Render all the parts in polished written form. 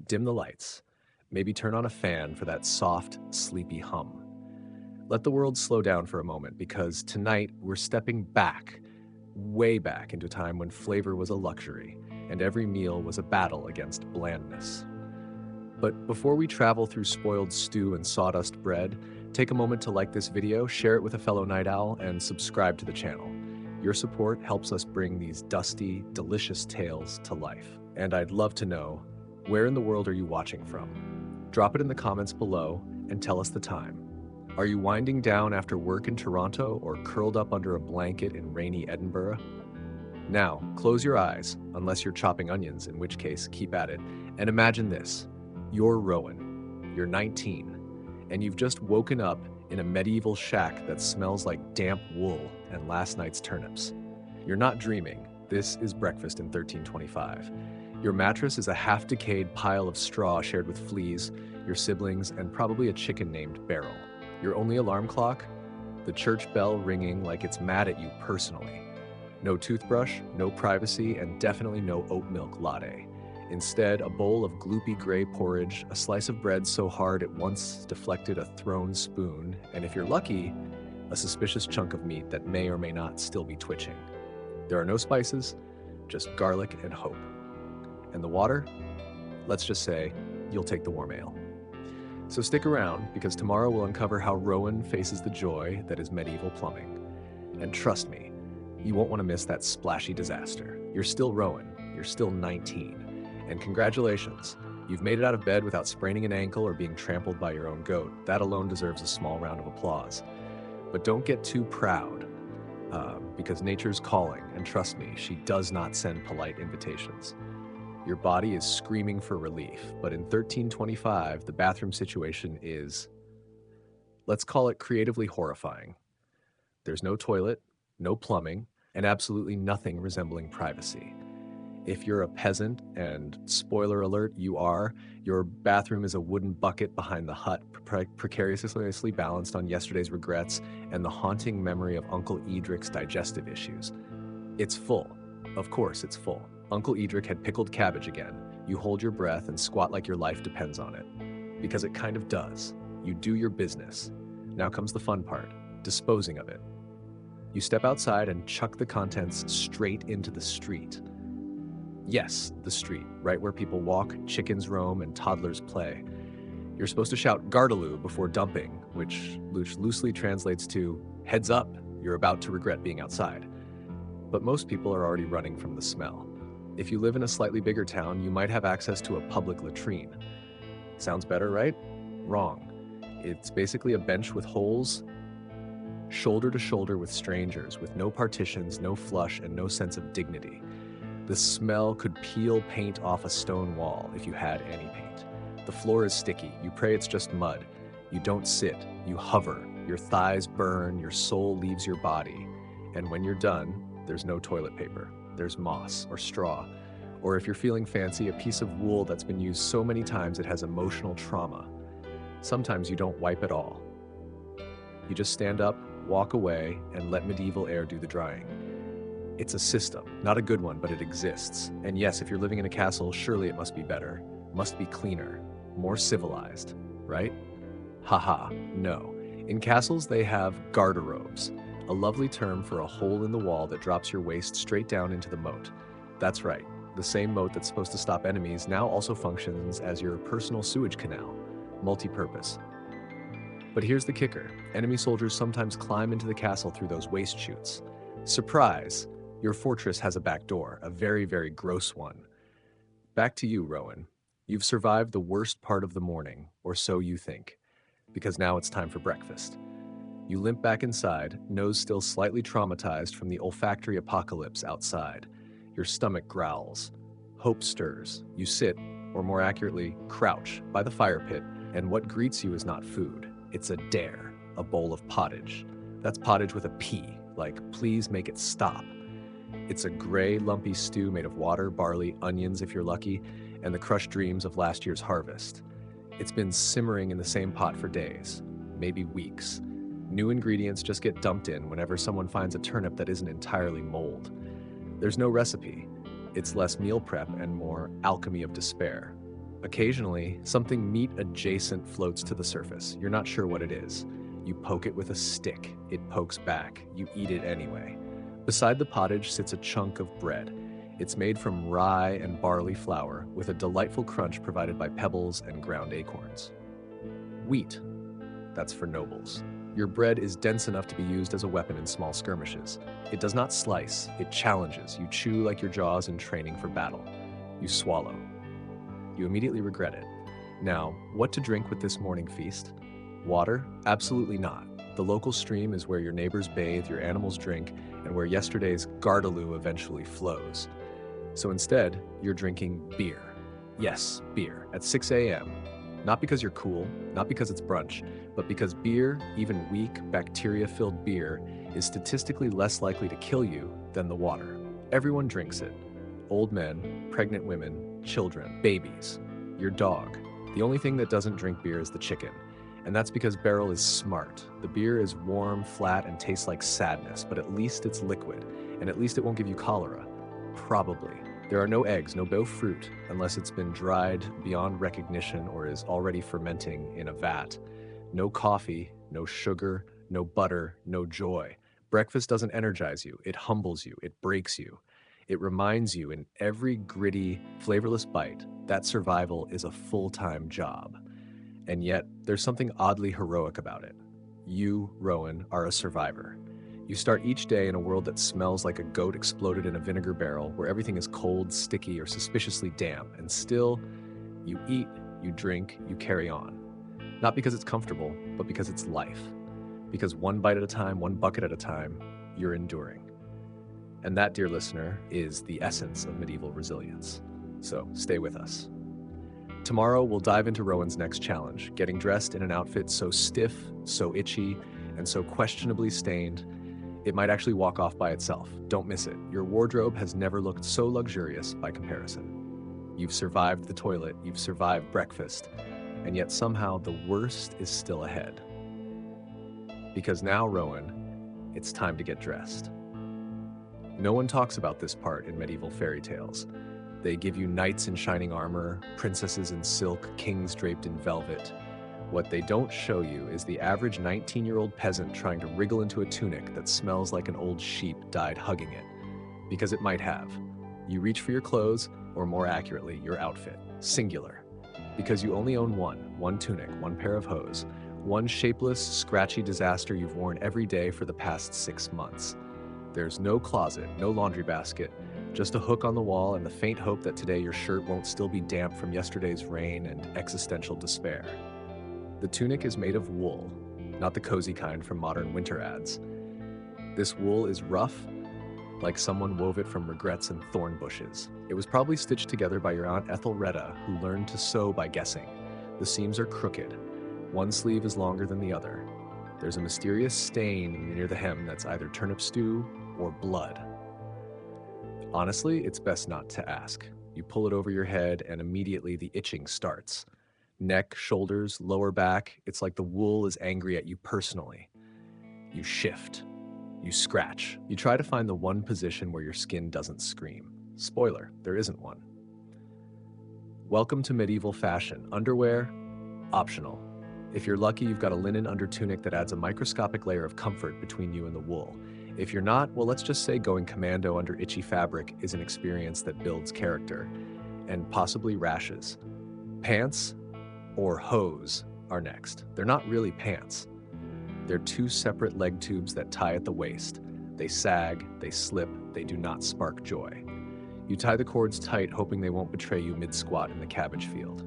dim the lights. Maybe turn on a fan for that soft, sleepy hum. Let the world slow down for a moment because tonight we're stepping back, way back into a time when flavor was a luxury and every meal was a battle against blandness. But before we travel through spoiled stew and sawdust bread, take a moment to like this video, share it with a fellow night owl, and subscribe to the channel. Your support helps us bring these dusty, delicious tales to life. And I'd love to know, where in the world are you watching from? Drop it in the comments below and tell us the time. Are you winding down after work in Toronto or curled up under a blanket in rainy Edinburgh? Now, close your eyes, unless you're chopping onions, in which case, keep at it, and imagine this. You're Rowan. You're 19, and you've just woken up in a medieval shack that smells like damp wool and last night's turnips. You're not dreaming. This is breakfast in 1325. Your mattress is a half-decayed pile of straw shared with fleas, your siblings, and probably a chicken named Beryl. Your only alarm clock? The church bell ringing like it's mad at you personally. No toothbrush, no privacy, and definitely no oat milk latte. Instead, a bowl of gloopy gray porridge, a slice of bread so hard it once deflected a thrown spoon, and if you're lucky, a suspicious chunk of meat that may or may not still be twitching. There are no spices, just garlic and hope. And the water? Let's just say, you'll take the warm ale. So stick around, because tomorrow we'll uncover how Rowan faces the joy that is medieval plumbing. And trust me, you won't want to miss that splashy disaster. You're still Rowan, you're still 19. And congratulations, you've made it out of bed without spraining an ankle or being trampled by your own goat. That alone deserves a small round of applause. But don't get too proud, because nature's calling, and trust me, she does not send polite invitations. Your body is screaming for relief, but in 1325, the bathroom situation is, let's call it creatively horrifying. There's no toilet, no plumbing, and absolutely nothing resembling privacy. If you're a peasant, and spoiler alert, you are, your bathroom is a wooden bucket behind the hut, precariously balanced on yesterday's regrets and the haunting memory of Uncle Edric's digestive issues. It's full. Of course it's full. Uncle Edric had pickled cabbage again. You hold your breath and squat like your life depends on it. Because it kind of does. You do your business. Now comes the fun part, disposing of it. You step outside and chuck the contents straight into the street. Yes, the street, right where people walk, chickens roam, and toddlers play. You're supposed to shout "Gardaloo" before dumping, which loosely translates to "heads up, you're about to regret being outside." But most people are already running from the smell. If you live in a slightly bigger town, you might have access to a public latrine. Sounds better, right? Wrong. It's basically a bench with holes, shoulder to shoulder with strangers, with no partitions, no flush, and no sense of dignity. The smell could peel paint off a stone wall if you had any paint. The floor is sticky. You pray it's just mud. You don't sit. You hover. Your thighs burn. Your soul leaves your body. And when you're done, there's no toilet paper. There's moss or straw. Or if you're feeling fancy, a piece of wool that's been used so many times it has emotional trauma. Sometimes you don't wipe at all. You just stand up, walk away, and let medieval air do the drying. It's a system, not a good one, but it exists. And yes, if you're living in a castle, surely it must be better, must be cleaner, more civilized, right? Haha, no. In castles, they have garderobes, a lovely term for a hole in the wall that drops your waist straight down into the moat. That's right, the same moat that's supposed to stop enemies now also functions as your personal sewage canal, multi-purpose. But here's the kicker. Enemy soldiers sometimes climb into the castle through those waste chutes. Surprise! Your fortress has a back door, a very, very gross one. Back to you, Rowan. You've survived the worst part of the morning, or so you think, because now it's time for breakfast. You limp back inside, nose still slightly traumatized from the olfactory apocalypse outside. Your stomach growls. Hope stirs. You sit, or more accurately, crouch, by the fire pit, and what greets you is not food. It's a dare, a bowl of pottage. That's pottage with a P, like please make it stop. It's a gray, lumpy stew made of water, barley, onions if you're lucky, and the crushed dreams of last year's harvest. It's been simmering in the same pot for days, maybe weeks. New ingredients just get dumped in whenever someone finds a turnip that isn't entirely mold. There's no recipe. It's less meal prep and more alchemy of despair. Occasionally, something meat adjacent floats to the surface. You're not sure what it is. You poke it with a stick. It pokes back. You eat it anyway. Beside the pottage sits a chunk of bread. It's made from rye and barley flour with a delightful crunch provided by pebbles and ground acorns. Wheat. That's for nobles. Your bread is dense enough to be used as a weapon in small skirmishes. It does not slice, it challenges. You chew like your jaws in training for battle. You swallow. You immediately regret it. Now, what to drink with this morning feast? Water? Absolutely not. The local stream is where your neighbors bathe, your animals drink, and where yesterday's Gardaloo eventually flows. So instead, you're drinking beer. Yes, beer, at 6 a.m. Not because you're cool, not because it's brunch, but because beer, even weak, bacteria-filled beer, is statistically less likely to kill you than the water. Everyone drinks it. Old men, pregnant women, children, babies, your dog. The only thing that doesn't drink beer is the chicken. And that's because Beryl is smart. The beer is warm, flat, and tastes like sadness, but at least it's liquid, and at least it won't give you cholera. Probably. There are no eggs, no beau fruit, unless it's been dried beyond recognition or is already fermenting in a vat. No coffee, no sugar, no butter, no joy. Breakfast doesn't energize you, it humbles you, it breaks you. It reminds you in every gritty, flavorless bite that survival is a full-time job. And yet, there's something oddly heroic about it. You, Rowan, are a survivor. You start each day in a world that smells like a goat exploded in a vinegar barrel, where everything is cold, sticky, or suspiciously damp, and still, you eat, you drink, you carry on. Not because it's comfortable, but because it's life. Because one bite at a time, one bucket at a time, you're enduring. And that, dear listener, is the essence of medieval resilience. So stay with us. Tomorrow, we'll dive into Rowan's next challenge, getting dressed in an outfit so stiff, so itchy, and so questionably stained, it might actually walk off by itself. Don't miss it. Your wardrobe has never looked so luxurious by comparison. You've survived the toilet, you've survived breakfast, and yet somehow the worst is still ahead. Because now, Rowan, it's time to get dressed. No one talks about this part in medieval fairy tales. They give you knights in shining armor, princesses in silk, kings draped in velvet. What they don't show you is the average 19-year-old peasant trying to wriggle into a tunic that smells like an old sheep died hugging it. Because it might have. You reach for your clothes, or more accurately, your outfit. Singular. Because you only own one tunic, one pair of hose, one shapeless, scratchy disaster you've worn every day for the past 6 months. There's no closet, no laundry basket, just a hook on the wall and the faint hope that today your shirt won't still be damp from yesterday's rain and existential despair. The tunic is made of wool, not the cozy kind from modern winter ads. This wool is rough, like someone wove it from regrets and thorn bushes. It was probably stitched together by your Aunt Ethelreda, who learned to sew by guessing. The seams are crooked. One sleeve is longer than the other. There's a mysterious stain near the hem that's either turnip stew or blood. Honestly, it's best not to ask. You pull it over your head and immediately the itching starts. Neck, shoulders, lower back, it's like the wool is angry at you personally. You shift. You scratch. You try to find the one position where your skin doesn't scream. Spoiler, there isn't one. Welcome to medieval fashion. Underwear, optional. If you're lucky, you've got a linen undertunic that adds a microscopic layer of comfort between you and the wool. If you're not, well, let's just say going commando under itchy fabric is an experience that builds character, and possibly rashes. Pants or hose are next. They're not really pants. They're two separate leg tubes that tie at the waist. They sag, they slip, they do not spark joy. You tie the cords tight, hoping they won't betray you mid-squat in the cabbage field.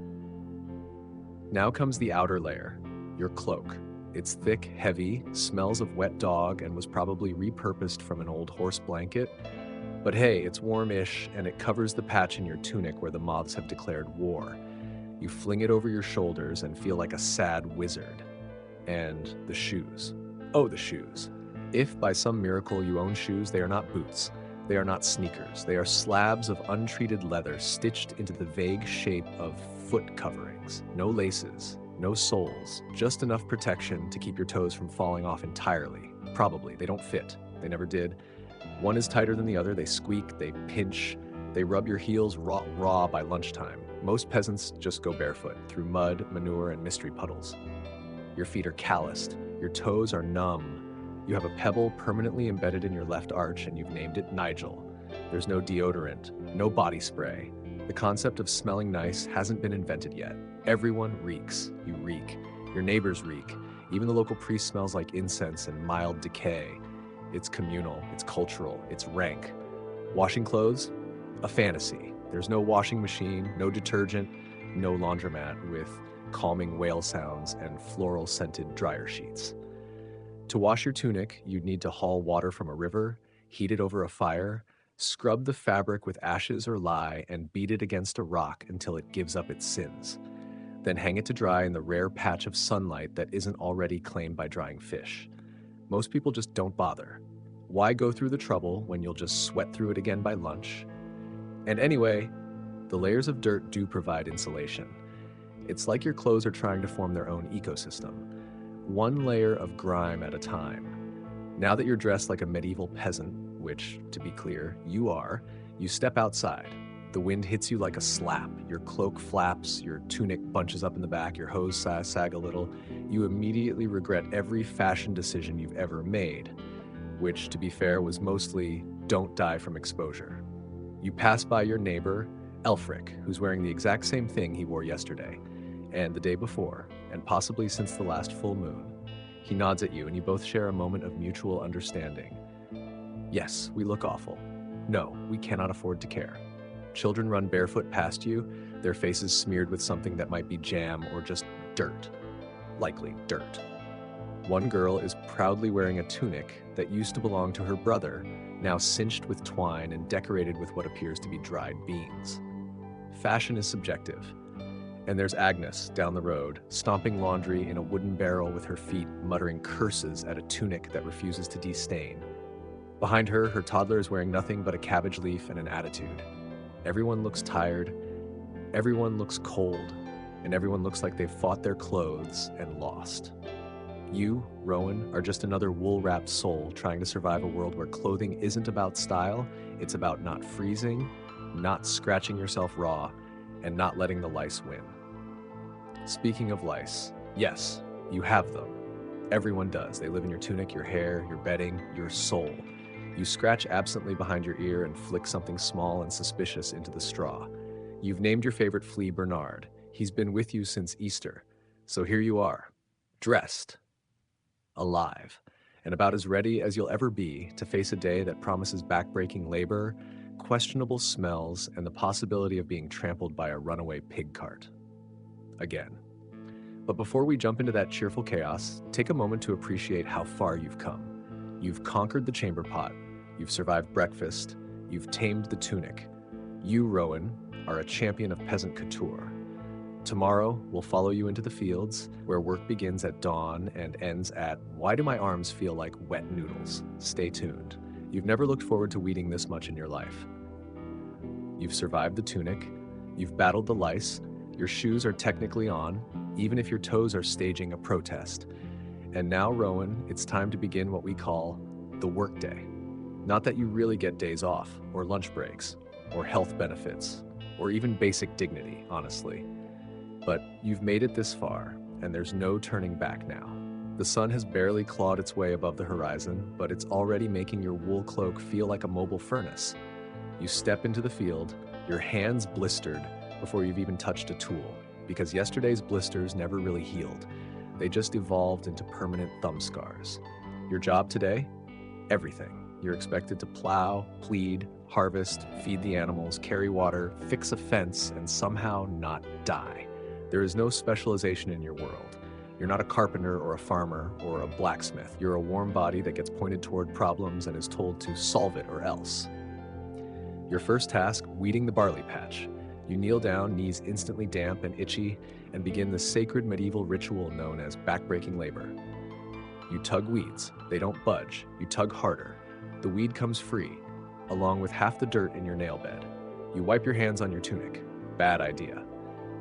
Now comes the outer layer, your cloak. It's thick, heavy, smells of wet dog, and was probably repurposed from an old horse blanket. But hey, it's warm-ish, and it covers the patch in your tunic where the moths have declared war. You fling it over your shoulders and feel like a sad wizard. And the shoes. Oh, the shoes. If by some miracle you own shoes, they are not boots. They are not sneakers. They are slabs of untreated leather stitched into the vague shape of foot coverings. No laces. No soles, just enough protection to keep your toes from falling off entirely. Probably, they don't fit. They never did. One is tighter than the other, they squeak, they pinch, they rub your heels raw by lunchtime. Most peasants just go barefoot through mud, manure, and mystery puddles. Your feet are calloused, your toes are numb. You have a pebble permanently embedded in your left arch and you've named it Nigel. There's no deodorant, no body spray. The concept of smelling nice hasn't been invented yet. Everyone reeks. You reek. Your neighbors reek. Even the local priest smells like incense and mild decay. It's communal, it's cultural, it's rank. Washing clothes? A fantasy. There's no washing machine, no detergent, no laundromat with calming whale sounds and floral-scented dryer sheets. To wash your tunic, you'd need to haul water from a river, heat it over a fire, scrub the fabric with ashes or lye, and beat it against a rock until it gives up its sins. Then hang it to dry in the rare patch of sunlight that isn't already claimed by drying fish. Most people just don't bother. Why go through the trouble when you'll just sweat through it again by lunch? And anyway, the layers of dirt do provide insulation. It's like your clothes are trying to form their own ecosystem, one layer of grime at a time. Now that you're dressed like a medieval peasant, which, to be clear, you are, you step outside. The wind hits you like a slap. Your cloak flaps, your tunic bunches up in the back, your hose sag a little. You immediately regret every fashion decision you've ever made, which, to be fair, was mostly don't die from exposure. You pass by your neighbor, Elfric, who's wearing the exact same thing he wore yesterday, and the day before, and possibly since the last full moon. He nods at you, and you both share a moment of mutual understanding. Yes, we look awful. No, we cannot afford to care. Children run barefoot past you, their faces smeared with something that might be jam or just dirt. Likely dirt. One girl is proudly wearing a tunic that used to belong to her brother, now cinched with twine and decorated with what appears to be dried beans. Fashion is subjective. And there's Agnes down the road, stomping laundry in a wooden barrel with her feet, muttering curses at a tunic that refuses to destain. Behind her, her toddler is wearing nothing but a cabbage leaf and an attitude. Everyone looks tired, everyone looks cold, and everyone looks like they've fought their clothes and lost. You, Rowan, are just another wool-wrapped soul trying to survive a world where clothing isn't about style, it's about not freezing, not scratching yourself raw, and not letting the lice win. Speaking of lice, yes, you have them. Everyone does. They live in your tunic, your hair, your bedding, your soul. You scratch absently behind your ear and flick something small and suspicious into the straw. You've named your favorite flea Bernard. He's been with you since Easter. So here you are, dressed, alive, and about as ready as you'll ever be to face a day that promises backbreaking labor, questionable smells, and the possibility of being trampled by a runaway pig cart. Again. But before we jump into that cheerful chaos, take a moment to appreciate how far you've come. You've conquered the chamber pot, you've survived breakfast, you've tamed the tunic. You, Rowan, are a champion of peasant couture. Tomorrow, we'll follow you into the fields, where work begins at dawn and ends at, why do my arms feel like wet noodles? Stay tuned. You've never looked forward to weeding this much in your life. You've survived the tunic, you've battled the lice, your shoes are technically on, even if your toes are staging a protest. And now, Rowan, it's time to begin what we call the workday. Not that you really get days off, or lunch breaks, or health benefits, or even basic dignity, honestly. But you've made it this far, and there's no turning back now. The sun has barely clawed its way above the horizon, but it's already making your wool cloak feel like a mobile furnace. You step into the field, your hands blistered before you've even touched a tool, because yesterday's blisters never really healed. They just evolved into permanent thumb scars. Your job today? Everything. You're expected to plow, plead, harvest, feed the animals, carry water, fix a fence, and somehow not die. There is no specialization in your world. You're not a carpenter or a farmer or a blacksmith. You're a warm body that gets pointed toward problems and is told to solve it or else. Your first task, weeding the barley patch. You kneel down, knees instantly damp and itchy, and begin the sacred medieval ritual known as backbreaking labor. You tug weeds. They don't budge. You tug harder. The weed comes free, along with half the dirt in your nail bed. You wipe your hands on your tunic. Bad idea.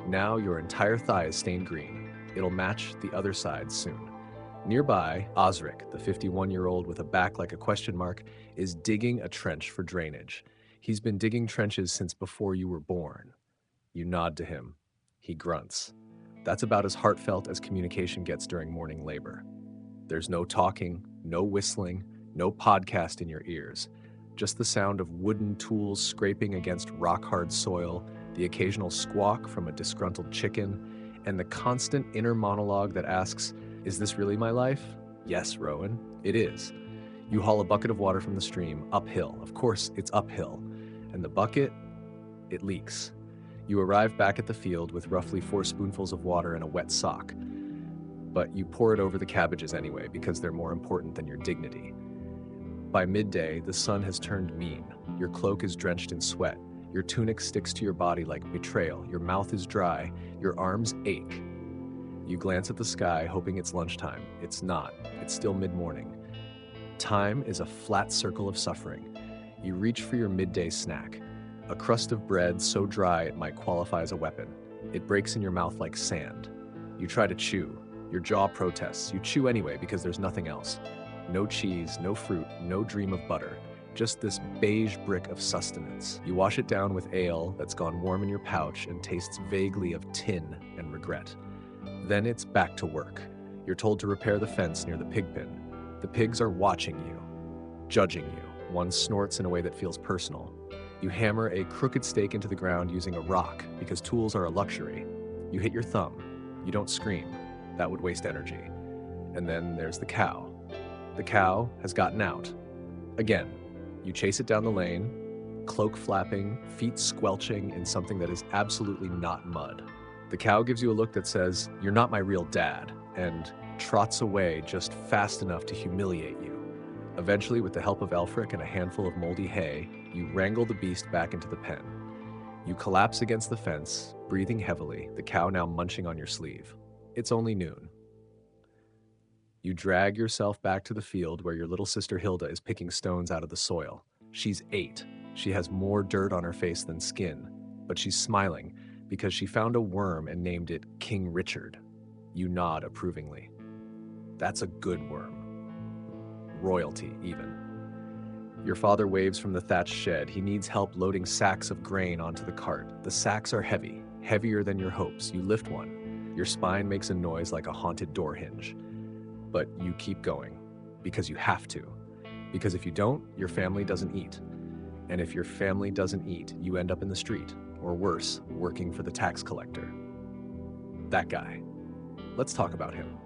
Now your entire thigh is stained green. It'll match the other side soon. Nearby, Osric, the 51-year-old with a back like a question mark, is digging a trench for drainage. He's been digging trenches since before you were born. You nod to him. He grunts. That's about as heartfelt as communication gets during morning labor. There's no talking, no whistling, no podcast in your ears. Just the sound of wooden tools scraping against rock-hard soil, the occasional squawk from a disgruntled chicken, and the constant inner monologue that asks, "Is this really my life?" Yes, Rowan, it is. You haul a bucket of water from the stream, uphill. Of course, it's uphill. And the bucket, it leaks. You arrive back at the field with roughly 4 spoonfuls of water and a wet sock. But you pour it over the cabbages anyway because they're more important than your dignity. By midday, the sun has turned mean. Your cloak is drenched in sweat. Your tunic sticks to your body like betrayal. Your mouth is dry. Your arms ache. You glance at the sky, hoping it's lunchtime. It's not. It's still mid-morning. Time is a flat circle of suffering. You reach for your midday snack. A crust of bread so dry it might qualify as a weapon. It breaks in your mouth like sand. You try to chew. Your jaw protests. You chew anyway because there's nothing else. No cheese, no fruit, no dream of butter. Just this beige brick of sustenance. You wash it down with ale that's gone warm in your pouch and tastes vaguely of tin and regret. Then it's back to work. You're told to repair the fence near the pig pen. The pigs are watching you, judging you. One snorts in a way that feels personal. You hammer a crooked stake into the ground using a rock because tools are a luxury. You hit your thumb. You don't scream. That would waste energy. And then there's the cow. The cow has gotten out. Again, you chase it down the lane, cloak flapping, feet squelching in something that is absolutely not mud. The cow gives you a look that says, "You're not my real dad," and trots away just fast enough to humiliate you. Eventually, with the help of Elfric and a handful of moldy hay, you wrangle the beast back into the pen. You collapse against the fence, breathing heavily, the cow now munching on your sleeve. It's only noon. You drag yourself back to the field where your little sister Hilda is picking stones out of the soil. She's 8. She has more dirt on her face than skin, but she's smiling because she found a worm and named it King Richard. You nod approvingly. That's a good worm. Royalty, even. Your father waves from the thatched shed. He needs help loading sacks of grain onto the cart. The sacks are heavy, heavier than your hopes. You lift one. Your spine makes a noise like a haunted door hinge. But you keep going, because you have to. Because if you don't, your family doesn't eat. And if your family doesn't eat, you end up in the street, or worse, working for the tax collector. That guy. Let's talk about him.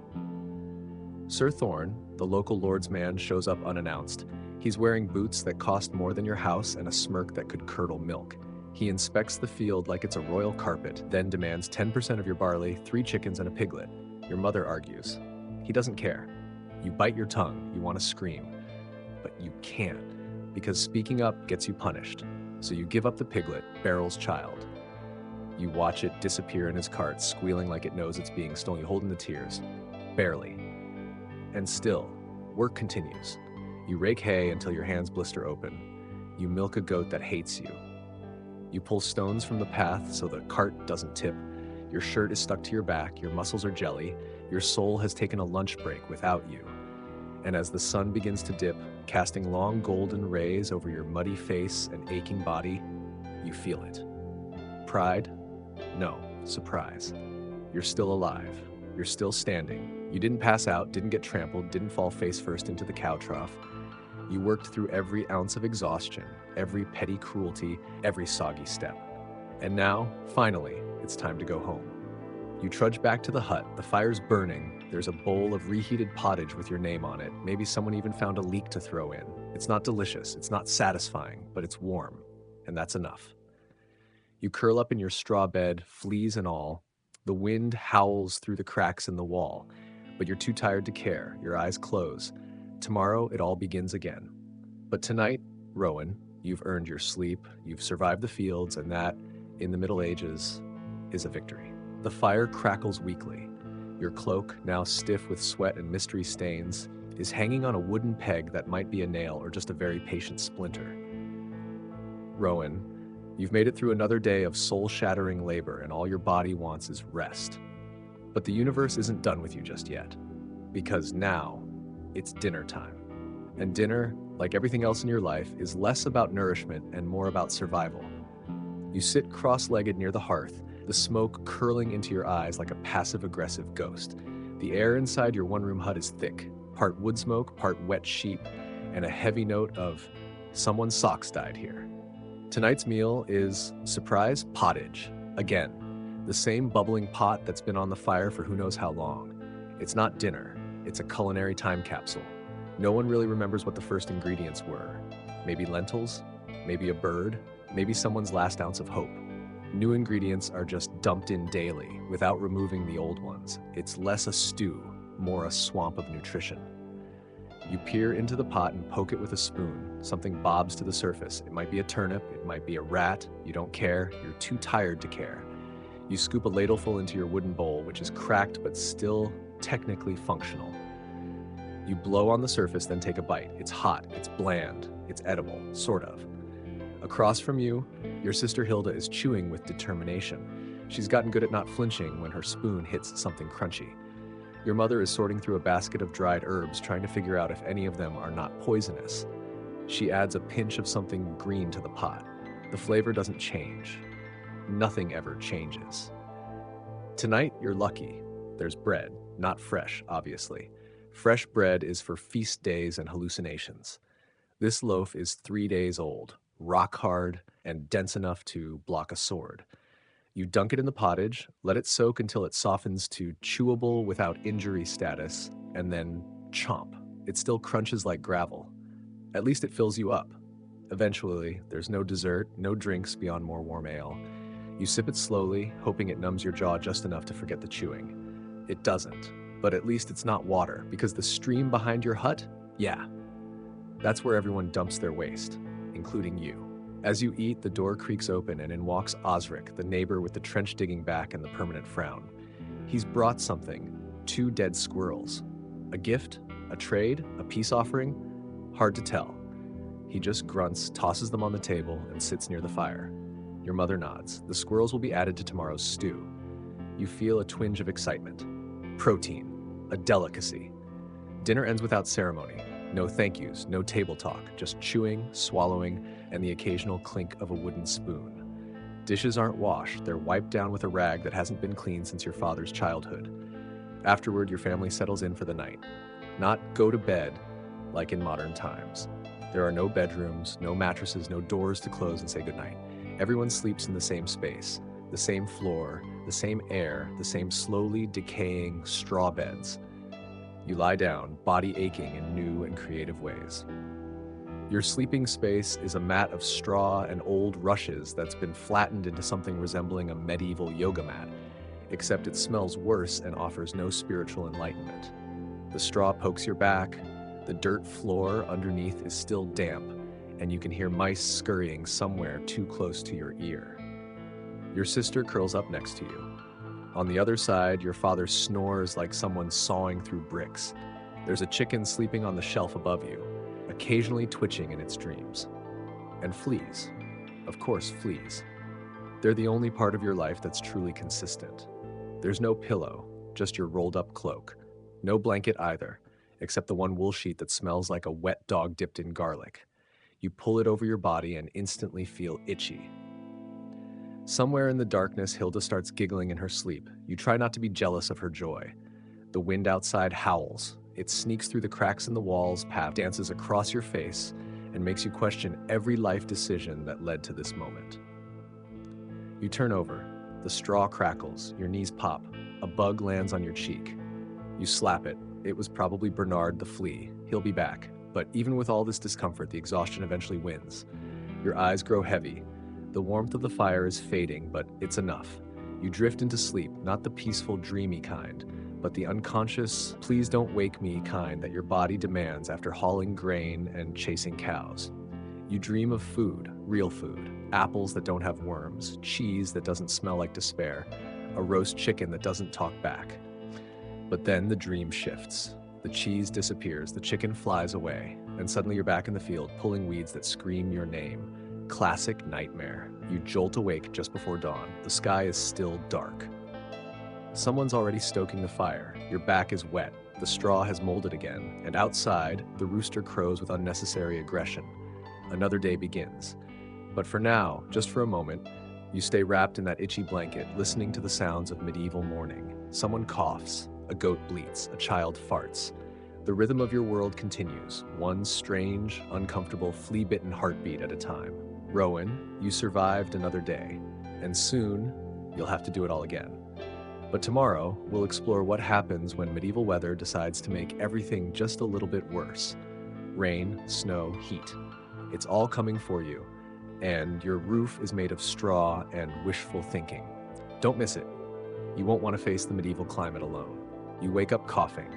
Sir Thorne, the local lord's man, shows up unannounced. He's wearing boots that cost more than your house and a smirk that could curdle milk. He inspects the field like it's a royal carpet, then demands 10% of your barley, 3 chickens, and a piglet. Your mother argues. He doesn't care. You bite your tongue, you want to scream. But you can't, because speaking up gets you punished. So you give up the piglet, Beryl's child. You watch it disappear in his cart, squealing like it knows it's being stolen. You hold in the tears. Barely. And still, work continues. You rake hay until your hands blister open. You milk a goat that hates you. You pull stones from the path so the cart doesn't tip. Your shirt is stuck to your back, your muscles are jelly, your soul has taken a lunch break without you. And as the sun begins to dip, casting long golden rays over your muddy face and aching body, you feel it. Pride? No, surprise. You're still alive. You're still standing. You didn't pass out, didn't get trampled, didn't fall face first into the cow trough. You worked through every ounce of exhaustion, every petty cruelty, every soggy step. And now, finally, it's time to go home. You trudge back to the hut. The fire's burning. There's a bowl of reheated pottage with your name on it. Maybe someone even found a leek to throw in. It's not delicious. It's not satisfying, but it's warm. And that's enough. You curl up in your straw bed, fleas and all. The wind howls through the cracks in the wall, but you're too tired to care. Your eyes close. Tomorrow, it all begins again. But tonight, Rowan, you've earned your sleep, you've survived the fields, and that, in the Middle Ages, is a victory. The fire crackles weakly. Your cloak, now stiff with sweat and mystery stains, is hanging on a wooden peg that might be a nail or just a very patient splinter. Rowan, you've made it through another day of soul-shattering labor, and all your body wants is rest. But the universe isn't done with you just yet, because now it's dinner time. And dinner, like everything else in your life, is less about nourishment and more about survival. You sit cross-legged near the hearth, the smoke curling into your eyes like a passive-aggressive ghost. The air inside your one-room hut is thick, part wood smoke, part wet sheep, and a heavy note of someone's socks dyed here. Tonight's meal is, surprise, pottage. Again, the same bubbling pot that's been on the fire for who knows how long. It's not dinner, it's a culinary time capsule. No one really remembers what the first ingredients were. Maybe lentils, maybe a bird, maybe someone's last ounce of hope. New ingredients are just dumped in daily without removing the old ones. It's less a stew, more a swamp of nutrition. You peer into the pot and poke it with a spoon. Something bobs to the surface. It might be a turnip, it might be a rat. You don't care, you're too tired to care. You scoop a ladleful into your wooden bowl, which is cracked but still technically functional. You blow on the surface, then take a bite. It's hot, it's bland, it's edible, sort of. Across from you, your sister Hilda is chewing with determination. She's gotten good at not flinching when her spoon hits something crunchy. Your mother is sorting through a basket of dried herbs, trying to figure out if any of them are not poisonous. She adds a pinch of something green to the pot. The flavor doesn't change. Nothing ever changes. Tonight, you're lucky. There's bread, not fresh, obviously. Fresh bread is for feast days and hallucinations. This loaf is 3 days old, rock hard, and dense enough to block a sword. You dunk it in the pottage, let it soak until it softens to chewable without injury status, and then chomp. It still crunches like gravel. At least it fills you up. Eventually, there's no dessert, no drinks beyond more warm ale. You sip it slowly, hoping it numbs your jaw just enough to forget the chewing. It doesn't, but at least it's not water, because the stream behind your hut, yeah, that's where everyone dumps their waste, including you. As you eat, the door creaks open and in walks Osric, the neighbor with the trench-digging back and the permanent frown. He's brought something, 2 dead squirrels. A gift? A trade? A peace offering? Hard to tell. He just grunts, tosses them on the table, and sits near the fire. Your mother nods. The squirrels will be added to tomorrow's stew. You feel a twinge of excitement. Protein. A delicacy. Dinner ends without ceremony. No thank yous, no table talk, just chewing, swallowing, and the occasional clink of a wooden spoon. Dishes aren't washed, they're wiped down with a rag that hasn't been cleaned since your father's childhood. Afterward, your family settles in for the night. Not go to bed, like in modern times. There are no bedrooms, no mattresses, no doors to close and say goodnight. Everyone sleeps in the same space, the same floor, the same air, the same slowly decaying straw beds. You lie down, body aching in new and creative ways. Your sleeping space is a mat of straw and old rushes that's been flattened into something resembling a medieval yoga mat, except it smells worse and offers no spiritual enlightenment. The straw pokes your back, the dirt floor underneath is still damp, and you can hear mice scurrying somewhere too close to your ear. Your sister curls up next to you. On the other side, your father snores like someone sawing through bricks. There's a chicken sleeping on the shelf above you, occasionally twitching in its dreams. And fleas. Of course, fleas. They're the only part of your life that's truly consistent. There's no pillow, just your rolled up cloak. No blanket either, except the one wool sheet that smells like a wet dog dipped in garlic. You pull it over your body and instantly feel itchy. Somewhere in the darkness, Hilda starts giggling in her sleep. You try not to be jealous of her joy. The wind outside howls. It sneaks through the cracks in the walls, dances across your face, and makes you question every life decision that led to this moment. You turn over. The straw crackles. Your knees pop. A bug lands on your cheek. You slap it. It was probably Bernard the flea. He'll be back. But even with all this discomfort, the exhaustion eventually wins. Your eyes grow heavy. The warmth of the fire is fading, but it's enough. You drift into sleep, not the peaceful, dreamy kind, but the unconscious, please don't wake me kind that your body demands after hauling grain and chasing cows. You dream of food, real food, apples that don't have worms, cheese that doesn't smell like despair, a roast chicken that doesn't talk back. But then the dream shifts. The cheese disappears, the chicken flies away, and suddenly you're back in the field pulling weeds that scream your name. Classic nightmare. You jolt awake just before dawn. The sky is still dark. Someone's already stoking the fire. Your back is wet. The straw has molded again. And outside, the rooster crows with unnecessary aggression. Another day begins. But for now, just for a moment, You stay wrapped in that itchy blanket, listening to the sounds of medieval morning. Someone coughs, a goat bleats, a child farts. The rhythm of your world continues, one strange, uncomfortable, flea-bitten heartbeat at a time. Rowan, you survived another day, and soon you'll have to do it all again. But tomorrow, we'll explore what happens when medieval weather decides to make everything just a little bit worse. Rain, snow, heat. It's all coming for you, and your roof is made of straw and wishful thinking. Don't miss it. You won't want to face the medieval climate alone. You wake up coughing.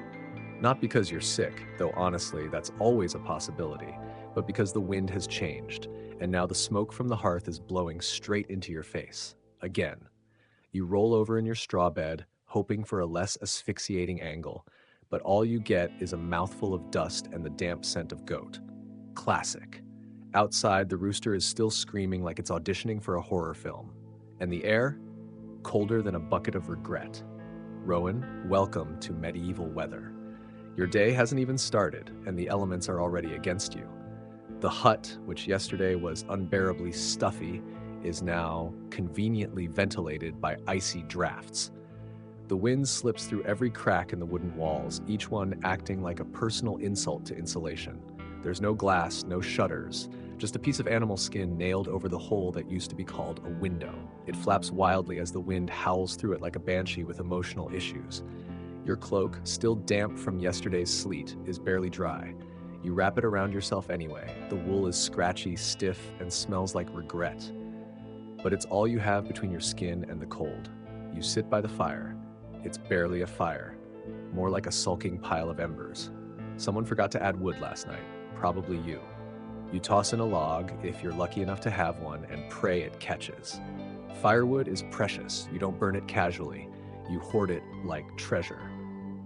Not because you're sick, though honestly, that's always a possibility, but because the wind has changed, and now the smoke from the hearth is blowing straight into your face. Again. You roll over in your straw bed, hoping for a less asphyxiating angle, but all you get is a mouthful of dust and the damp scent of goat. Classic. Outside, the rooster is still screaming like it's auditioning for a horror film. And the air? Colder than a bucket of regret. Rowan, welcome to medieval weather. Your day hasn't even started, and the elements are already against you. The hut, which yesterday was unbearably stuffy, is now conveniently ventilated by icy drafts. The wind slips through every crack in the wooden walls, each one acting like a personal insult to insulation. There's no glass, no shutters, just a piece of animal skin nailed over the hole that used to be called a window. It flaps wildly as the wind howls through it like a banshee with emotional issues. Your cloak, still damp from yesterday's sleet, is barely dry. You wrap it around yourself anyway. The wool is scratchy, stiff, and smells like regret. But it's all you have between your skin and the cold. You sit by the fire. It's barely a fire, more like a sulking pile of embers. Someone forgot to add wood last night, probably you. You toss in a log, if you're lucky enough to have one, and pray it catches. Firewood is precious. You don't burn it casually. You hoard it like treasure.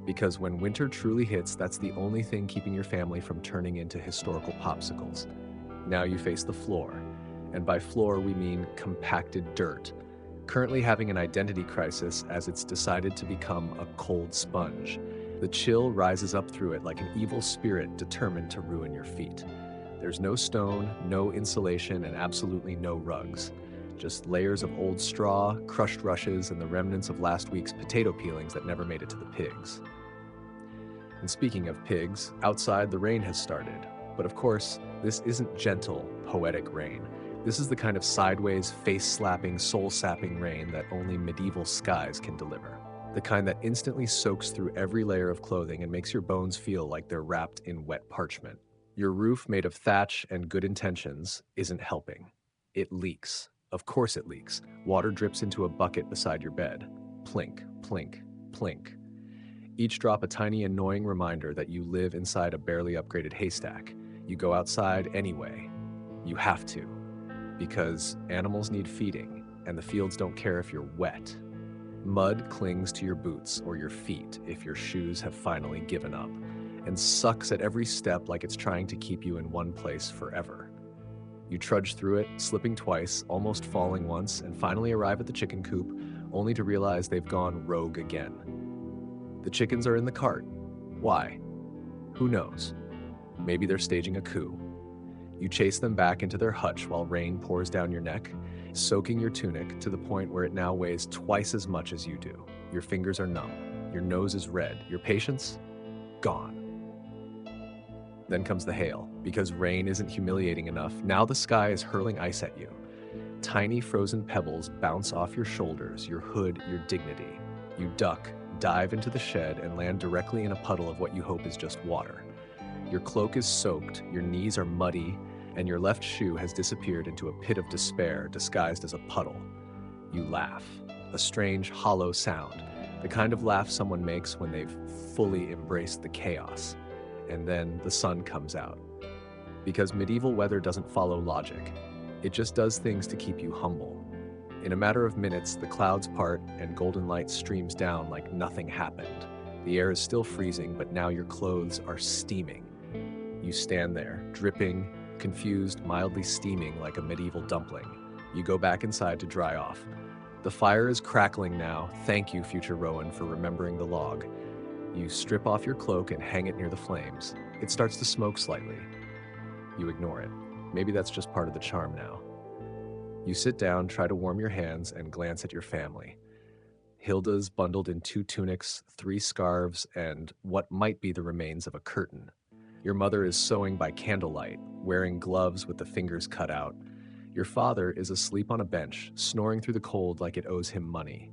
Because when winter truly hits, that's the only thing keeping your family from turning into historical popsicles. Now you face the floor. And by floor, we mean compacted dirt, currently having an identity crisis as it's decided to become a cold sponge. The chill rises up through it like an evil spirit determined to ruin your feet. There's no stone, no insulation, and absolutely no rugs. Just layers of old straw, crushed rushes, and the remnants of last week's potato peelings that never made it to the pigs. And speaking of pigs, outside the rain has started. But of course, this isn't gentle, poetic rain. This is the kind of sideways, face-slapping, soul-sapping rain that only medieval skies can deliver. The kind that instantly soaks through every layer of clothing and makes your bones feel like they're wrapped in wet parchment. Your roof, made of thatch and good intentions, isn't helping. It leaks. Of course it leaks. Water drips into a bucket beside your bed. Plink, plink, plink. Each drop a tiny, annoying reminder that you live inside a barely upgraded haystack. You go outside anyway. You have to. Because animals need feeding, and the fields don't care if you're wet. Mud clings to your boots or your feet if your shoes have finally given up, and sucks at every step like it's trying to keep you in one place forever. You trudge through it, slipping twice, almost falling once, and finally arrive at the chicken coop, only to realize they've gone rogue again. The chickens are in the cart. Why? Who knows? Maybe they're staging a coup. You chase them back into their hutch while rain pours down your neck, soaking your tunic to the point where it now weighs twice as much as you do. Your fingers are numb. Your nose is red. Your patience? Gone. Then comes the hail. Because rain isn't humiliating enough, now the sky is hurling ice at you. Tiny frozen pebbles bounce off your shoulders, your hood, your dignity. You duck, dive into the shed, and land directly in a puddle of what you hope is just water. Your cloak is soaked, your knees are muddy, and your left shoe has disappeared into a pit of despair disguised as a puddle. You laugh, a strange, hollow sound, the kind of laugh someone makes when they've fully embraced the chaos. And then the sun comes out. Because medieval weather doesn't follow logic. It just does things to keep you humble. In a matter of minutes, the clouds part and golden light streams down like nothing happened. The air is still freezing, but now your clothes are steaming. You stand there, dripping, confused, mildly steaming like a medieval dumpling. You go back inside to dry off. The fire is crackling now. Thank you, future Rowan, for remembering the log. You strip off your cloak and hang it near the flames. It starts to smoke slightly. You ignore it. Maybe that's just part of the charm now. You sit down, try to warm your hands, and glance at your family. Hilda's bundled in 2 tunics, 3 scarves, and what might be the remains of a curtain. Your mother is sewing by candlelight, wearing gloves with the fingers cut out. Your father is asleep on a bench, snoring through the cold like it owes him money.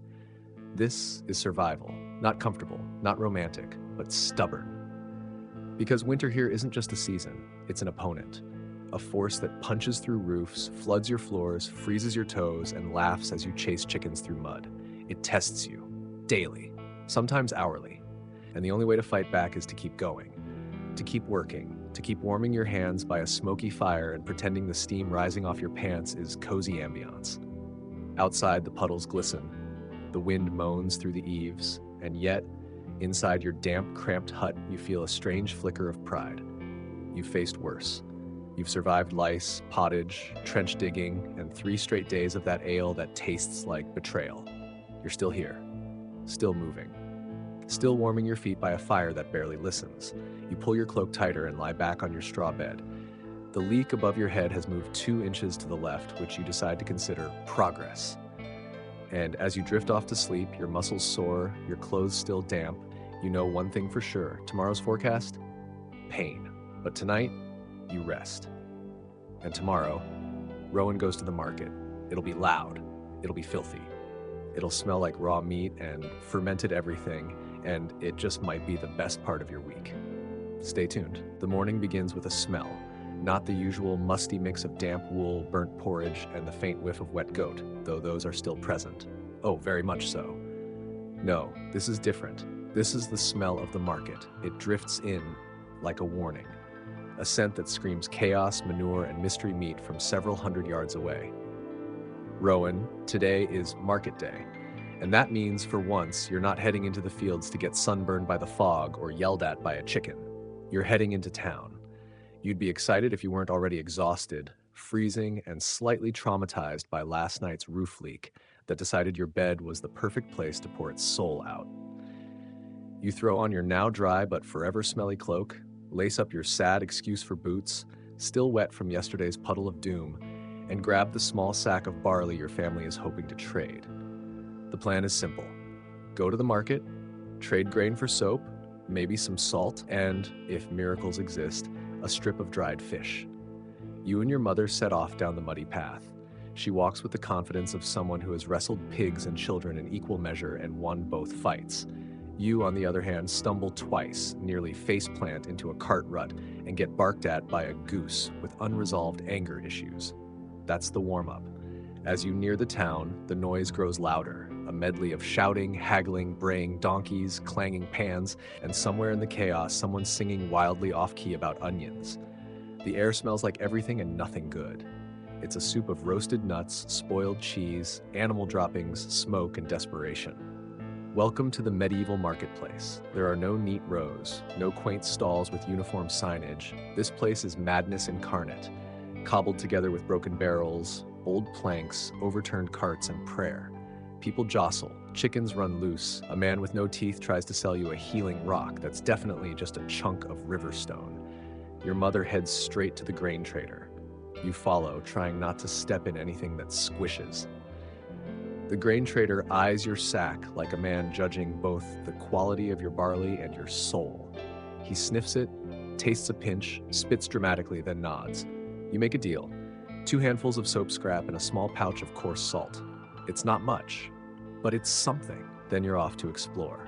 This is survival, not comfortable, not romantic, but stubborn. Because winter here isn't just a season, it's an opponent. A force that punches through roofs, floods your floors, freezes your toes, and laughs as you chase chickens through mud. It tests you, daily, sometimes hourly. And the only way to fight back is to keep going, to keep working, to keep warming your hands by a smoky fire and pretending the steam rising off your pants is cozy ambiance. Outside, the puddles glisten, the wind moans through the eaves, and yet, inside your damp, cramped hut, you feel a strange flicker of pride. You've faced worse. You've survived lice, pottage, trench digging, and 3 straight days of that ale that tastes like betrayal. You're still here, still moving, still warming your feet by a fire that barely listens. You pull your cloak tighter and lie back on your straw bed. The leak above your head has moved 2 inches to the left, which you decide to consider progress. And as you drift off to sleep, your muscles sore, your clothes still damp, you know one thing for sure. Tomorrow's forecast? Pain. But tonight, you rest. And tomorrow, Rowan goes to the market. It'll be loud. It'll be filthy. It'll smell like raw meat and fermented everything, and it just might be the best part of your week. Stay tuned. The morning begins with a smell, not the usual musty mix of damp wool, burnt porridge, and the faint whiff of wet goat, though those are still present. Oh, very much so. No, this is different. This is the smell of the market. It drifts in like a warning, a scent that screams chaos, manure, and mystery meat from several hundred yards away. Rowan, today is market day, and that means for once you're not heading into the fields to get sunburned by the fog or yelled at by a chicken. You're heading into town. You'd be excited if you weren't already exhausted, freezing, and slightly traumatized by last night's roof leak that decided your bed was the perfect place to pour its soul out. You throw on your now dry but forever smelly cloak, lace up your sad excuse for boots, still wet from yesterday's puddle of doom, and grab the small sack of barley your family is hoping to trade. The plan is simple. Go to the market, trade grain for soap, maybe some salt, and, if miracles exist, a strip of dried fish. You and your mother set off down the muddy path. She walks with the confidence of someone who has wrestled pigs and children in equal measure and won both fights. You, on the other hand, stumble twice, nearly faceplant into a cart rut, and get barked at by a goose with unresolved anger issues. That's the warm-up. As you near the town, the noise grows louder, a medley of shouting, haggling, braying donkeys, clanging pans, and somewhere in the chaos, someone singing wildly off-key about onions. The air smells like everything and nothing good. It's a soup of roasted nuts, spoiled cheese, animal droppings, smoke, and desperation. Welcome to the medieval marketplace. There are no neat rows, no quaint stalls with uniform signage. This place is madness incarnate, cobbled together with broken barrels, old planks, overturned carts, and prayer. People jostle, chickens run loose, a man with no teeth tries to sell you a healing rock that's definitely just a chunk of river stone. Your mother heads straight to the grain trader. You follow, trying not to step in anything that squishes. The grain trader eyes your sack like a man judging both the quality of your barley and your soul. He sniffs it, tastes a pinch, spits dramatically, then nods. You make a deal. 2 handfuls of soap scrap and a small pouch of coarse salt. It's not much, but it's something. Then you're off to explore.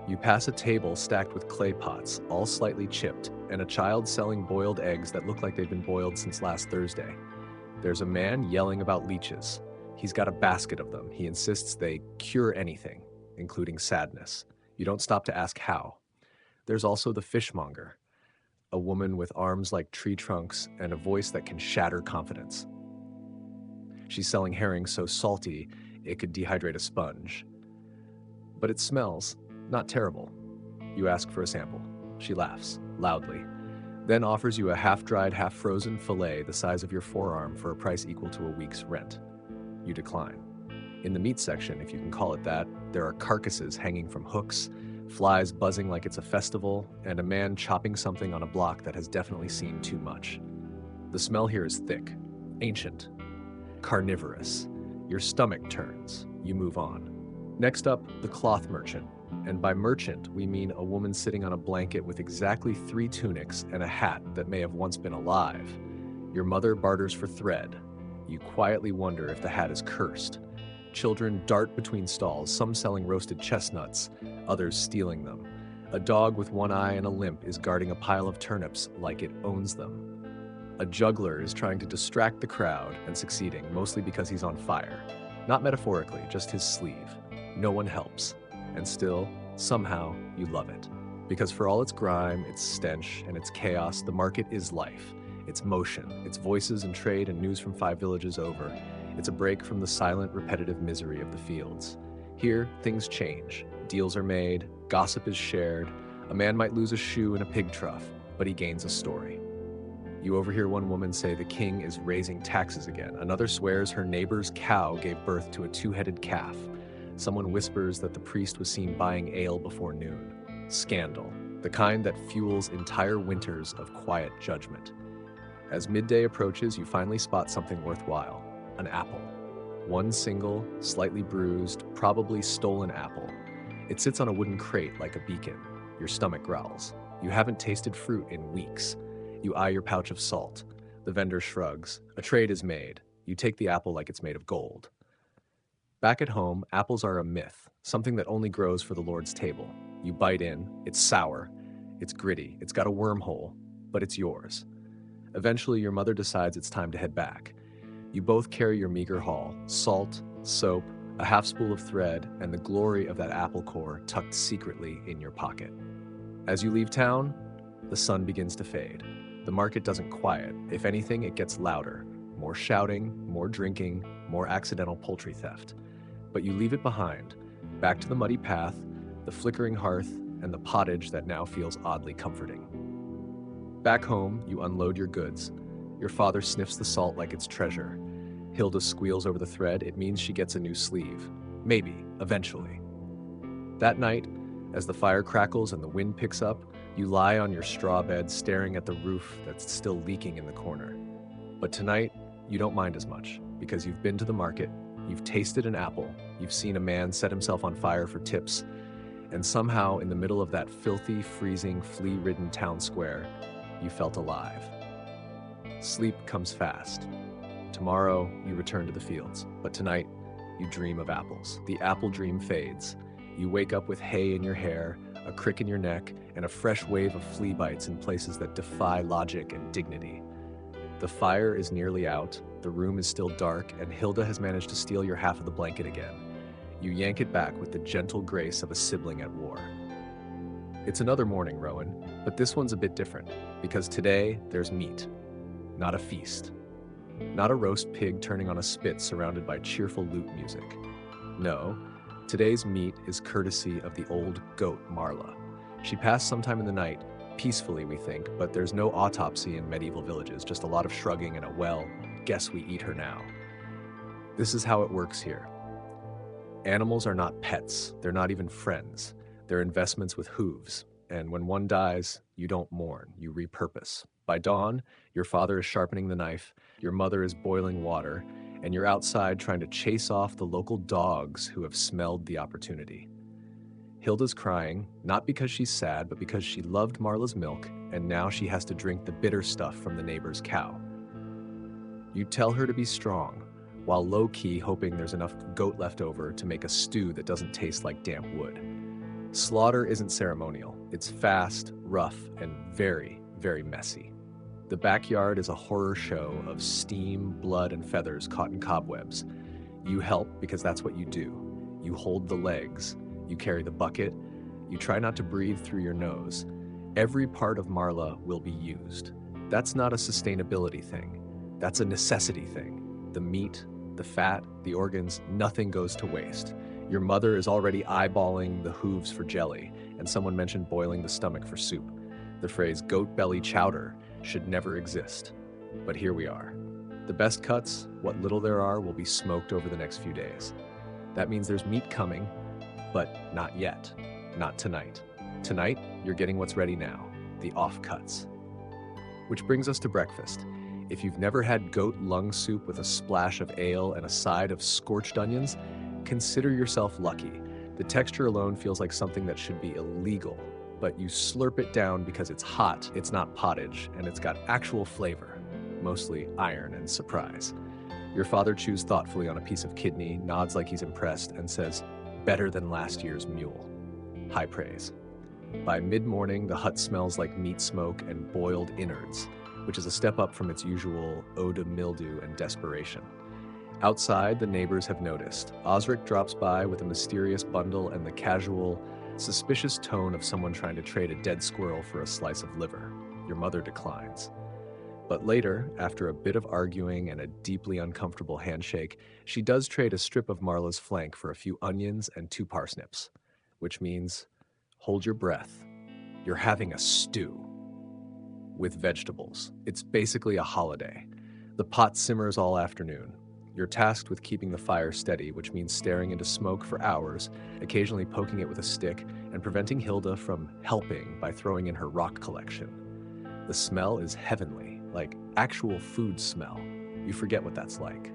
You pass a table stacked with clay pots, all slightly chipped, and a child selling boiled eggs that look like they've been boiled since last Thursday. There's a man yelling about leeches. He's got a basket of them. He insists they cure anything, including sadness. You don't stop to ask how. There's also the fishmonger, a woman with arms like tree trunks and a voice that can shatter confidence. She's selling herring so salty it could dehydrate a sponge. But it smells not terrible. You ask for a sample. She laughs, loudly, then offers you a half-dried, half-frozen fillet the size of your forearm for a price equal to a week's rent. You decline. In the meat section, if you can call it that, there are carcasses hanging from hooks, flies buzzing like it's a festival, and a man chopping something on a block that has definitely seen too much. The smell here is thick, ancient, carnivorous. Your stomach turns. You move on. Next up, the cloth merchant. And by merchant, we mean a woman sitting on a blanket with exactly 3 tunics and a hat that may have once been alive. Your mother barters for thread. You quietly wonder if the hat is cursed. Children dart between stalls, some selling roasted chestnuts, others stealing them. A dog with one eye and a limp is guarding a pile of turnips like it owns them. A juggler is trying to distract the crowd and succeeding, mostly because he's on fire. Not metaphorically, just his sleeve. No one helps. And still, somehow, you love it. Because for all its grime, its stench, and its chaos, the market is life. It's motion, it's voices and trade and news from 5 villages over. It's a break from the silent, repetitive misery of the fields. Here, things change. Deals are made, gossip is shared. A man might lose a shoe in a pig trough, but he gains a story. You overhear one woman say the king is raising taxes again. Another swears her neighbor's cow gave birth to a 2-headed calf. Someone whispers that the priest was seen buying ale before noon. Scandal, the kind that fuels entire winters of quiet judgment. As midday approaches, you finally spot something worthwhile. An apple. One single, slightly bruised, probably stolen apple. It sits on a wooden crate like a beacon. Your stomach growls. You haven't tasted fruit in weeks. You eye your pouch of salt. The vendor shrugs. A trade is made. You take the apple like it's made of gold. Back at home, apples are a myth, something that only grows for the Lord's table. You bite in. It's sour. It's gritty. It's got a wormhole, but it's yours. Eventually, your mother decides it's time to head back. You both carry your meager haul, salt, soap, a half spool of thread, and the glory of that apple core tucked secretly in your pocket. As you leave town, the sun begins to fade. The market doesn't quiet. If anything, it gets louder. More shouting, more drinking, more accidental poultry theft. But you leave it behind, back to the muddy path, the flickering hearth, and the pottage that now feels oddly comforting. Back home, you unload your goods. Your father sniffs the salt like it's treasure. Hilda squeals over the thread. It means she gets a new sleeve. Maybe, eventually. That night, as the fire crackles and the wind picks up, you lie on your straw bed staring at the roof that's still leaking in the corner. But tonight, you don't mind as much, because you've been to the market, you've tasted an apple, you've seen a man set himself on fire for tips, and somehow in the middle of that filthy, freezing, flea-ridden town square, you felt alive. Sleep comes fast. Tomorrow, you return to the fields, but tonight, you dream of apples. The apple dream fades. You wake up with hay in your hair, a crick in your neck, and a fresh wave of flea bites in places that defy logic and dignity. The fire is nearly out, the room is still dark, and Hilda has managed to steal your half of the blanket again. You yank it back with the gentle grace of a sibling at war. It's another morning, Rowan, but this one's a bit different, because today there's meat. Not a feast. Not a roast pig turning on a spit surrounded by cheerful lute music. No, today's meat is courtesy of the old goat Marla. She passed sometime in the night, peacefully we think, but there's no autopsy in medieval villages, just a lot of shrugging and a, well, guess we eat her now. This is how it works here. Animals are not pets, they're not even friends. They're investments with hooves, and when one dies, you don't mourn, you repurpose. By dawn, your father is sharpening the knife, your mother is boiling water, and you're outside trying to chase off the local dogs who have smelled the opportunity. Hilda's crying, not because she's sad, but because she loved Marla's milk, and now she has to drink the bitter stuff from the neighbor's cow. You tell her to be strong, while low-key hoping there's enough goat left over to make a stew that doesn't taste like damp wood. Slaughter isn't ceremonial. It's fast, rough, and very, very messy. The backyard is a horror show of steam, blood, and feathers caught in cobwebs. You help because that's what you do. You hold the legs. You carry the bucket. You try not to breathe through your nose. Every part of Marla will be used. That's not a sustainability thing. That's a necessity thing. The meat, the fat, the organs, nothing goes to waste. Your mother is already eyeballing the hooves for jelly, and someone mentioned boiling the stomach for soup. The phrase goat belly chowder should never exist. But here we are. The best cuts, what little there are, will be smoked over the next few days. That means there's meat coming, but not yet. Not tonight. Tonight, you're getting what's ready now, the offcuts. Which brings us to breakfast. If you've never had goat lung soup with a splash of ale and a side of scorched onions, consider yourself lucky. The texture alone feels like something that should be illegal, but you slurp it down because it's hot, it's not pottage, and it's got actual flavor, mostly iron and surprise. Your father chews thoughtfully on a piece of kidney, nods like he's impressed, and says, "Better than last year's mule." High praise. By mid-morning, the hut smells like meat smoke and boiled innards, which is a step up from its usual ode of mildew and desperation. Outside, the neighbors have noticed. Osric drops by with a mysterious bundle and the casual, suspicious tone of someone trying to trade a dead squirrel for a slice of liver. Your mother declines. But later, after a bit of arguing and a deeply uncomfortable handshake, she does trade a strip of Marla's flank for a few onions and 2 parsnips, which means, hold your breath. You're having a stew. With vegetables. It's basically a holiday. The pot simmers all afternoon. You're tasked with keeping the fire steady, which means staring into smoke for hours, occasionally poking it with a stick, and preventing Hilda from helping by throwing in her rock collection. The smell is heavenly, like actual food smell. You forget what that's like.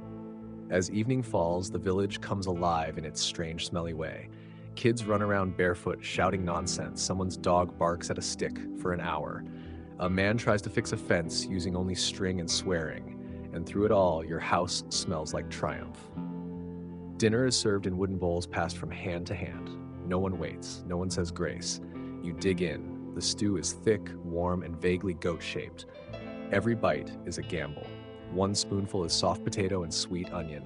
As evening falls, the village comes alive in its strange, smelly way. Kids run around barefoot, shouting nonsense. Someone's dog barks at a stick for an hour. A man tries to fix a fence using only string and swearing, and through it all, your house smells like triumph. Dinner is served in wooden bowls passed from hand to hand. No one waits, no one says grace. You dig in. The stew is thick, warm, and vaguely goat-shaped. Every bite is a gamble. 1 spoonful is soft potato and sweet onion.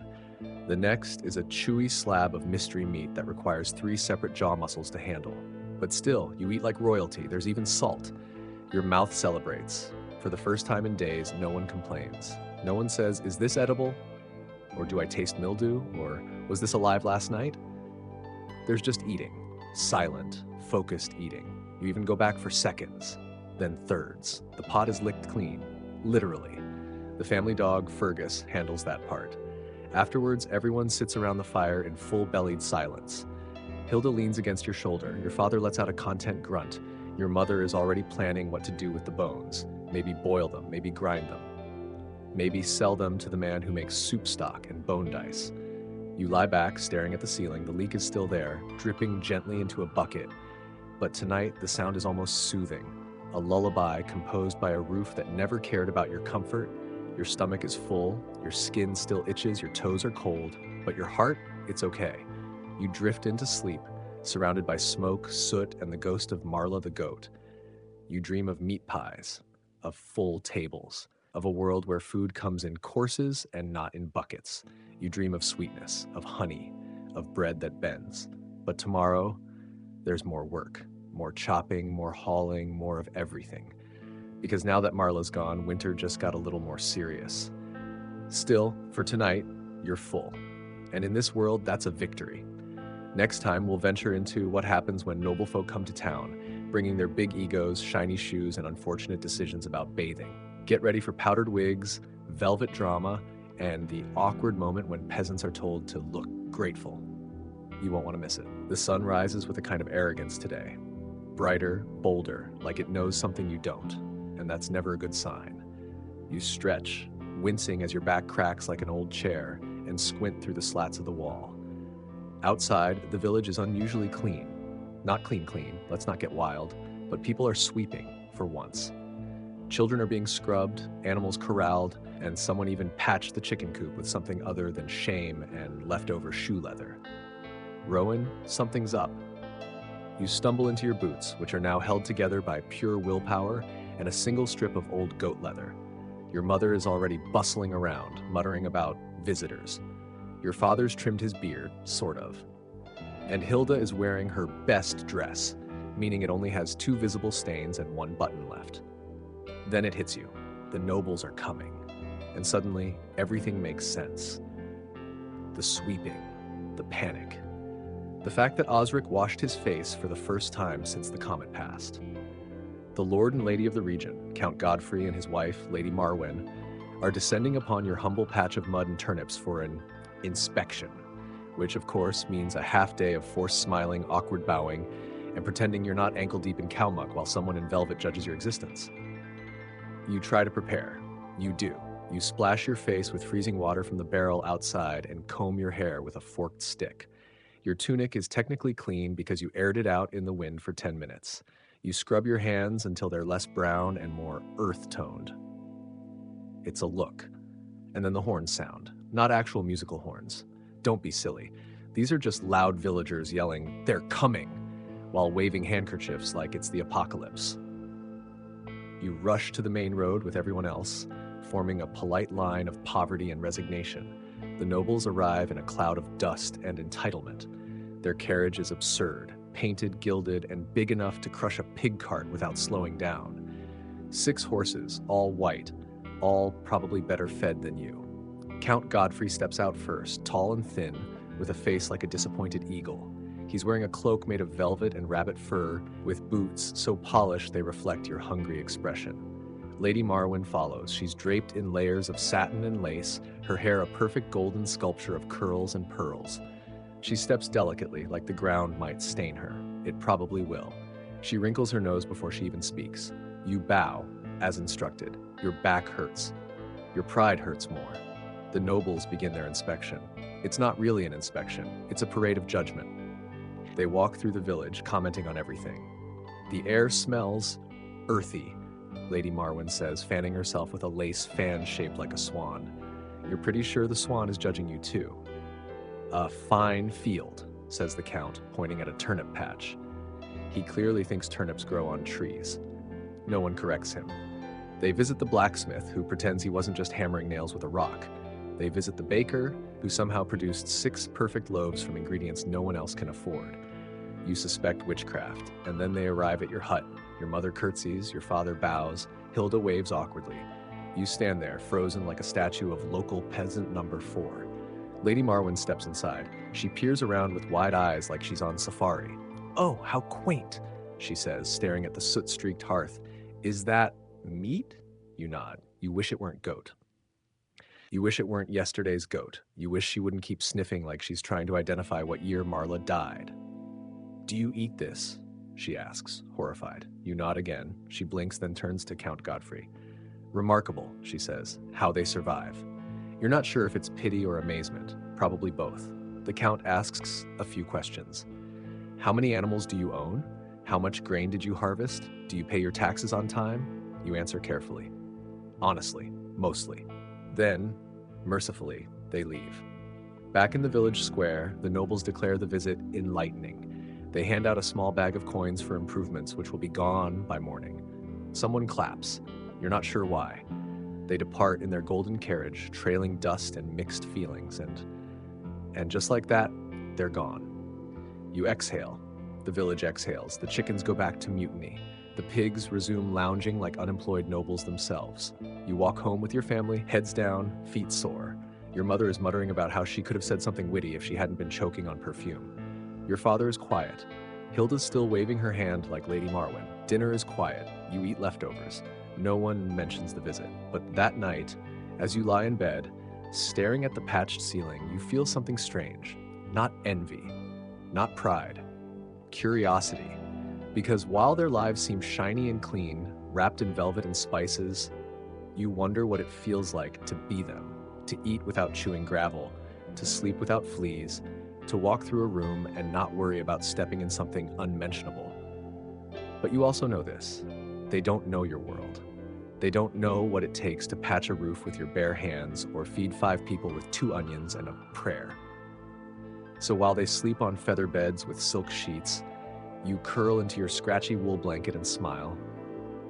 The next is a chewy slab of mystery meat that requires 3 separate jaw muscles to handle. But still, you eat like royalty. There's even salt. Your mouth celebrates. For the first time in days, no one complains. No one says, "Is this edible?" Or "Do I taste mildew?" Or "Was this alive last night?" There's just eating. Silent, focused eating. You even go back for seconds, then thirds. The pot is licked clean. Literally. The family dog, Fergus, handles that part. Afterwards, everyone sits around the fire in full-bellied silence. Hilda leans against your shoulder. Your father lets out a content grunt. Your mother is already planning what to do with the bones. Maybe boil them, maybe grind them. Maybe sell them to the man who makes soup stock and bone dice. You lie back, staring at the ceiling. The leak is still there, dripping gently into a bucket. But tonight, the sound is almost soothing. A lullaby composed by a roof that never cared about your comfort. Your stomach is full, your skin still itches, your toes are cold, but your heart, it's okay. You drift into sleep, surrounded by smoke, soot, and the ghost of Marla the goat. You dream of meat pies, of full tables, of a world where food comes in courses and not in buckets. You dream of sweetness, of honey, of bread that bends. But tomorrow, there's more work, more chopping, more hauling, more of everything. Because now that Marla's gone, winter just got a little more serious. Still, for tonight, you're full. And in this world, that's a victory. Next time, we'll venture into what happens when noble folk come to town, bringing their big egos, shiny shoes, and unfortunate decisions about bathing. Get ready for powdered wigs, velvet drama, and the awkward moment when peasants are told to look grateful. You won't want to miss it. The sun rises with a kind of arrogance today. Brighter, bolder, like it knows something you don't, and that's never a good sign. You stretch, wincing as your back cracks like an old chair, and squint through the slats of the wall. Outside, the village is unusually clean. Not clean, let's not get wild, but people are sweeping, for once. Children are being scrubbed, animals corralled, and someone even patched the chicken coop with something other than shame and leftover shoe leather. Rowan, something's up. You stumble into your boots, which are now held together by pure willpower and a single strip of old goat leather. Your mother is already bustling around, muttering about visitors. Your father's trimmed his beard, sort of. And Hilda is wearing her best dress, meaning it only has 2 visible stains and 1 button left. Then it hits you. The nobles are coming. And suddenly, everything makes sense. The sweeping, the panic. The fact that Osric washed his face for the first time since the comet passed. The Lord and Lady of the region, Count Godfrey and his wife, Lady Marwen, are descending upon your humble patch of mud and turnips for an inspection, which of course means a half day of forced smiling, awkward bowing, and pretending you're not ankle-deep in cow muck while someone in velvet judges your existence. You try to prepare. You do. You splash your face with freezing water from the barrel outside and comb your hair with a forked stick. Your tunic is technically clean because you aired it out in the wind for 10 minutes. You scrub your hands until they're less brown and more earth-toned. It's a look. And then the horns sound, not actual musical horns. Don't be silly. These are just loud villagers yelling, "They're coming!" while waving handkerchiefs like it's the apocalypse. You rush to the main road with everyone else, forming a polite line of poverty and resignation. The nobles arrive in a cloud of dust and entitlement. Their carriage is absurd, painted, gilded, and big enough to crush a pig cart without slowing down. 6 horses, all white, all probably better fed than you. Count Godfrey steps out first, tall and thin, with a face like a disappointed eagle. He's wearing a cloak made of velvet and rabbit fur, with boots so polished they reflect your hungry expression. Lady Marwen follows. She's draped in layers of satin and lace, her hair a perfect golden sculpture of curls and pearls. She steps delicately, like the ground might stain her. It probably will. She wrinkles her nose before she even speaks. You bow, as instructed. Your back hurts. Your pride hurts more. The nobles begin their inspection. It's not really an inspection. It's a parade of judgment. They walk through the village, commenting on everything. The air smells earthy, Lady Marwen says, fanning herself with a lace fan shaped like a swan. You're pretty sure the swan is judging you too. A fine field, says the Count, pointing at a turnip patch. He clearly thinks turnips grow on trees. No one corrects him. They visit the blacksmith, who pretends he wasn't just hammering nails with a rock. They visit the baker, who somehow produced 6 perfect loaves from ingredients no one else can afford. You suspect witchcraft, and then they arrive at your hut. Your mother curtsies, your father bows, Hilda waves awkwardly. You stand there, frozen like a statue of local peasant number 4. Lady Marwen steps inside. She peers around with wide eyes like she's on safari. "Oh, how quaint," she says, staring at the soot-streaked hearth. "Is that meat?" You nod. You wish it weren't goat. You wish it weren't yesterday's goat. You wish she wouldn't keep sniffing like she's trying to identify what year Marla died. "Do you eat this?" she asks, horrified. You nod again. She blinks, then turns to Count Godfrey. "Remarkable," she says, "how they survive." You're not sure if it's pity or amazement. Probably both. The Count asks a few questions. How many animals do you own? How much grain did you harvest? Do you pay your taxes on time? You answer carefully. Honestly, mostly. Then, mercifully, they leave. Back in the village square, the nobles declare the visit enlightening. They hand out a small bag of coins for improvements, which will be gone by morning. Someone claps. You're not sure why. They depart in their golden carriage, trailing dust and mixed feelings, and just like that, they're gone. You exhale. The village exhales. The chickens go back to mutiny. The pigs resume lounging like unemployed nobles themselves. You walk home with your family, heads down, feet sore. Your mother is muttering about how she could have said something witty if she hadn't been choking on perfume. Your father is quiet. Hilda's still waving her hand like Lady Marwen. Dinner is quiet. You eat leftovers. No one mentions the visit. But that night, as you lie in bed, staring at the patched ceiling, you feel something strange. Not envy, not pride, curiosity. Because while their lives seem shiny and clean, wrapped in velvet and spices, you wonder what it feels like to be them, to eat without chewing gravel, to sleep without fleas, to walk through a room and not worry about stepping in something unmentionable. But you also know this. They don't know your world. They don't know what it takes to patch a roof with your bare hands or feed 5 people with 2 onions and a prayer. So while they sleep on feather beds with silk sheets, you curl into your scratchy wool blanket and smile,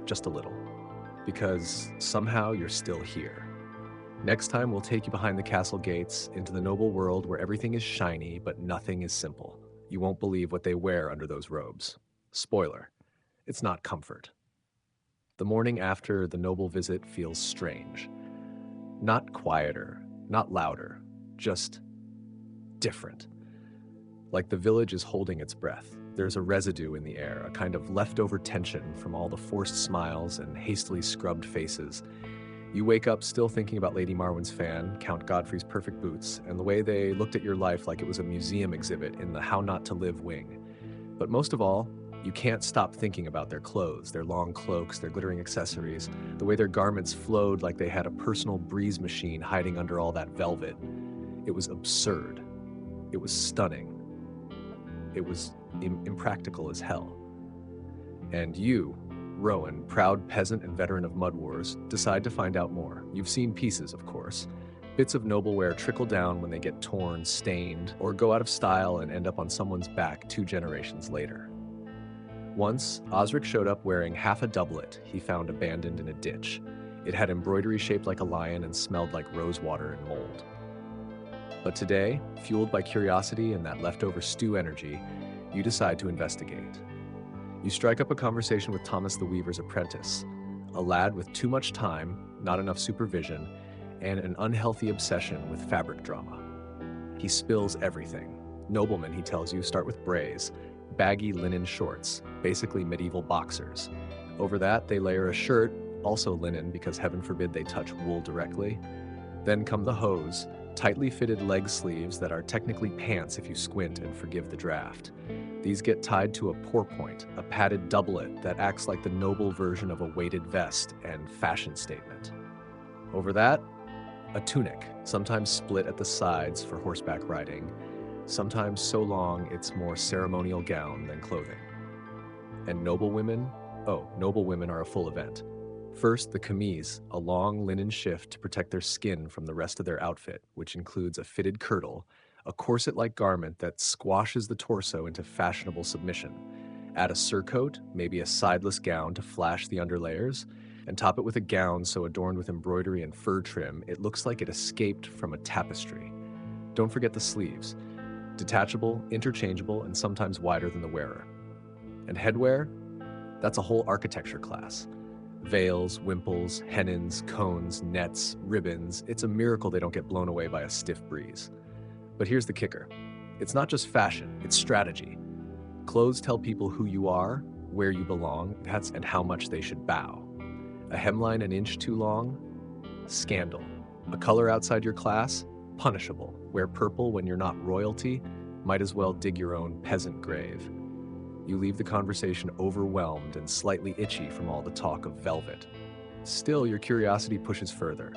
just a little, because somehow you're still here. Next time, we'll take you behind the castle gates into the noble world where everything is shiny, but nothing is simple. You won't believe what they wear under those robes. Spoiler, it's not comfort. The morning after the noble visit feels strange. Not quieter, not louder, just different. Like the village is holding its breath. There's a residue in the air, a kind of leftover tension from all the forced smiles and hastily scrubbed faces. You wake up still thinking about Lady Marwen's fan, Count Godfrey's perfect boots, and the way they looked at your life like it was a museum exhibit in the How Not to Live wing. But most of all, You can't stop thinking about their clothes, their long cloaks, their glittering accessories, the way their garments flowed like they had a personal breeze machine hiding under all that velvet. It was absurd. It was stunning. It was impractical as hell. And you, Rowan, proud peasant and veteran of mud wars, decide to find out more. You've seen pieces, of course. Bits of nobleware trickle down when they get torn, stained, or go out of style and end up on someone's back 2 generations later. Once, Osric showed up wearing half a doublet he found abandoned in a ditch. It had embroidery shaped like a lion and smelled like rosewater and mold. But today, fueled by curiosity and that leftover stew energy, you decide to investigate. You strike up a conversation with Thomas the Weaver's apprentice, a lad with too much time, not enough supervision, and an unhealthy obsession with fabric drama. He spills everything. Noblemen, he tells you, start with brays, baggy linen shorts, basically medieval boxers. Over that, they layer a shirt, also linen because heaven forbid they touch wool directly. Then come the hose, tightly fitted leg sleeves that are technically pants if you squint and forgive the draft. These get tied to a pourpoint, a padded doublet that acts like the noble version of a weighted vest and fashion statement. Over that, a tunic, sometimes split at the sides for horseback riding, sometimes so long it's more ceremonial gown than clothing. And noblewomen? Oh, noblewomen are a full event. First, the camise, a long linen shift to protect their skin from the rest of their outfit, which includes a fitted kirtle, a corset-like garment that squashes the torso into fashionable submission. Add a surcoat, maybe a sideless gown to flash the underlayers, and top it with a gown so adorned with embroidery and fur trim, it looks like it escaped from a tapestry. Don't forget the sleeves. Detachable, interchangeable, and sometimes wider than the wearer. And headwear? That's a whole architecture class. Veils, wimples, hennins, cones, nets, ribbons. It's a miracle they don't get blown away by a stiff breeze. But here's the kicker. It's not just fashion, it's strategy. Clothes tell people who you are, where you belong, and how much they should bow. A hemline an inch too long? Scandal. A color outside your class? Punishable. Wear purple when you're not royalty? Might as well dig your own peasant grave. You leave the conversation overwhelmed and slightly itchy from all the talk of velvet. Still, your curiosity pushes further.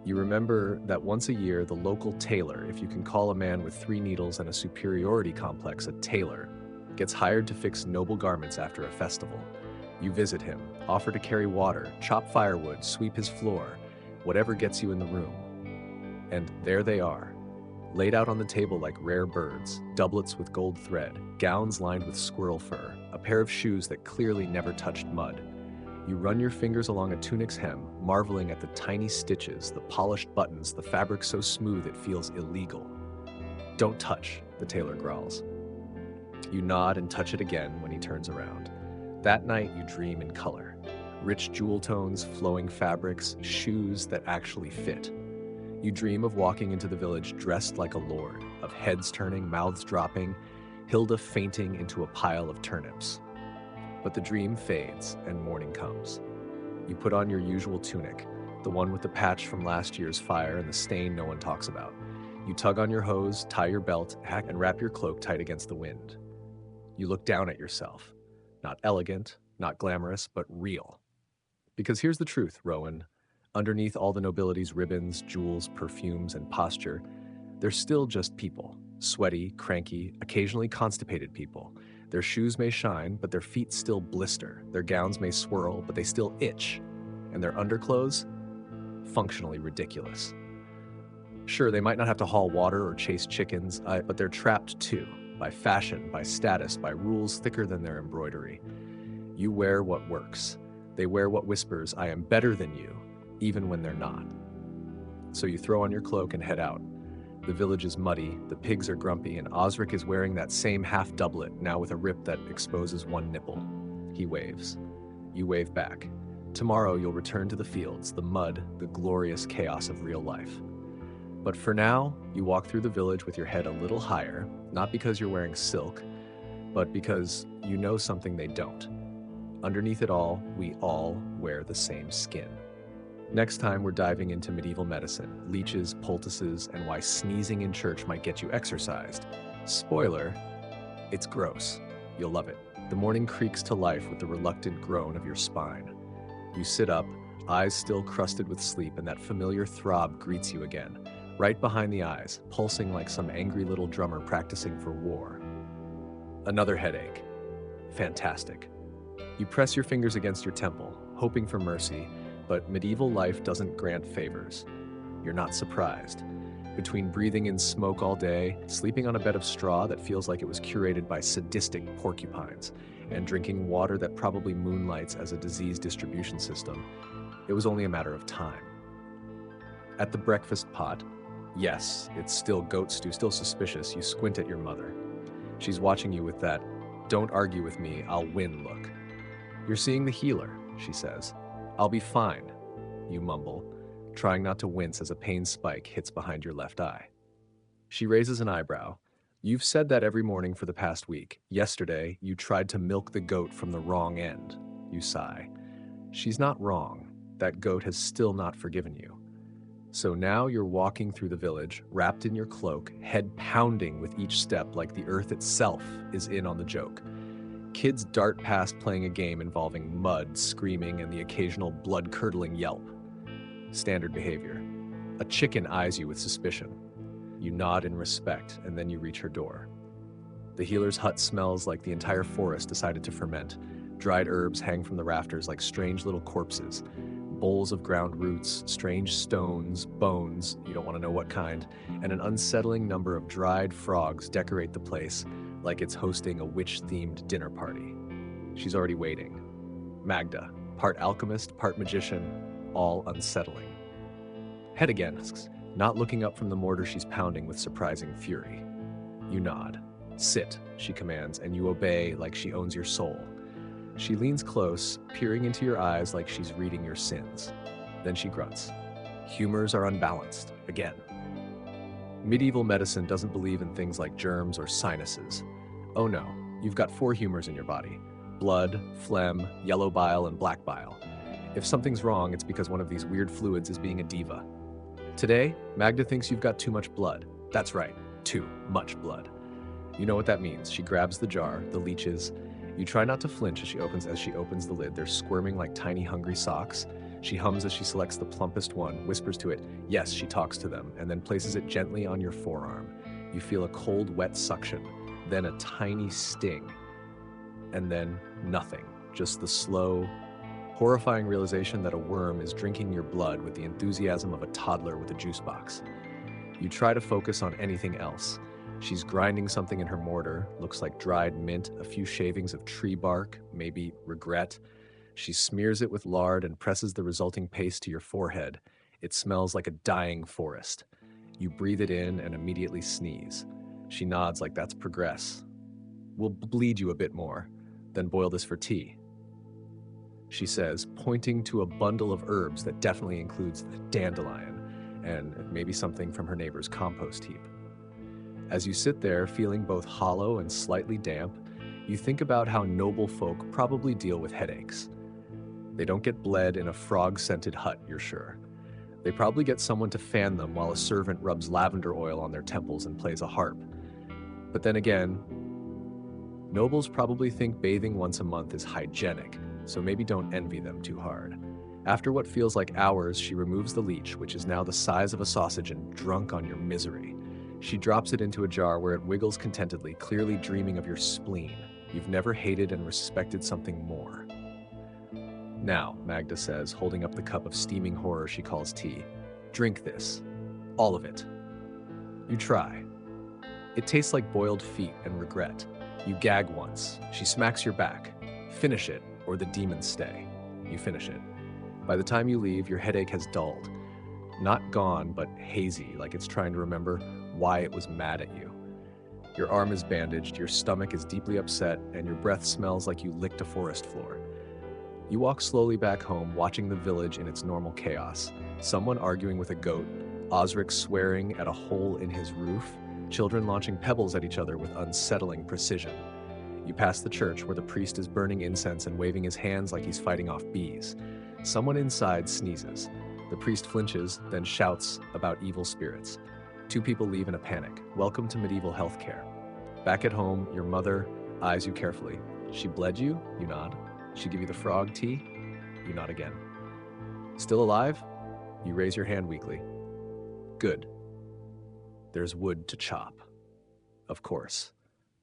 You remember that once a year, the local tailor, if you can call a man with 3 needles and a superiority complex a tailor, gets hired to fix noble garments after a festival. You visit him, offer to carry water, chop firewood, sweep his floor, whatever gets you in the room. And there they are, laid out on the table like rare birds, doublets with gold thread, gowns lined with squirrel fur, a pair of shoes that clearly never touched mud. You run your fingers along a tunic's hem, marveling at the tiny stitches, the polished buttons, the fabric so smooth it feels illegal. Don't touch, the tailor growls. You nod and touch it again when he turns around. That night you dream in color. Rich jewel tones, flowing fabrics, shoes that actually fit. You dream of walking into the village dressed like a lord, of heads turning, mouths dropping, Hilda fainting into a pile of turnips. But the dream fades and morning comes. You put on your usual tunic, the one with the patch from last year's fire and the stain no one talks about. You tug on your hose, tie your belt, hack and wrap your cloak tight against the wind. You look down at yourself. Not elegant, not glamorous, but real. Because here's the truth, Rowan. Underneath all the nobility's ribbons, jewels, perfumes, and posture, they're still just people. Sweaty, cranky, occasionally constipated people. Their shoes may shine, but their feet still blister. Their gowns may swirl, but they still itch. And their underclothes? Functionally ridiculous. Sure, they might not have to haul water or chase chickens, but they're trapped too. By fashion, by status, by rules thicker than their embroidery. You wear what works. They wear what whispers, I am better than you, even when they're not. So you throw on your cloak and head out. The village is muddy, the pigs are grumpy, and Osric is wearing that same half doublet, now with a rip that exposes one nipple. He waves. You wave back. Tomorrow you'll return to the fields, the mud, the glorious chaos of real life. But for now, you walk through the village with your head a little higher, not because you're wearing silk, but because you know something they don't. Underneath it all, we all wear the same skin. Next time, we're diving into medieval medicine, leeches, poultices, and why sneezing in church might get you exorcised. Spoiler, it's gross. You'll love it. The morning creaks to life with the reluctant groan of your spine. You sit up, eyes still crusted with sleep, and that familiar throb greets you again, right behind the eyes, pulsing like some angry little drummer practicing for war. Another headache. Fantastic. You press your fingers against your temple, hoping for mercy, but medieval life doesn't grant favors. You're not surprised. Between breathing in smoke all day, sleeping on a bed of straw that feels like it was curated by sadistic porcupines, and drinking water that probably moonlights as a disease distribution system, it was only a matter of time. At the breakfast pot, yes, it's still goat stew, still suspicious, you squint at your mother. She's watching you with that, "Don't argue with me, I'll win" look. "You're seeing the healer," she says. "I'll be fine," you mumble, trying not to wince as a pain spike hits behind your left eye. She raises an eyebrow. "You've said that every morning for the past week. Yesterday, you tried to milk the goat from the wrong end." You sigh. She's not wrong. That goat has still not forgiven you. So now you're walking through the village, wrapped in your cloak, head pounding with each step like the earth itself is in on the joke. Kids dart past playing a game involving mud, screaming, and the occasional blood-curdling yelp. Standard behavior. A chicken eyes you with suspicion. You nod in respect, and then you reach her door. The healer's hut smells like the entire forest decided to ferment. Dried herbs hang from the rafters like strange little corpses. Bowls of ground roots, strange stones, bones, you don't want to know what kind, and an unsettling number of dried frogs decorate the place like it's hosting a witch-themed dinner party. She's already waiting. Magda, part alchemist, part magician, all unsettling. Head again, not looking up from the mortar she's pounding with surprising fury. You nod. "Sit," she commands, and you obey like she owns your soul. She leans close, peering into your eyes like she's reading your sins. Then she grunts. "Humors are unbalanced, again." Medieval medicine doesn't believe in things like germs or sinuses. Oh no, you've got 4 humors in your body: blood, phlegm, yellow bile, and black bile. If something's wrong, it's because one of these weird fluids is being a diva. Today, Magda thinks you've got too much blood. That's right, too much blood. You know what that means. She grabs the jar, the leeches. You try not to flinch as she opens the lid. They're squirming like tiny hungry socks. She hums as she selects the plumpest one, whispers to it, yes, she talks to them, and then places it gently on your forearm. You feel a cold, wet suction, then a tiny sting, and then nothing. Just the slow, horrifying realization that a worm is drinking your blood with the enthusiasm of a toddler with a juice box. You try to focus on anything else. She's grinding something in her mortar, looks like dried mint, a few shavings of tree bark, maybe regret. She smears it with lard and presses the resulting paste to your forehead. It smells like a dying forest. You breathe it in and immediately sneeze. She nods like that's progress. "We'll bleed you a bit more, then boil this for tea," she says, pointing to a bundle of herbs that definitely includes the dandelion and maybe something from her neighbor's compost heap. As you sit there, feeling both hollow and slightly damp, you think about how noble folk probably deal with headaches. They don't get bled in a frog-scented hut, you're sure. They probably get someone to fan them while a servant rubs lavender oil on their temples and plays a harp. But then again, nobles probably think bathing once a month is hygienic, so maybe don't envy them too hard. After what feels like hours, she removes the leech, which is now the size of a sausage and drunk on your misery. She drops it into a jar where it wiggles contentedly, clearly dreaming of your spleen. You've never hated and respected something more. "Now," Magda says, holding up the cup of steaming horror she calls tea. "Drink this. All of it." You try. It tastes like boiled feet and regret. You gag once. She smacks your back. "Finish it, or the demons stay." You finish it. By the time you leave, your headache has dulled. Not gone, but hazy, like it's trying to remember why it was mad at you. Your arm is bandaged, your stomach is deeply upset, and your breath smells like you licked a forest floor. You walk slowly back home, watching the village in its normal chaos. Someone arguing with a goat, Osric swearing at a hole in his roof, children launching pebbles at each other with unsettling precision. You pass the church where the priest is burning incense and waving his hands like he's fighting off bees. Someone inside sneezes. The priest flinches, then shouts about evil spirits. 2 people leave in a panic. Welcome to medieval healthcare. Back at home, your mother eyes you carefully. She bled you? You nod. She give you the frog tea? You nod again. Still alive? You raise your hand weakly. Good. There's wood to chop. Of course.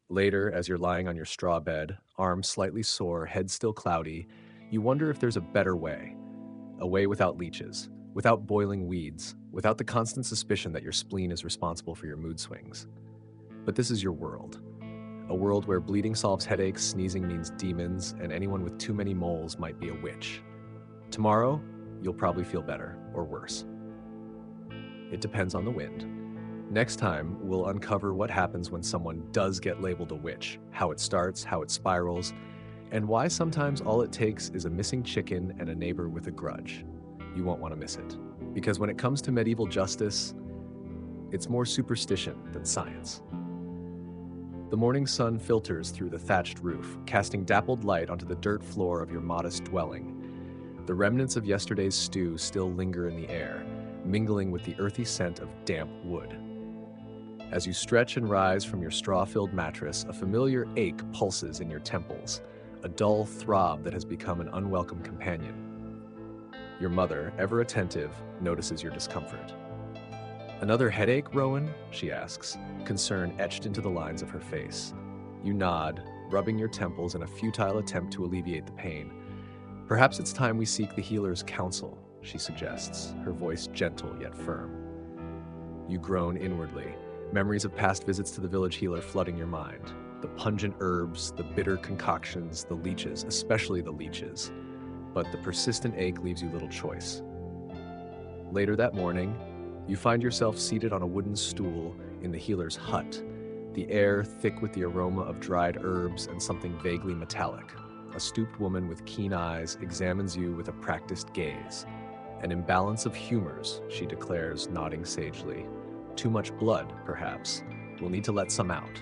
Later, as you're lying on your straw bed, arms slightly sore, head still cloudy, you wonder if there's a better way. A way without leeches, without boiling weeds, without the constant suspicion that your spleen is responsible for your mood swings. But this is your world. A world where bleeding solves headaches, sneezing means demons, and anyone with too many moles might be a witch. Tomorrow, you'll probably feel better, or worse. It depends on the wind. Next time, we'll uncover what happens when someone does get labeled a witch, how it starts, how it spirals, and why sometimes all it takes is a missing chicken and a neighbor with a grudge. You won't want to miss it. Because when it comes to medieval justice, it's more superstition than science. The morning sun filters through the thatched roof, casting dappled light onto the dirt floor of your modest dwelling. The remnants of yesterday's stew still linger in the air, mingling with the earthy scent of damp wood. As you stretch and rise from your straw-filled mattress, a familiar ache pulses in your temples, a dull throb that has become an unwelcome companion. Your mother, ever attentive, notices your discomfort. Another headache, Rowan? She asks, concern etched into the lines of her face. You nod, rubbing your temples in a futile attempt to alleviate the pain. Perhaps it's time we seek the healer's counsel, she suggests, her voice gentle yet firm. You groan inwardly, memories of past visits to the village healer flooding your mind. The pungent herbs, the bitter concoctions, the leeches, especially the leeches. But the persistent ache leaves you little choice. Later that morning, you find yourself seated on a wooden stool in the healer's hut, the air thick with the aroma of dried herbs and something vaguely metallic. A stooped woman with keen eyes examines you with a practiced gaze. An imbalance of humors, she declares, nodding sagely. Too much blood, perhaps. We'll need to let some out.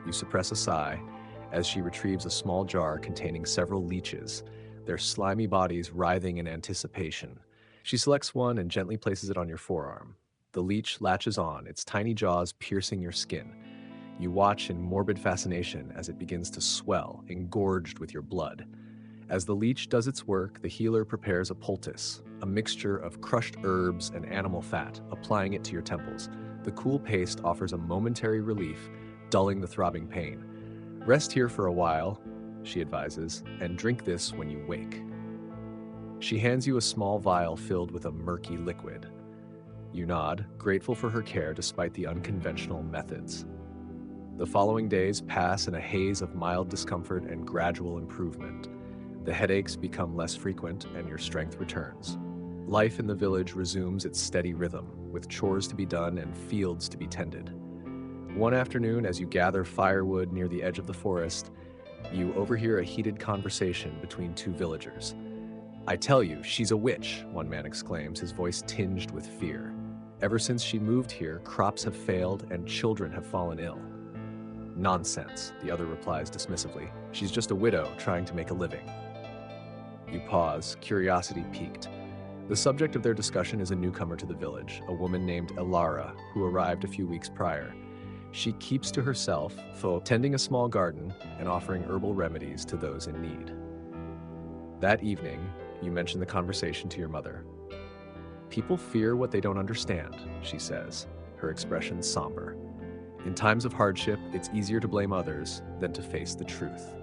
You suppress a sigh as she retrieves a small jar containing several leeches, their slimy bodies writhing in anticipation. She selects one and gently places it on your forearm. The leech latches on, its tiny jaws piercing your skin. You watch in morbid fascination as it begins to swell, engorged with your blood. As the leech does its work, the healer prepares a poultice, a mixture of crushed herbs and animal fat, applying it to your temples. The cool paste offers a momentary relief, dulling the throbbing pain. Rest here for a while, she advises, and drink this when you wake. She hands you a small vial filled with a murky liquid. You nod, grateful for her care despite the unconventional methods. The following days pass in a haze of mild discomfort and gradual improvement. The headaches become less frequent and your strength returns. Life in the village resumes its steady rhythm, with chores to be done and fields to be tended. One afternoon, as you gather firewood near the edge of the forest, you overhear a heated conversation between two villagers. "I tell you, she's a witch," one man exclaims, his voice tinged with fear. "Ever since she moved here, crops have failed and children have fallen ill." "Nonsense," the other replies dismissively. "She's just a widow trying to make a living." You pause, curiosity piqued. The subject of their discussion is a newcomer to the village, a woman named Elara, who arrived a few weeks prior. She keeps to herself, tending a small garden and offering herbal remedies to those in need. That evening, you mention the conversation to your mother. "People fear what they don't understand," she says, her expression somber. "In times of hardship, it's easier to blame others than to face the truth."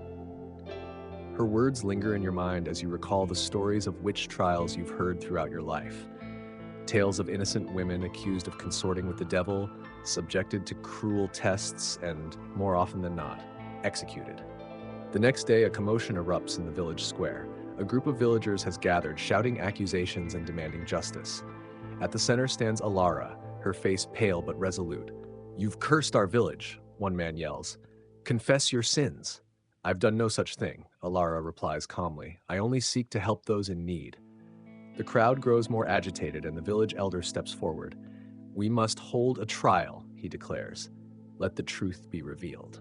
Her words linger in your mind as you recall the stories of witch trials you've heard throughout your life. Tales of innocent women accused of consorting with the devil, subjected to cruel tests, and, more often than not, executed. The next day, a commotion erupts in the village square. A group of villagers has gathered, shouting accusations and demanding justice. At the center stands Elara, her face pale but resolute. "You've cursed our village," one man yells. "Confess your sins." "I've done no such thing," Elara replies calmly. "I only seek to help those in need." The crowd grows more agitated and the village elder steps forward. "We must hold a trial," he declares. "Let the truth be revealed."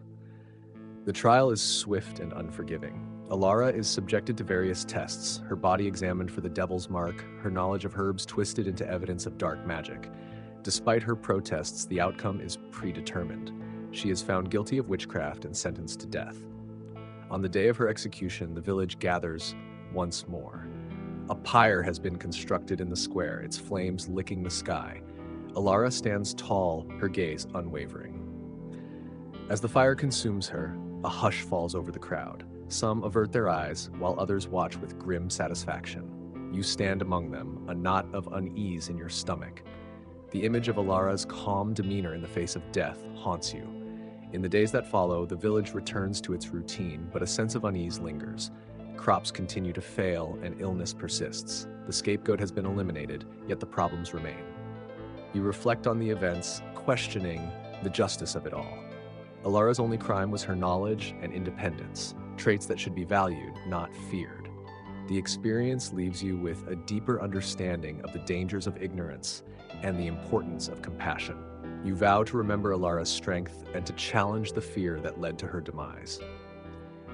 The trial is swift and unforgiving. Elara is subjected to various tests, her body examined for the devil's mark, her knowledge of herbs twisted into evidence of dark magic. Despite her protests, the outcome is predetermined. She is found guilty of witchcraft and sentenced to death. On the day of her execution, the village gathers once more. A pyre has been constructed in the square, its flames licking the sky. Alara stands tall, her gaze unwavering. As the fire consumes her, a hush falls over the crowd. Some avert their eyes, while others watch with grim satisfaction. You stand among them, a knot of unease in your stomach. The image of Alara's calm demeanor in the face of death haunts you. In the days that follow, the village returns to its routine, but a sense of unease lingers. Crops continue to fail and illness persists. The scapegoat has been eliminated, yet the problems remain. You reflect on the events, questioning the justice of it all. Alara's only crime was her knowledge and independence, traits that should be valued, not feared. The experience leaves you with a deeper understanding of the dangers of ignorance and the importance of compassion. You vow to remember Alara's strength and to challenge the fear that led to her demise.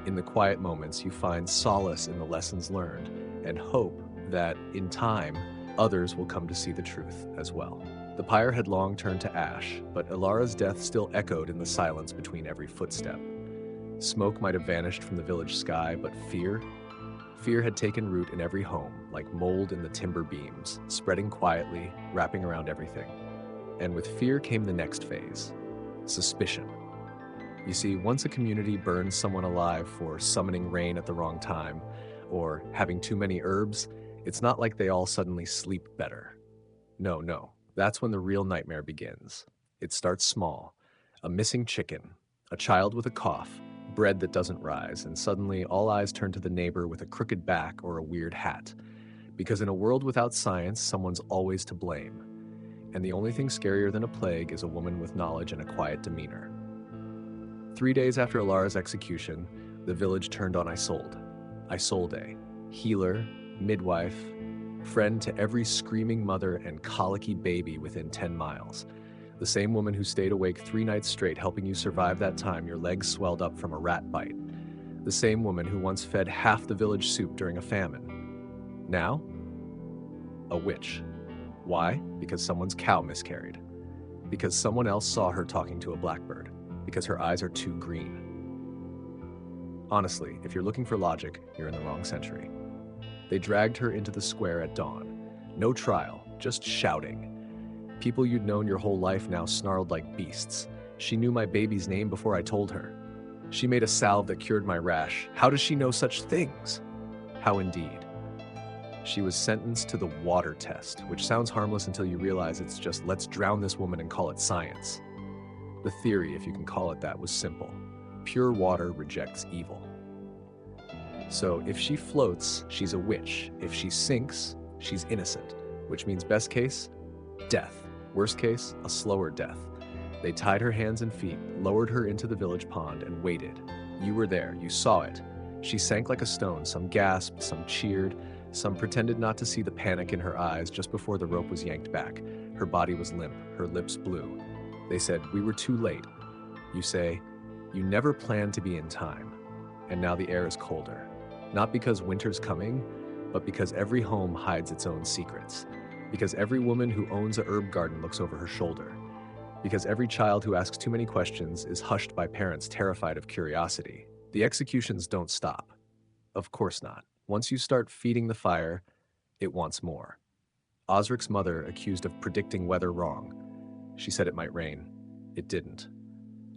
In the quiet moments, you find solace in the lessons learned and hope that, in time, others will come to see the truth as well. The pyre had long turned to ash, but Alara's death still echoed in the silence between every footstep. Smoke might have vanished from the village sky, but fear had taken root in every home, like mold in the timber beams, spreading quietly, wrapping around everything. And with fear came the next phase, suspicion. You see, once a community burns someone alive for summoning rain at the wrong time, or having too many herbs, it's not like they all suddenly sleep better. No. That's when the real nightmare begins. It starts small. A missing chicken, a child with a cough, bread that doesn't rise, and suddenly all eyes turn to the neighbor with a crooked back or a weird hat. Because in a world without science, someone's always to blame. And the only thing scarier than a plague is a woman with knowledge and a quiet demeanor. 3 days after Alara's execution, the village turned on Isolde, healer, midwife, friend to every screaming mother and colicky baby within 10 miles. The same woman who stayed awake 3 nights straight helping you survive that time your legs swelled up from a rat bite. The same woman who once fed half the village soup during a famine. Now, a witch. Why? Because someone's cow miscarried. Because someone else saw her talking to a blackbird. Because her eyes are too green. Honestly, if you're looking for logic, you're in the wrong century. They dragged her into the square at dawn. No trial, just shouting. People you'd known your whole life now snarled like beasts. She knew my baby's name before I told her. She made a salve that cured my rash. How does she know such things? How indeed. She was sentenced to the water test, which sounds harmless until you realize it's just let's drown this woman and call it science. The theory, if you can call it that, was simple. Pure water rejects evil. So if she floats, she's a witch. If she sinks, she's innocent, which means best case, death. Worst case, a slower death. They tied her hands and feet, lowered her into the village pond, and waited. You were there, you saw it. She sank like a stone, some gasped, some cheered, some pretended not to see the panic in her eyes just before the rope was yanked back. Her body was limp, her lips blue. They said, "We were too late." You say, "You never planned to be in time." And now the air is colder. Not because winter's coming, but because every home hides its own secrets. Because every woman who owns a herb garden looks over her shoulder. Because every child who asks too many questions is hushed by parents terrified of curiosity. The executions don't stop. Of course not. Once you start feeding the fire, it wants more. Osric's mother accused of predicting weather wrong. She said it might rain. It didn't.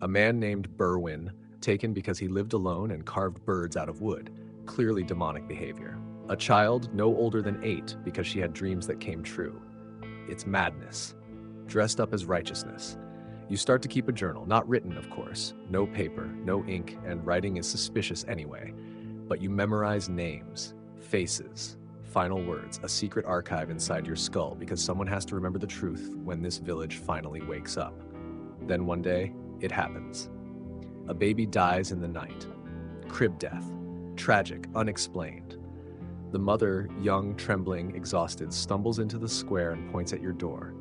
A man named Berwin, taken because he lived alone and carved birds out of wood. Clearly demonic behavior. A child no older than 8 because she had dreams that came true. It's madness. Dressed up as righteousness. You start to keep a journal, not written, of course. No paper, no ink, and writing is suspicious anyway. But you memorize names, faces, final words, a secret archive inside your skull because someone has to remember the truth when this village finally wakes up. Then one day, it happens. A baby dies in the night. Crib death. Tragic, unexplained. The mother, young, trembling, exhausted, stumbles into the square and points at your door.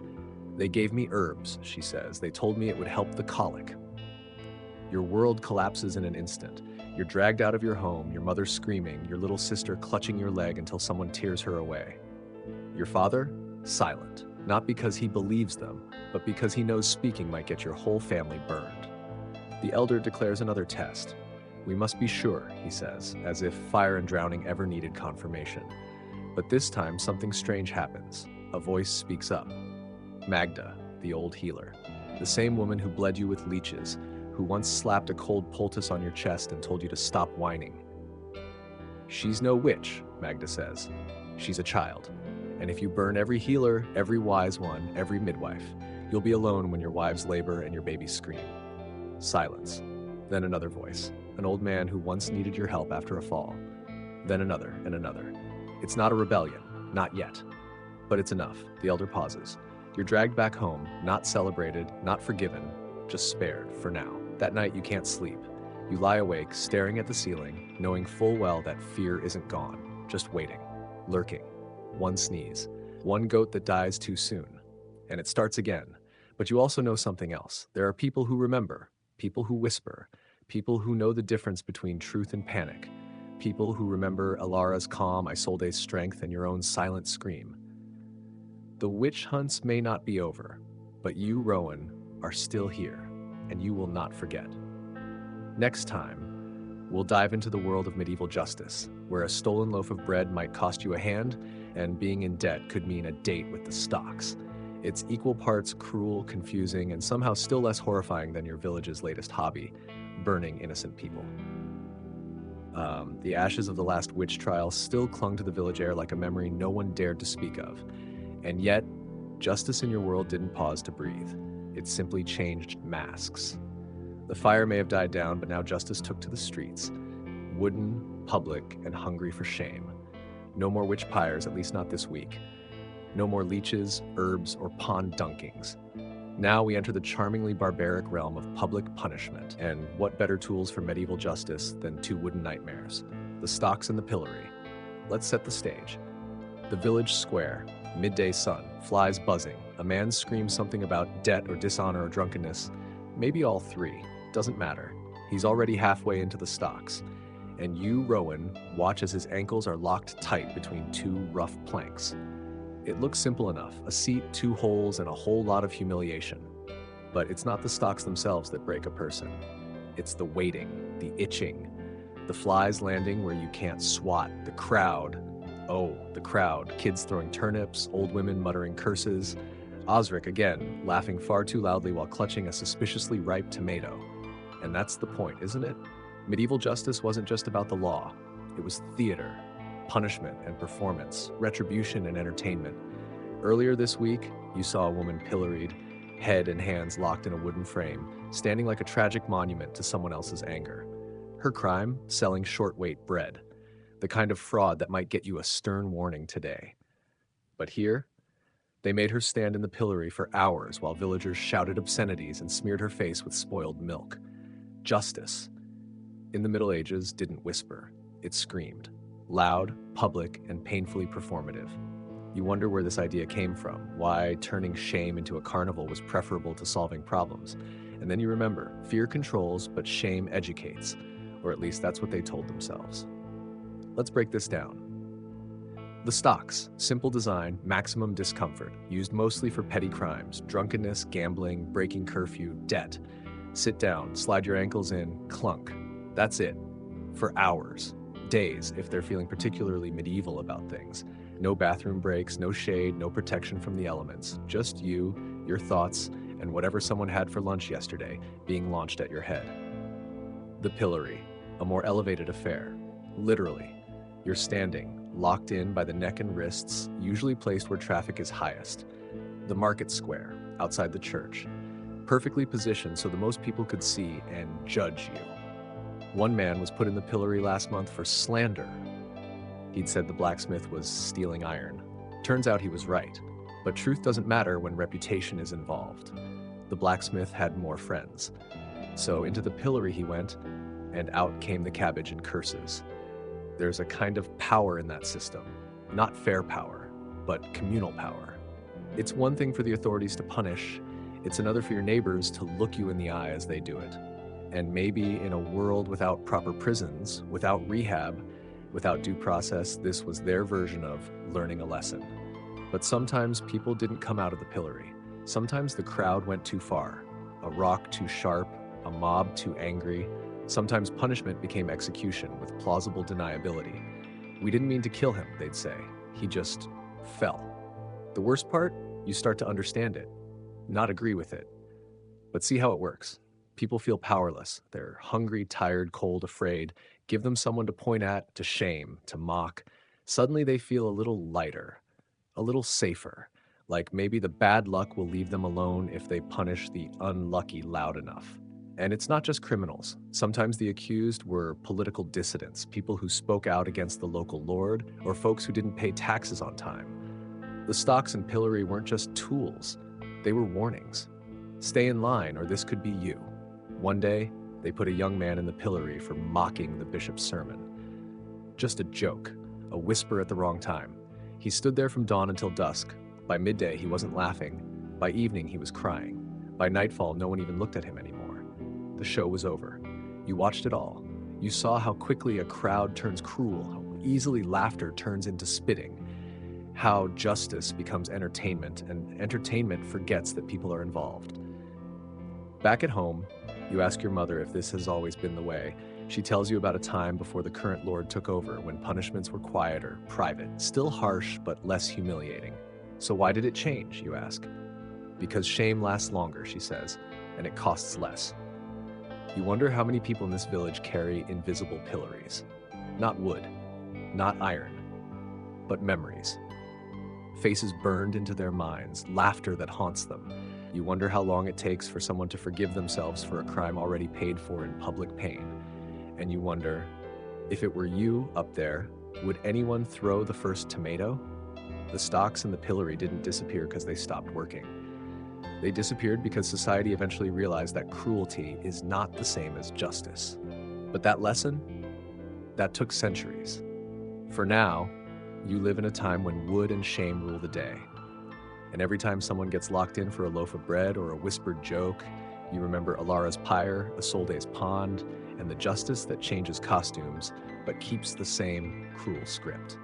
"They gave me herbs," she says. "They told me it would help the colic." Your world collapses in an instant. You're dragged out of your home, your mother screaming, your little sister clutching your leg until someone tears her away. Your father? Silent. Not because he believes them, but because he knows speaking might get your whole family burned. The elder declares another test. We must be sure, he says, as if fire and drowning ever needed confirmation. But this time, something strange happens. A voice speaks up. Magda, the old healer. The same woman who bled you with leeches, who once slapped a cold poultice on your chest and told you to stop whining. She's no witch, Magda says. She's a child. And if you burn every healer, every wise one, every midwife, you'll be alone when your wives labor and your babies scream. Silence. Then another voice. An old man who once needed your help after a fall. Then another and another. It's not a rebellion, not yet. But it's enough. The elder pauses. You're dragged back home, not celebrated, not forgiven, just spared for now. That night you can't sleep. You lie awake, staring at the ceiling, knowing full well that fear isn't gone, just waiting, lurking. One sneeze, one goat that dies too soon, and it starts again. But you also know something else. There are people who remember, people who whisper, people who know the difference between truth and panic, people who remember Alara's calm, Isolde's strength, and your own silent scream. The witch hunts may not be over, but you, Rowan, are still here, and you will not forget. Next time, we'll dive into the world of medieval justice, where a stolen loaf of bread might cost you a hand, and being in debt could mean a date with the stocks. It's equal parts cruel, confusing, and somehow still less horrifying than your village's latest hobby, burning innocent people. The ashes of the last witch trial still clung to the village air like a memory no one dared to speak of. And yet, justice in your world didn't pause to breathe. It simply changed masks. The fire may have died down, but now justice took to the streets. Wooden, public, and hungry for shame. No more witch pyres, at least not this week. No more leeches, herbs, or pond dunkings. Now we enter the charmingly barbaric realm of public punishment. And what better tools for medieval justice than two wooden nightmares? The stocks and the pillory. Let's set the stage. The village square, midday sun, flies buzzing. A man screams something about debt or dishonor or drunkenness. Maybe all three. Doesn't matter. He's already halfway into the stocks. And you, Rowan, watch as his ankles are locked tight between two rough planks. It looks simple enough, a seat, two holes, and a whole lot of humiliation. But it's not the stocks themselves that break a person. It's the waiting, the itching, the flies landing where you can't swat, the crowd. Oh, the crowd, kids throwing turnips, old women muttering curses. Osric, again, laughing far too loudly while clutching a suspiciously ripe tomato. And that's the point, isn't it? Medieval justice wasn't just about the law. It was theater, punishment and performance, retribution and entertainment. Earlier this week, you saw a woman pilloried, head and hands locked in a wooden frame, standing like a tragic monument to someone else's anger. Her crime? Selling short-weight bread. The kind of fraud that might get you a stern warning today. But here, they made her stand in the pillory for hours while villagers shouted obscenities and smeared her face with spoiled milk. Justice, in the Middle Ages, didn't whisper. It screamed. Loud, public, and painfully performative. You wonder where this idea came from, why turning shame into a carnival was preferable to solving problems. And then you remember, fear controls, but shame educates. Or at least that's what they told themselves. Let's break this down. The stocks, simple design, maximum discomfort, used mostly for petty crimes, drunkenness, gambling, breaking curfew, debt. Sit down, slide your ankles in, clunk. That's it. For hours. Days, if they're feeling particularly medieval about things. No bathroom breaks, no shade, no protection from the elements. Just you, your thoughts, and whatever someone had for lunch yesterday being launched at your head. The pillory, a more elevated affair. Literally. You're standing, locked in by the neck and wrists, usually placed where traffic is highest. The market square, outside the church. Perfectly positioned so the most people could see and judge you. One man was put in the pillory last month for slander. He'd said the blacksmith was stealing iron. Turns out he was right. But truth doesn't matter when reputation is involved. The blacksmith had more friends. So into the pillory he went, and out came the cabbage and curses. There's a kind of power in that system. Not fair power, but communal power. It's one thing for the authorities to punish. It's another for your neighbors to look you in the eye as they do it. And maybe in a world without proper prisons, without rehab, without due process, this was their version of learning a lesson. But sometimes people didn't come out of the pillory. Sometimes the crowd went too far. A rock too sharp, a mob too angry, Sometimes punishment became execution with plausible deniability. We didn't mean to kill him, they'd say. He just fell. The worst part? You start to understand it, not agree with it. But see how it works. People feel powerless. They're hungry, tired, cold, afraid. Give them someone to point at, to shame, to mock. Suddenly they feel a little lighter, a little safer. Like maybe the bad luck will leave them alone if they punish the unlucky loud enough. And it's not just criminals. Sometimes the accused were political dissidents, people who spoke out against the local lord, or folks who didn't pay taxes on time. The stocks and pillory weren't just tools, they were warnings. Stay in line, or this could be you. One day, they put a young man in the pillory for mocking the bishop's sermon. Just a joke, a whisper at the wrong time. He stood there from dawn until dusk. By midday, he wasn't laughing. By evening, he was crying. By nightfall, no one even looked at him anymore. The show was over. You watched it all. You saw how quickly a crowd turns cruel, how easily laughter turns into spitting, how justice becomes entertainment, and entertainment forgets that people are involved. Back at home, you ask your mother if this has always been the way. She tells you about a time before the current lord took over, when punishments were quieter, private, still harsh, but less humiliating. So why did it change, you ask? Because shame lasts longer, she says, and it costs less. You wonder how many people in this village carry invisible pillories. Not wood, not iron, but memories. Faces burned into their minds, laughter that haunts them. You wonder how long it takes for someone to forgive themselves for a crime already paid for in public pain. And you wonder, if it were you up there, would anyone throw the first tomato? The stocks and the pillory didn't disappear because they stopped working. They disappeared because society eventually realized that cruelty is not the same as justice. But that lesson, that took centuries. For now, you live in a time when wood and shame rule the day. And every time someone gets locked in for a loaf of bread or a whispered joke, you remember Alara's pyre, Isolde's pond, and the justice that changes costumes but keeps the same cruel script.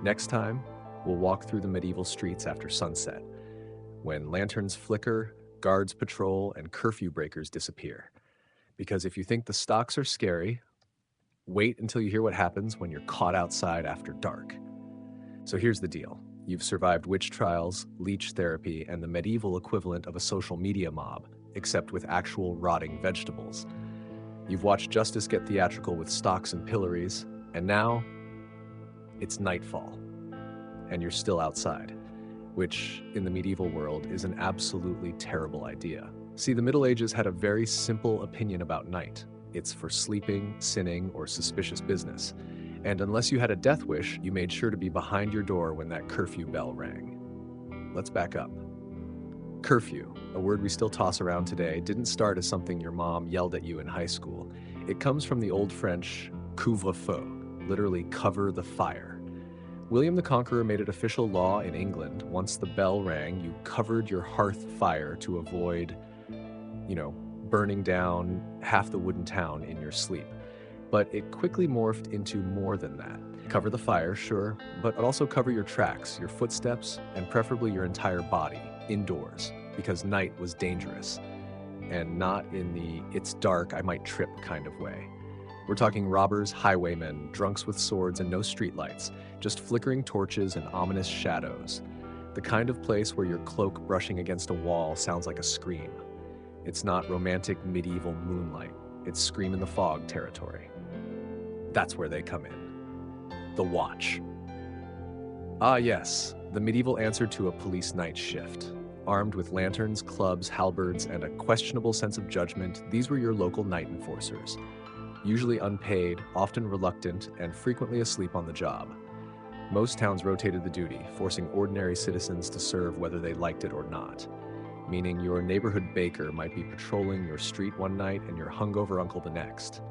Next time, we'll walk through the medieval streets after sunset, when lanterns flicker, guards patrol, and curfew breakers disappear. Because if you think the stocks are scary, wait until you hear what happens when you're caught outside after dark. So here's the deal. You've survived witch trials, leech therapy, and the medieval equivalent of a social media mob, except with actual rotting vegetables. You've watched justice get theatrical with stocks and pillories, and now it's nightfall, and you're still outside, which in the medieval world is an absolutely terrible idea. See, the Middle Ages had a very simple opinion about night. It's for sleeping, sinning, or suspicious business. And unless you had a death wish, you made sure to be behind your door when that curfew bell rang. Let's back up. Curfew, a word we still toss around today, didn't start as something your mom yelled at you in high school. It comes from the Old French couvre-feu, literally cover the fire. William the Conqueror made it official law in England. Once the bell rang, you covered your hearth fire to avoid, burning down half the wooden town in your sleep. But it quickly morphed into more than that. Cover the fire, sure, but also cover your tracks, your footsteps, and preferably your entire body, indoors, because night was dangerous. And not in the it's dark, I might trip kind of way. We're talking robbers, highwaymen, drunks with swords and no streetlights, just flickering torches and ominous shadows. The kind of place where your cloak brushing against a wall sounds like a scream. It's not romantic medieval moonlight. It's scream in the fog territory. That's where they come in. The watch. Ah yes, the medieval answer to a police night shift. Armed with lanterns, clubs, halberds, and a questionable sense of judgment, these were your local night enforcers. Usually unpaid, often reluctant, and frequently asleep on the job. Most towns rotated the duty, forcing ordinary citizens to serve whether they liked it or not. Meaning your neighborhood baker might be patrolling your street one night and your hungover uncle the next.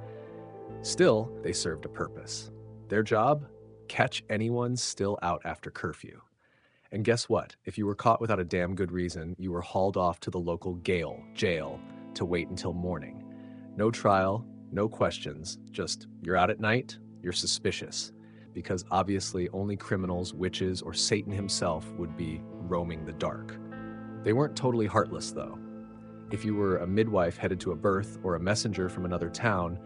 Still, they served a purpose. Their job? Catch anyone still out after curfew. And guess what? If you were caught without a damn good reason, you were hauled off to the local jail, to wait until morning. No trial, no questions, just you're out at night, you're suspicious. Because obviously only criminals, witches, or Satan himself would be roaming the dark. They weren't totally heartless though. If you were a midwife headed to a birth, or a messenger from another town,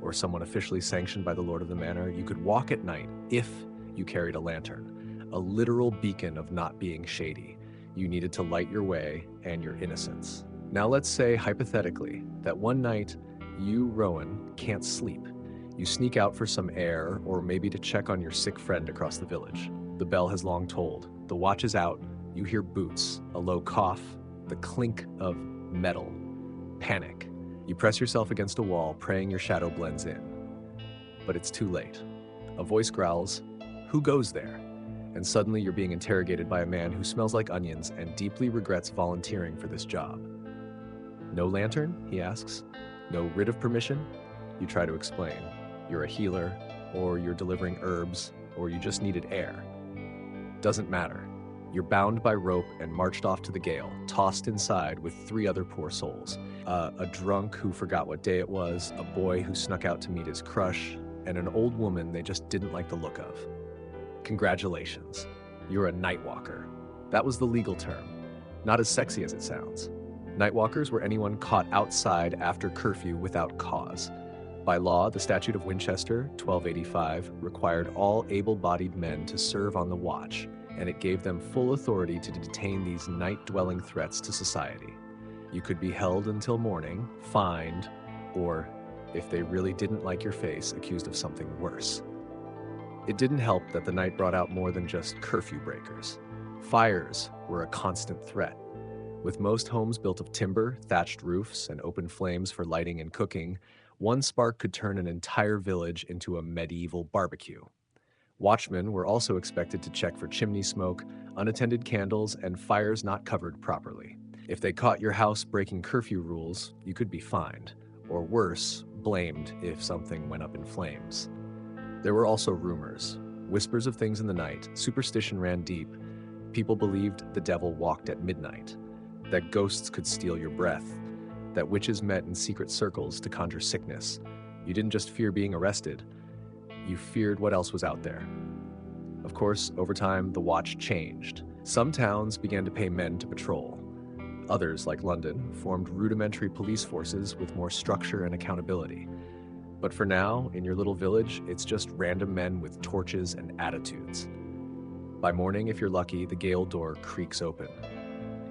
or someone officially sanctioned by the lord of the manor, you could walk at night if you carried a lantern, a literal beacon of not being shady. You needed to light your way and your innocence. Now let's say, hypothetically, that one night you, Rowan, can't sleep. You sneak out for some air, or maybe to check on your sick friend across the village. The bell has long tolled. The watch is out. You hear boots, a low cough, the clink of metal. Panic. You press yourself against a wall, praying your shadow blends in. But it's too late. A voice growls, "Who goes there?" And suddenly you're being interrogated by a man who smells like onions and deeply regrets volunteering for this job. "No lantern?" he asks. "No writ of permission?" You try to explain. You're a healer, or you're delivering herbs, or you just needed air. Doesn't matter. You're bound by rope and marched off to the gale, tossed inside with 3 other poor souls. A drunk who forgot what day it was, a boy who snuck out to meet his crush, and an old woman they just didn't like the look of. Congratulations. You're a nightwalker. That was the legal term. Not as sexy as it sounds. Nightwalkers were anyone caught outside after curfew without cause. By law, the Statute of Winchester, 1285, required all able-bodied men to serve on the watch, and it gave them full authority to detain these night-dwelling threats to society. You could be held until morning, fined, or, if they really didn't like your face, accused of something worse. It didn't help that the night brought out more than just curfew breakers. Fires were a constant threat. With most homes built of timber, thatched roofs, and open flames for lighting and cooking, one spark could turn an entire village into a medieval barbecue. Watchmen were also expected to check for chimney smoke, unattended candles, and fires not covered properly. If they caught your house breaking curfew rules, you could be fined, or worse, blamed if something went up in flames. There were also rumors, whispers of things in the night. Superstition ran deep. People believed the devil walked at midnight, that ghosts could steal your breath, that witches met in secret circles to conjure sickness. You didn't just fear being arrested, you feared what else was out there. Of course, over time, the watch changed. Some towns began to pay men to patrol. Others, like London, formed rudimentary police forces with more structure and accountability. But for now, in your little village, it's just random men with torches and attitudes. By morning, if you're lucky, the gale door creaks open.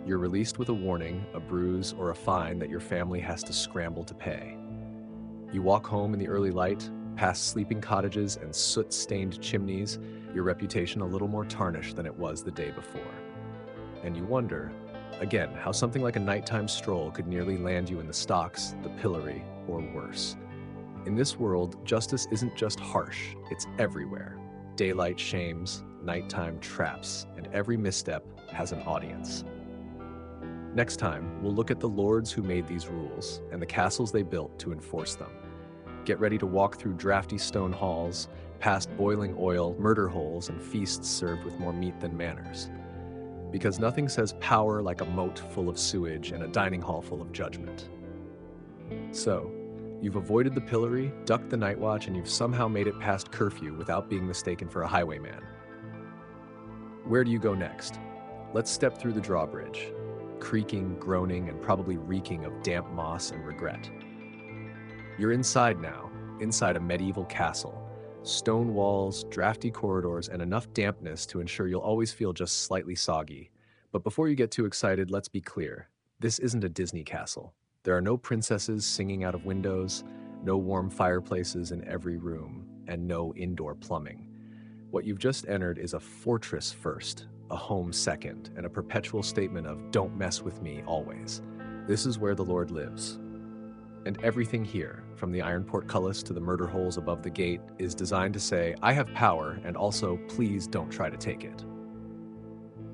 You're released with a warning, a bruise, or a fine that your family has to scramble to pay. You walk home in the early light, past sleeping cottages and soot-stained chimneys, your reputation a little more tarnished than it was the day before. And you wonder, again, how something like a nighttime stroll could nearly land you in the stocks, the pillory, or worse. In this world, justice isn't just harsh, it's everywhere. Daylight shames, nighttime traps, and every misstep has an audience. Next time, we'll look at the lords who made these rules and the castles they built to enforce them. Get ready to walk through drafty stone halls, past boiling oil, murder holes, and feasts served with more meat than manners. Because nothing says power like a moat full of sewage and a dining hall full of judgment. So, you've avoided the pillory, ducked the night watch, and you've somehow made it past curfew without being mistaken for a highwayman. Where do you go next? Let's step through the drawbridge, creaking, groaning, and probably reeking of damp moss and regret. You're inside now, inside a medieval castle. Stone walls, drafty corridors, and enough dampness to ensure you'll always feel just slightly soggy. But before you get too excited, let's be clear. This isn't a Disney castle. There are no princesses singing out of windows, no warm fireplaces in every room, and no indoor plumbing. What you've just entered is a fortress first, a home second, and a perpetual statement of "don't mess with me" always. This is where the Lord lives. And everything here, from the iron portcullis to the murder holes above the gate, is designed to say, "I have power, and also, please don't try to take it."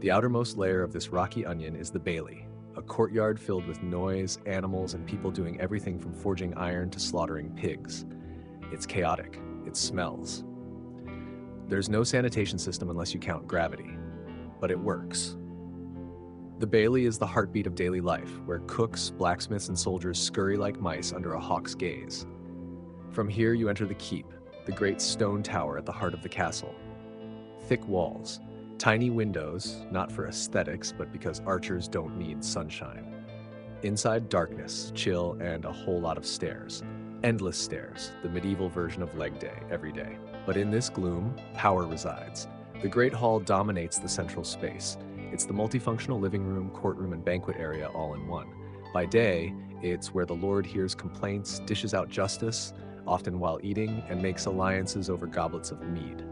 The outermost layer of this rocky onion is the bailey, a courtyard filled with noise, animals, and people doing everything from forging iron to slaughtering pigs. It's chaotic. It smells. There's no sanitation system unless you count gravity, but it works. The bailey is the heartbeat of daily life, where cooks, blacksmiths, and soldiers scurry like mice under a hawk's gaze. From here you enter the keep, the great stone tower at the heart of the castle. Thick walls, tiny windows, not for aesthetics, but because archers don't need sunshine. Inside, darkness, chill, and a whole lot of stairs. Endless stairs, the medieval version of leg day, every day. But in this gloom, power resides. The Great Hall dominates the central space. It's the multifunctional living room, courtroom, and banquet area all in one. By day, it's where the Lord hears complaints, dishes out justice, often while eating, and makes alliances over goblets of mead.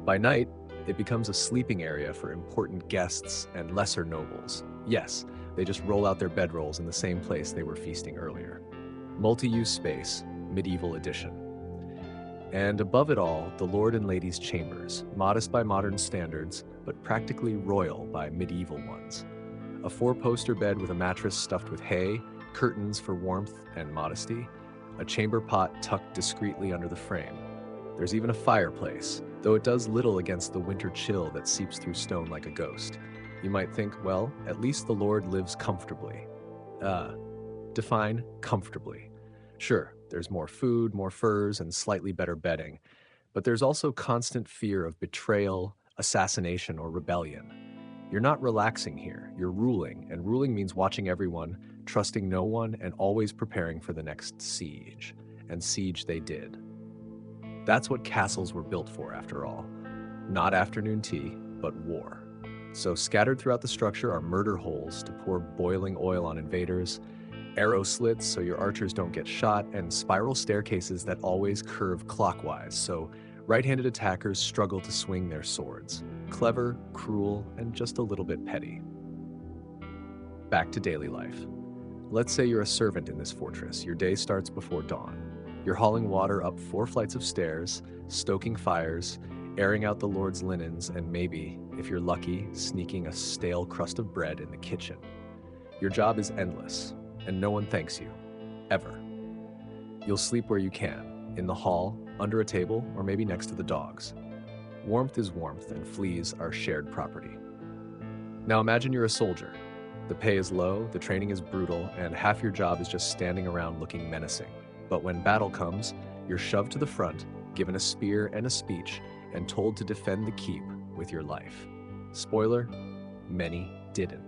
By night, it becomes a sleeping area for important guests and lesser nobles. Yes, they just roll out their bedrolls in the same place they were feasting earlier. Multi-use space, medieval edition. And above it all, the Lord and Lady's chambers, modest by modern standards, but practically royal by medieval ones. A four-poster bed with a mattress stuffed with hay, curtains for warmth and modesty, a chamber pot tucked discreetly under the frame. There's even a fireplace, though it does little against the winter chill that seeps through stone like a ghost. You might think, well, at least the Lord lives comfortably. Define comfortably. Sure, there's more food, more furs, and slightly better bedding, but there's also constant fear of betrayal, assassination, or rebellion. You're not relaxing here, you're ruling, and ruling means watching everyone, trusting no one, and always preparing for the next siege. And siege they did. That's what castles were built for, after all. Not afternoon tea, but war. So scattered throughout the structure are murder holes to pour boiling oil on invaders, arrow slits so your archers don't get shot, and spiral staircases that always curve clockwise so right-handed attackers struggle to swing their swords. Clever, cruel, and just a little bit petty. Back to daily life. Let's say you're a servant in this fortress. Your day starts before dawn. You're hauling water up 4 flights of stairs, stoking fires, airing out the Lord's linens, and maybe, if you're lucky, sneaking a stale crust of bread in the kitchen. Your job is endless, and no one thanks you. Ever. You'll sleep where you can, in the hall, under a table, or maybe next to the dogs. Warmth is warmth, and fleas are shared property. Now imagine you're a soldier. The pay is low, the training is brutal, and half your job is just standing around looking menacing. But when battle comes, you're shoved to the front, given a spear and a speech, and told to defend the keep with your life. Spoiler, many didn't.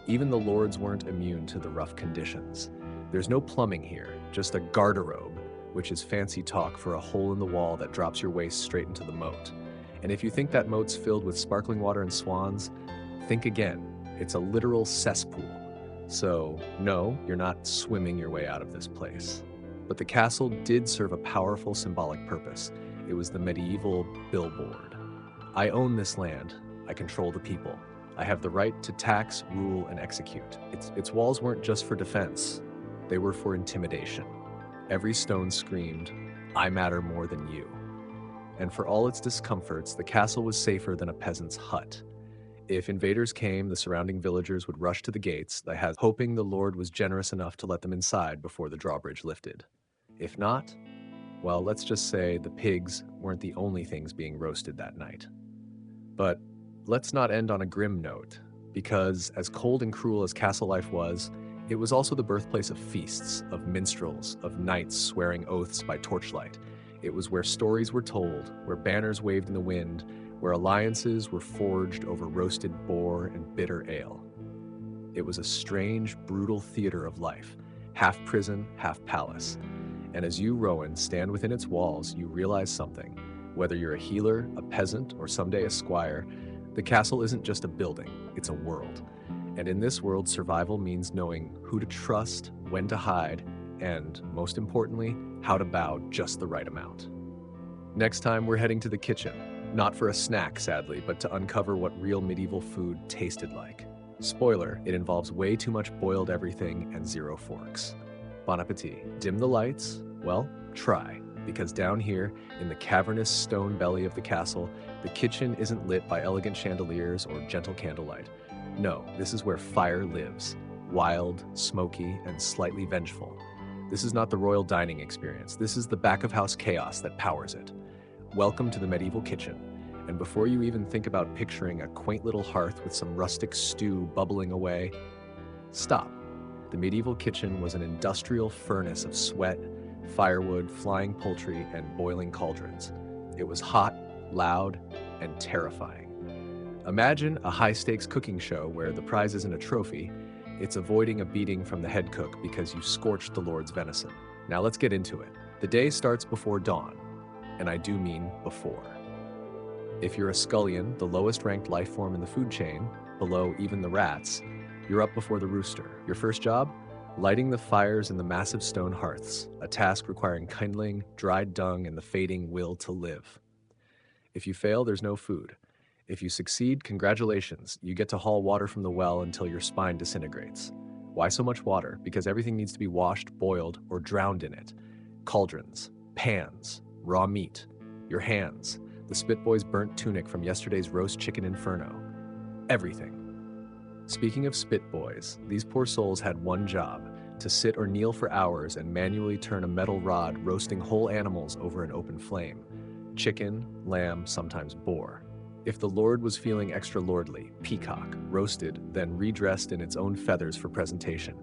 Even the lords weren't immune to the rough conditions. There's no plumbing here, just a garderobe, which is fancy talk for a hole in the wall that drops your waist straight into the moat. And if you think that moat's filled with sparkling water and swans, think again. It's a literal cesspool. So, no, you're not swimming your way out of this place. But the castle did serve a powerful symbolic purpose. It was the medieval billboard. I own this land. I control the people. I have the right to tax, rule, and execute. Its walls weren't just for defense. They were for intimidation. Every stone screamed, I matter more than you. And for all its discomforts, the castle was safer than a peasant's hut. If invaders came, the surrounding villagers would rush to the gates, hoping the Lord was generous enough to let them inside before the drawbridge lifted. If not, well, let's just say the pigs weren't the only things being roasted that night. But let's not end on a grim note, because as cold and cruel as castle life was, it was also the birthplace of feasts, of minstrels, of knights swearing oaths by torchlight. It was where stories were told, where banners waved in the wind, where alliances were forged over roasted boar and bitter ale. It was a strange, brutal theater of life, half prison, half palace. And as you, Rowan, stand within its walls, you realize something. Whether you're a healer, a peasant, or someday a squire, the castle isn't just a building, it's a world. And in this world, survival means knowing who to trust, when to hide, and, most importantly, how to bow just the right amount. Next time, we're heading to the kitchen. Not for a snack, sadly, but to uncover what real medieval food tasted like. Spoiler, it involves way too much boiled everything and 0 forks. Bon appetit. Dim the lights? Well, try. Because down here, in the cavernous stone belly of the castle, the kitchen isn't lit by elegant chandeliers or gentle candlelight. No, this is where fire lives. Wild, smoky, and slightly vengeful. This is not the royal dining experience. This is the back-of-house chaos that powers it. Welcome to the medieval kitchen. And before you even think about picturing a quaint little hearth with some rustic stew bubbling away, stop. The medieval kitchen was an industrial furnace of sweat, firewood, flying poultry, and boiling cauldrons. It was hot, loud, and terrifying. Imagine a high-stakes cooking show where the prize isn't a trophy, It's avoiding a beating from the head cook because you scorched the Lord's venison. Now let's get into it. The day starts before dawn, and I do mean before. If you're a scullion, the lowest ranked life form in the food chain, below even the rats, you're up before the rooster. Your first job? Lighting the fires in the massive stone hearths, a task requiring kindling, dried dung, and the fading will to live. If you fail, there's no food. If you succeed, congratulations, you get to haul water from the well until your spine disintegrates. Why so much water? Because everything needs to be washed, boiled, or drowned in it. Cauldrons, pans, raw meat, your hands, the Spit Boy's burnt tunic from yesterday's roast chicken inferno. Everything. Speaking of Spit Boys, these poor souls had one job, to sit or kneel for hours and manually turn a metal rod roasting whole animals over an open flame. Chicken, lamb, sometimes boar. If the Lord was feeling extra lordly, peacock, roasted, then redressed in its own feathers for presentation.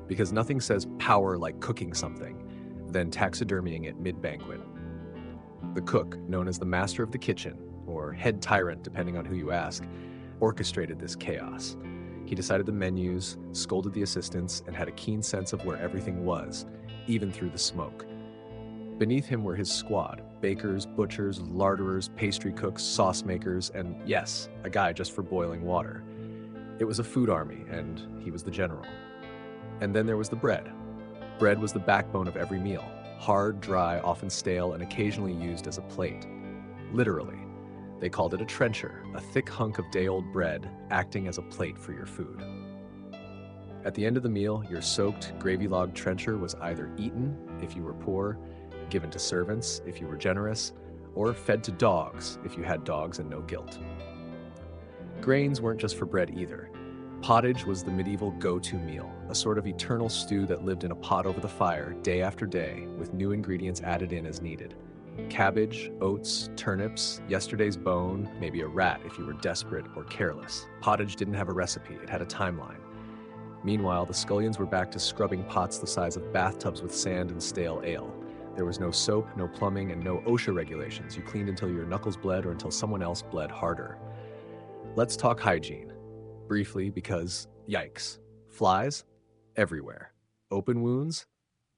Because nothing says power like cooking something, then taxidermying it mid-banquet. The cook, known as the master of the kitchen, or head tyrant depending on who you ask, orchestrated this chaos. He decided the menus, scolded the assistants, and had a keen sense of where everything was, even through the smoke. Beneath him were his squad, bakers, butchers, larderers, pastry cooks, sauce makers, and yes, a guy just for boiling water. It was a food army, and he was the general. And then there was the bread. Bread was the backbone of every meal, hard, dry, often stale, and occasionally used as a plate. Literally. They called it a trencher, a thick hunk of day-old bread acting as a plate for your food. At the end of the meal, your soaked, gravy-logged trencher was either eaten, if you were poor, given to servants, if you were generous, or fed to dogs, if you had dogs and no guilt. Grains weren't just for bread either. Pottage was the medieval go-to meal, a sort of eternal stew that lived in a pot over the fire, day after day, with new ingredients added in as needed. Cabbage, oats, turnips, yesterday's bone, maybe a rat if you were desperate or careless. Pottage didn't have a recipe, it had a timeline. Meanwhile, the scullions were back to scrubbing pots the size of bathtubs with sand and stale ale. There was no soap, no plumbing, and no OSHA regulations. You cleaned until your knuckles bled or until someone else bled harder. Let's talk hygiene. Briefly, because yikes. Flies? Everywhere. Open wounds?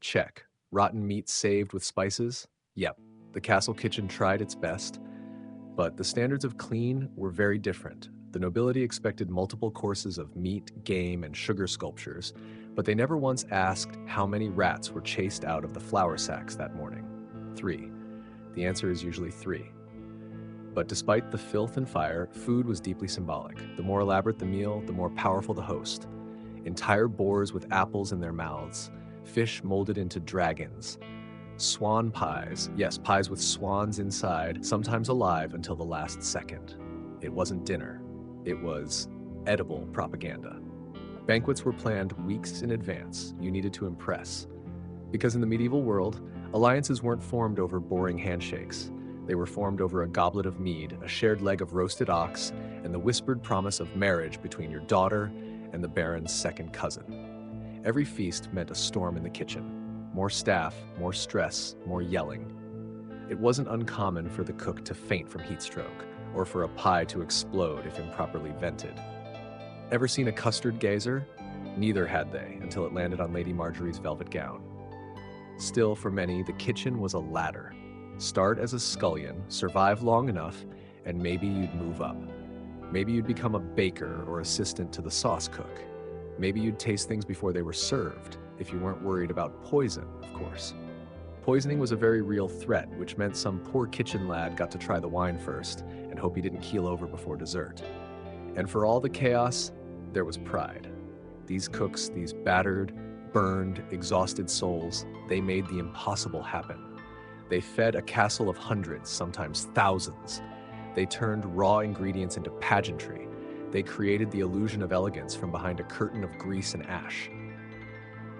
Check. Rotten meat saved with spices? Yep. The castle kitchen tried its best, but the standards of clean were very different. The nobility expected multiple courses of meat, game, and sugar sculptures, but they never once asked how many rats were chased out of the flour sacks that morning. 3. The answer is usually 3. But despite the filth and fire, food was deeply symbolic. The more elaborate the meal, the more powerful the host. Entire boars with apples in their mouths, fish molded into dragons, swan pies, yes, pies with swans inside, sometimes alive until the last second. It wasn't dinner. It was edible propaganda. Banquets were planned weeks in advance. You needed to impress. Because in the medieval world, alliances weren't formed over boring handshakes. They were formed over a goblet of mead, a shared leg of roasted ox, and the whispered promise of marriage between your daughter and the baron's second cousin. Every feast meant a storm in the kitchen. More staff, more stress, more yelling. It wasn't uncommon for the cook to faint from heat stroke, or for a pie to explode if improperly vented. Ever seen a custard gazer? Neither had they, until it landed on Lady Marjorie's velvet gown. Still, for many, the kitchen was a ladder. Start as a scullion, survive long enough, and maybe you'd move up. Maybe you'd become a baker or assistant to the sauce cook. Maybe you'd taste things before they were served, if you weren't worried about poison, of course. Poisoning was a very real threat, which meant some poor kitchen lad got to try the wine first and hope he didn't keel over before dessert. And for all the chaos, there was pride. These cooks, these battered, burned, exhausted souls, they made the impossible happen. They fed a castle of hundreds, sometimes thousands. They turned raw ingredients into pageantry. They created the illusion of elegance from behind a curtain of grease and ash.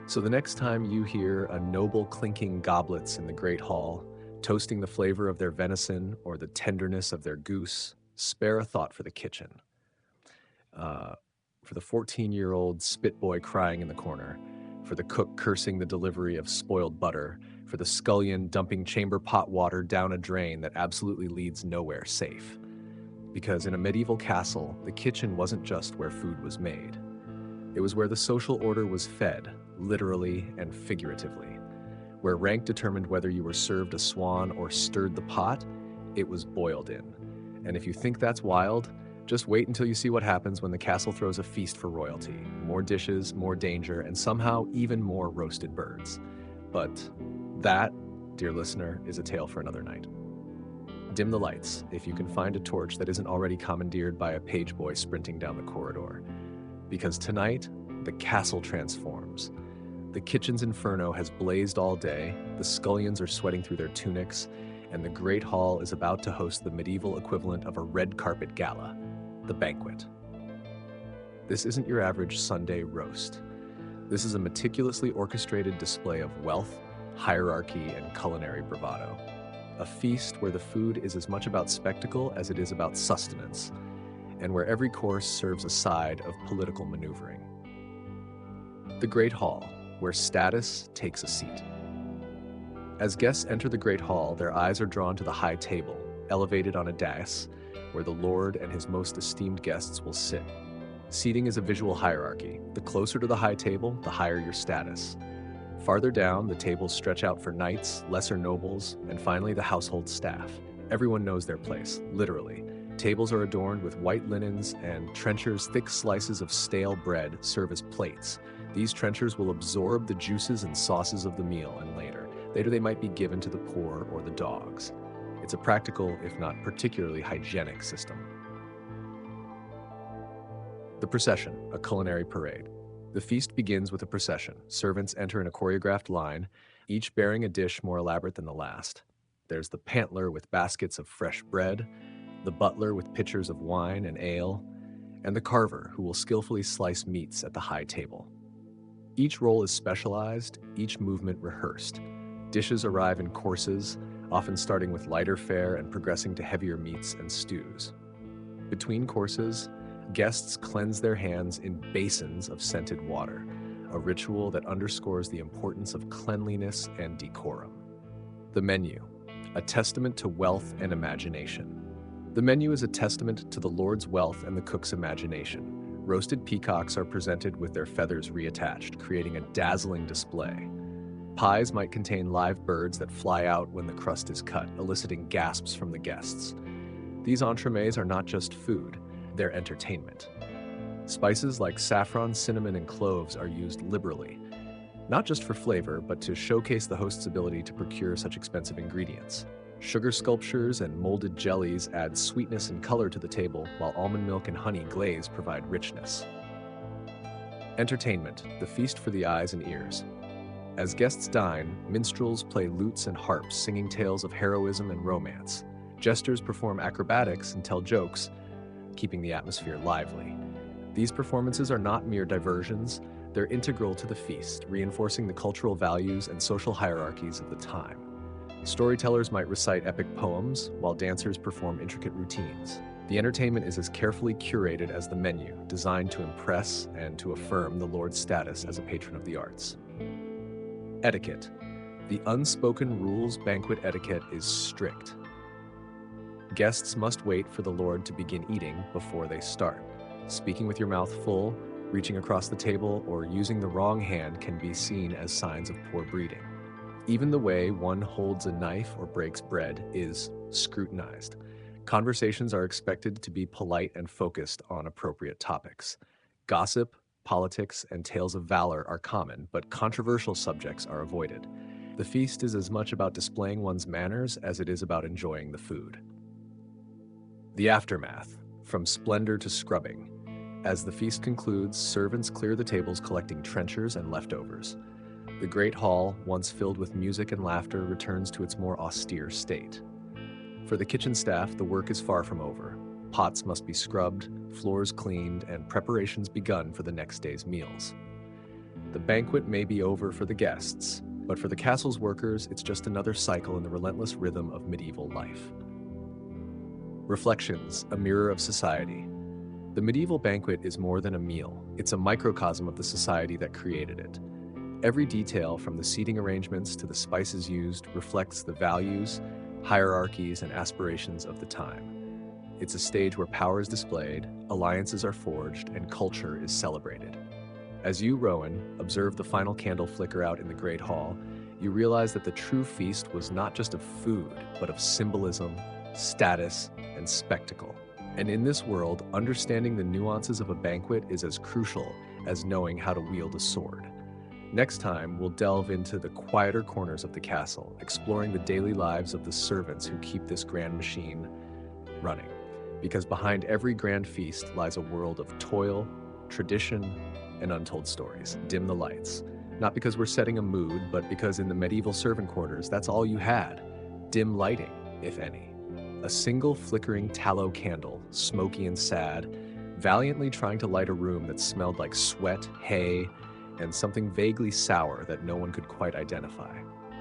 So the next time you hear a noble clinking goblets in the great hall, toasting the flavor of their venison or the tenderness of their goose, spare a thought for the kitchen. For the 14-year-old spit boy crying in the corner, for the cook cursing the delivery of spoiled butter, for the scullion dumping chamber pot water down a drain that absolutely leads nowhere safe. Because in a medieval castle, the kitchen wasn't just where food was made. It was where the social order was fed, literally and figuratively. Where rank determined whether you were served a swan or stirred the pot, it was boiled in. And if you think that's wild, just wait until you see what happens when the castle throws a feast for royalty. More dishes, more danger, and somehow even more roasted birds. But that, dear listener, is a tale for another night. Dim the lights if you can find a torch that isn't already commandeered by a page boy sprinting down the corridor. Because tonight, the castle transforms. The kitchen's inferno has blazed all day, the scullions are sweating through their tunics, and the Great Hall is about to host the medieval equivalent of a red carpet gala, the banquet. This isn't your average Sunday roast. This is a meticulously orchestrated display of wealth, hierarchy, and culinary bravado. A feast where the food is as much about spectacle as it is about sustenance, and where every course serves a side of political maneuvering. The Great Hall, where status takes a seat. As guests enter the Great Hall, their eyes are drawn to the high table, elevated on a dais, where the Lord and his most esteemed guests will sit. Seating is a visual hierarchy. The closer to the high table, the higher your status. Farther down, the tables stretch out for knights, lesser nobles, and finally the household staff. Everyone knows their place, literally. Tables are adorned with white linens, and trenchers, thick slices of stale bread, serve as plates. These trenchers will absorb the juices and sauces of the meal, and later they might be given to the poor or the dogs. It's a practical, if not particularly hygienic system. The procession, a culinary parade. The feast begins with a procession. Servants enter in a choreographed line, each bearing a dish more elaborate than the last. There's the pantler with baskets of fresh bread, the butler with pitchers of wine and ale, and the carver who will skillfully slice meats at the high table. Each role is specialized, each movement rehearsed. Dishes arrive in courses, often starting with lighter fare and progressing to heavier meats and stews. Between courses, guests cleanse their hands in basins of scented water, a ritual that underscores the importance of cleanliness and decorum. The menu, a testament to wealth and imagination. The menu is a testament to the Lord's wealth and the cook's imagination. Roasted peacocks are presented with their feathers reattached, creating a dazzling display. Pies might contain live birds that fly out when the crust is cut, eliciting gasps from the guests. These entremets are not just food, they're entertainment. Spices like saffron, cinnamon, and cloves are used liberally, not just for flavor, but to showcase the host's ability to procure such expensive ingredients. Sugar sculptures and molded jellies add sweetness and color to the table, while almond milk and honey glaze provide richness. Entertainment, the feast for the eyes and ears. As guests dine, minstrels play lutes and harps, singing tales of heroism and romance. Jesters perform acrobatics and tell jokes, keeping the atmosphere lively. These performances are not mere diversions, they're integral to the feast, reinforcing the cultural values and social hierarchies of the time. Storytellers might recite epic poems, while dancers perform intricate routines. The entertainment is as carefully curated as the menu, designed to impress and to affirm the Lord's status as a patron of the arts. Etiquette. The unspoken rules banquet etiquette is strict. Guests must wait for the Lord to begin eating before they start. Speaking with your mouth full, reaching across the table, or using the wrong hand can be seen as signs of poor breeding. Even the way one holds a knife or breaks bread is scrutinized. Conversations are expected to be polite and focused on appropriate topics. Gossip, politics, and tales of valor are common, but controversial subjects are avoided. The feast is as much about displaying one's manners as it is about enjoying the food. The aftermath, from splendor to scrubbing. As the feast concludes, servants clear the tables collecting trenchers and leftovers. The Great Hall, once filled with music and laughter, returns to its more austere state. For the kitchen staff, the work is far from over. Pots must be scrubbed, floors cleaned, and preparations begun for the next day's meals. The banquet may be over for the guests, but for the castle's workers, it's just another cycle in the relentless rhythm of medieval life. Reflections, a mirror of society. The medieval banquet is more than a meal. It's a microcosm of the society that created it. Every detail, from the seating arrangements to the spices used, reflects the values, hierarchies, and aspirations of the time. It's a stage where power is displayed, alliances are forged, and culture is celebrated. As you, Rowan, observe the final candle flicker out in the Great Hall, you realize that the true feast was not just of food, but of symbolism, status, and spectacle. And in this world, understanding the nuances of a banquet is as crucial as knowing how to wield a sword. Next time, we'll delve into the quieter corners of the castle, exploring the daily lives of the servants who keep this grand machine running. Because behind every grand feast lies a world of toil, tradition, and untold stories. Dim the lights. Not because we're setting a mood, but because in the medieval servant quarters, that's all you had. Dim lighting, if any. A single flickering tallow candle, smoky and sad, valiantly trying to light a room that smelled like sweat, hay, and something vaguely sour that no one could quite identify.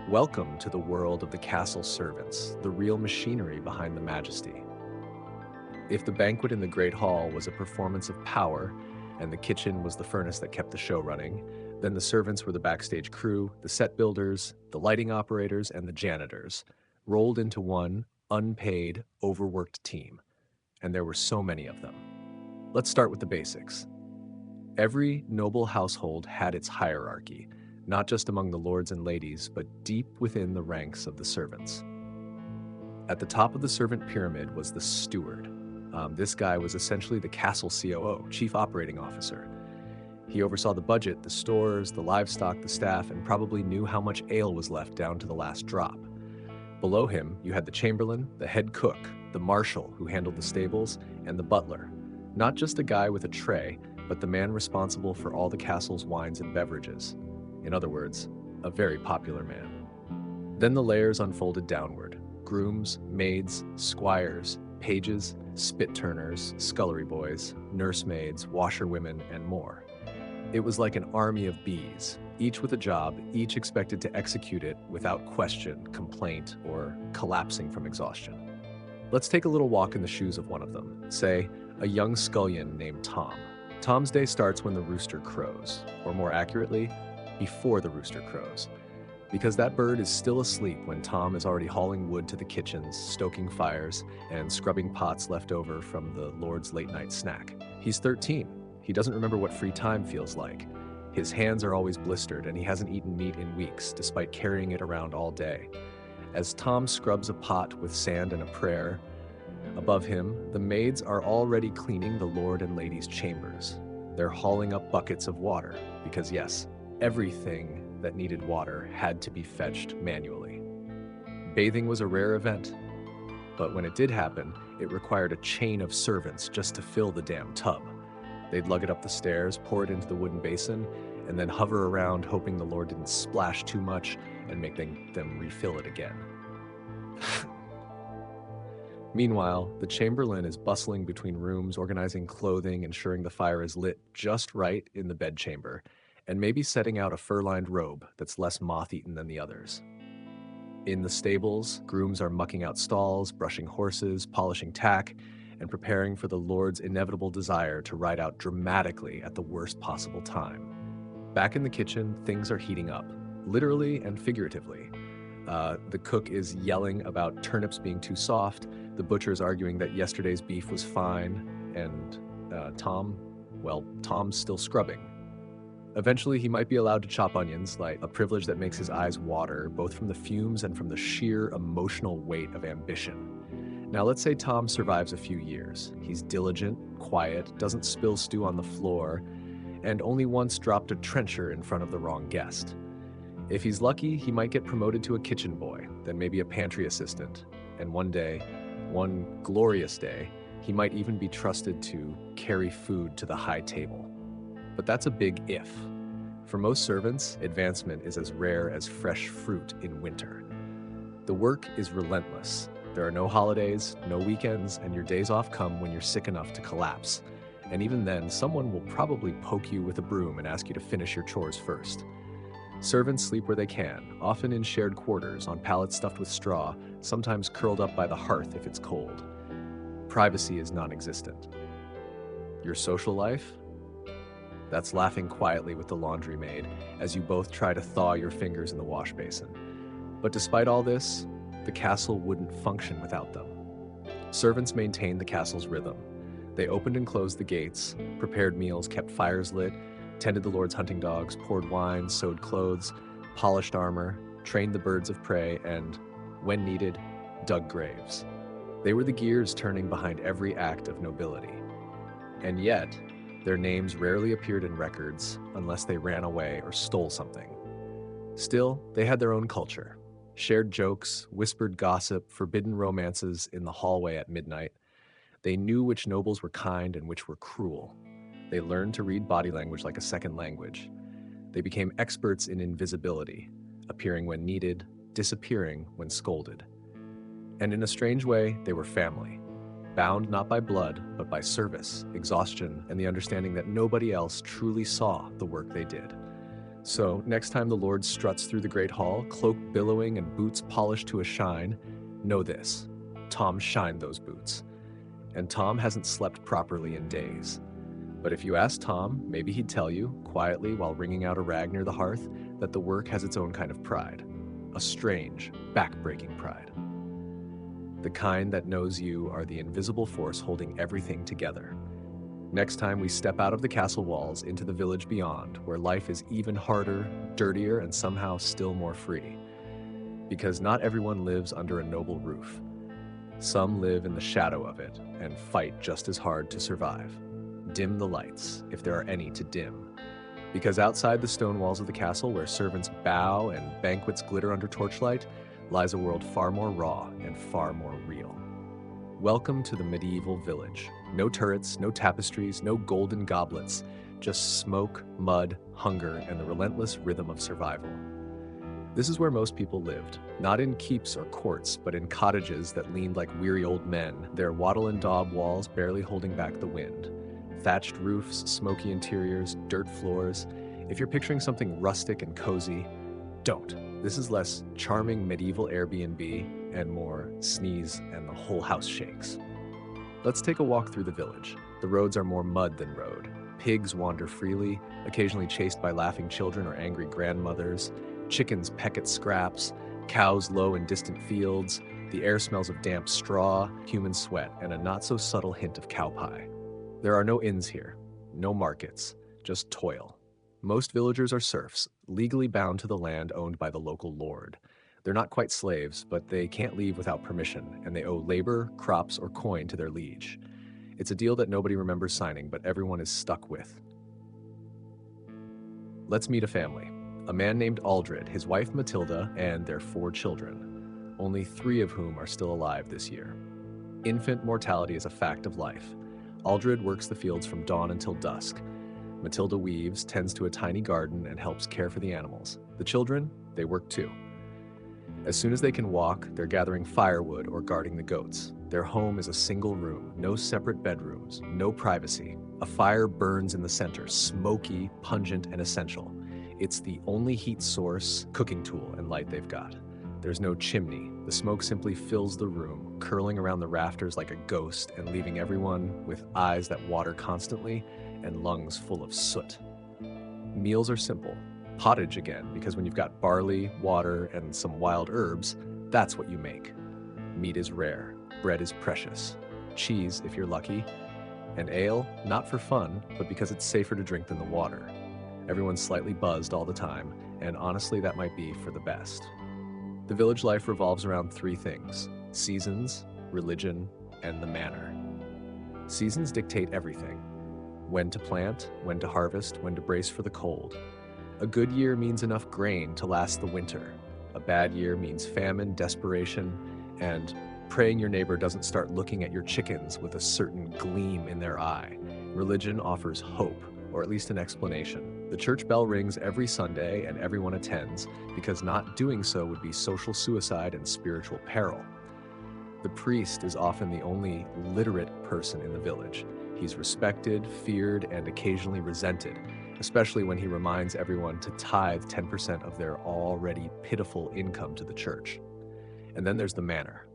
Welcome to the world of the castle servants, the real machinery behind the majesty. If the banquet in the Great Hall was a performance of power, and the kitchen was the furnace that kept the show running, then the servants were the backstage crew, the set builders, the lighting operators, and the janitors, rolled into one unpaid, overworked team. And there were so many of them. Let's start with the basics. Every noble household had its hierarchy, not just among the lords and ladies, but deep within the ranks of the servants. At the top of the servant pyramid was the steward. This guy was essentially the castle COO, chief operating officer. He oversaw the budget, the stores, the livestock, the staff, and probably knew how much ale was left down to the last drop. Below him, you had the chamberlain, the head cook, the marshal who handled the stables, and the butler. Not just a guy with a tray, but the man responsible for all the castle's wines and beverages. In other words, a very popular man. Then the layers unfolded downward. Grooms, maids, squires, pages, spit-turners, scullery boys, nursemaids, washerwomen, and more. It was like an army of bees, each with a job, each expected to execute it without question, complaint, or collapsing from exhaustion. Let's take a little walk in the shoes of one of them, say, a young scullion named Tom. Tom's day starts when the rooster crows, or more accurately, before the rooster crows, because that bird is still asleep when Tom is already hauling wood to the kitchens, stoking fires, and scrubbing pots left over from the Lord's late-night snack. He's 13. He doesn't remember what free time feels like. His hands are always blistered, and he hasn't eaten meat in weeks, despite carrying it around all day. As Tom scrubs a pot with sand and a prayer, above him, the maids are already cleaning the Lord and Lady's chambers. They're hauling up buckets of water, because yes, everything that needed water had to be fetched manually. Bathing was a rare event, but when it did happen, it required a chain of servants just to fill the damn tub. They'd lug it up the stairs, pour it into the wooden basin, and then hover around hoping the Lord didn't splash too much and make them refill it again. Meanwhile, the chamberlain is bustling between rooms, organizing clothing, ensuring the fire is lit just right in the bedchamber, and maybe setting out a fur-lined robe that's less moth-eaten than the others. In the stables, grooms are mucking out stalls, brushing horses, polishing tack, and preparing for the Lord's inevitable desire to ride out dramatically at the worst possible time. Back in the kitchen, things are heating up, literally and figuratively. The cook is yelling about turnips being too soft, the butcher is arguing that yesterday's beef was fine, and Tom's still scrubbing. Eventually, he might be allowed to chop onions, like a privilege that makes his eyes water, both from the fumes and from the sheer emotional weight of ambition. Now, let's say Tom survives a few years. He's diligent, quiet, doesn't spill stew on the floor, and only once dropped a trencher in front of the wrong guest. If he's lucky, he might get promoted to a kitchen boy, then maybe a pantry assistant, and one day, one glorious day, he might even be trusted to carry food to the high table. But that's a big if. For most servants, advancement is as rare as fresh fruit in winter. The work is relentless. There are no holidays, no weekends, and your days off come when you're sick enough to collapse. And even then, someone will probably poke you with a broom and ask you to finish your chores first. Servants sleep where they can, often in shared quarters, on pallets stuffed with straw, sometimes curled up by the hearth if it's cold. Privacy is non-existent. Your social life? That's laughing quietly with the laundry maid as you both try to thaw your fingers in the wash basin. But despite all this, the castle wouldn't function without them. Servants maintained the castle's rhythm. They opened and closed the gates, prepared meals, kept fires lit, tended the Lord's hunting dogs, poured wine, sewed clothes, polished armor, trained the birds of prey, and, when needed, dug graves. They were the gears turning behind every act of nobility. And yet, their names rarely appeared in records unless they ran away or stole something. Still, they had their own culture. Shared jokes, whispered gossip, forbidden romances in the hallway at midnight. They knew which nobles were kind and which were cruel. They learned to read body language like a second language. They became experts in invisibility, appearing when needed, disappearing when scolded. And in a strange way, they were family, bound not by blood, but by service, exhaustion, and the understanding that nobody else truly saw the work they did. So, next time the Lord struts through the great hall, cloak billowing and boots polished to a shine, know this: Tom shined those boots. And Tom hasn't slept properly in days. But if you ask Tom, maybe he'd tell you, quietly while wringing out a rag near the hearth, that the work has its own kind of pride. A strange, back-breaking pride. The kind that knows you are the invisible force holding everything together. Next time we step out of the castle walls into the village beyond, where life is even harder, dirtier, and somehow still more free. Because not everyone lives under a noble roof. Some live in the shadow of it and fight just as hard to survive. Dim the lights, if there are any to dim. Because outside the stone walls of the castle, where servants bow and banquets glitter under torchlight, lies a world far more raw and far more real. Welcome to the medieval village. No turrets, no tapestries, no golden goblets, just smoke, mud, hunger, and the relentless rhythm of survival. This is where most people lived, not in keeps or courts, but in cottages that leaned like weary old men, their wattle and daub walls barely holding back the wind. Thatched roofs, smoky interiors, dirt floors. If you're picturing something rustic and cozy, don't. This is less charming medieval Airbnb and more sneeze and the whole house shakes. Let's take a walk through the village. The roads are more mud than road. Pigs wander freely, occasionally chased by laughing children or angry grandmothers. Chickens peck at scraps, cows low in distant fields. The air smells of damp straw, human sweat, and a not-so-subtle hint of cow pie. There are no inns here, no markets, just toil. Most villagers are serfs, legally bound to the land owned by the local lord. They're not quite slaves, but they can't leave without permission, and they owe labor, crops, or coin to their liege. It's a deal that nobody remembers signing, but everyone is stuck with. Let's meet a family. A man named Aldred, his wife Matilda, and their 4 children, only 3 of whom are still alive this year. Infant mortality is a fact of life. Aldred works the fields from dawn until dusk. Matilda weaves, tends to a tiny garden, and helps care for the animals. The children, they work too. As soon as they can walk, they're gathering firewood or guarding the goats. Their home is a single room, no separate bedrooms, no privacy. A fire burns in the center, smoky, pungent, and essential. It's the only heat source, cooking tool, and light they've got. There's no chimney. The smoke simply fills the room, curling around the rafters like a ghost and leaving everyone with eyes that water constantly and lungs full of soot. Meals are simple. Pottage again, because when you've got barley, water, and some wild herbs, that's what you make. Meat is rare. Bread is precious. Cheese, if you're lucky. And ale, not for fun, but because it's safer to drink than the water. Everyone's slightly buzzed all the time, and honestly, that might be for the best. The village life revolves around 3 things: seasons, religion, and the manor. Seasons dictate everything. When to plant, when to harvest, when to brace for the cold. A good year means enough grain to last the winter. A bad year means famine, desperation, and praying your neighbor doesn't start looking at your chickens with a certain gleam in their eye. Religion offers hope, or at least an explanation. The church bell rings every Sunday and everyone attends, because not doing so would be social suicide and spiritual peril. The priest is often the only literate person in the village. He's respected, feared, and occasionally resented, especially when he reminds everyone to tithe 10% of their already pitiful income to the church. And then there's the manor.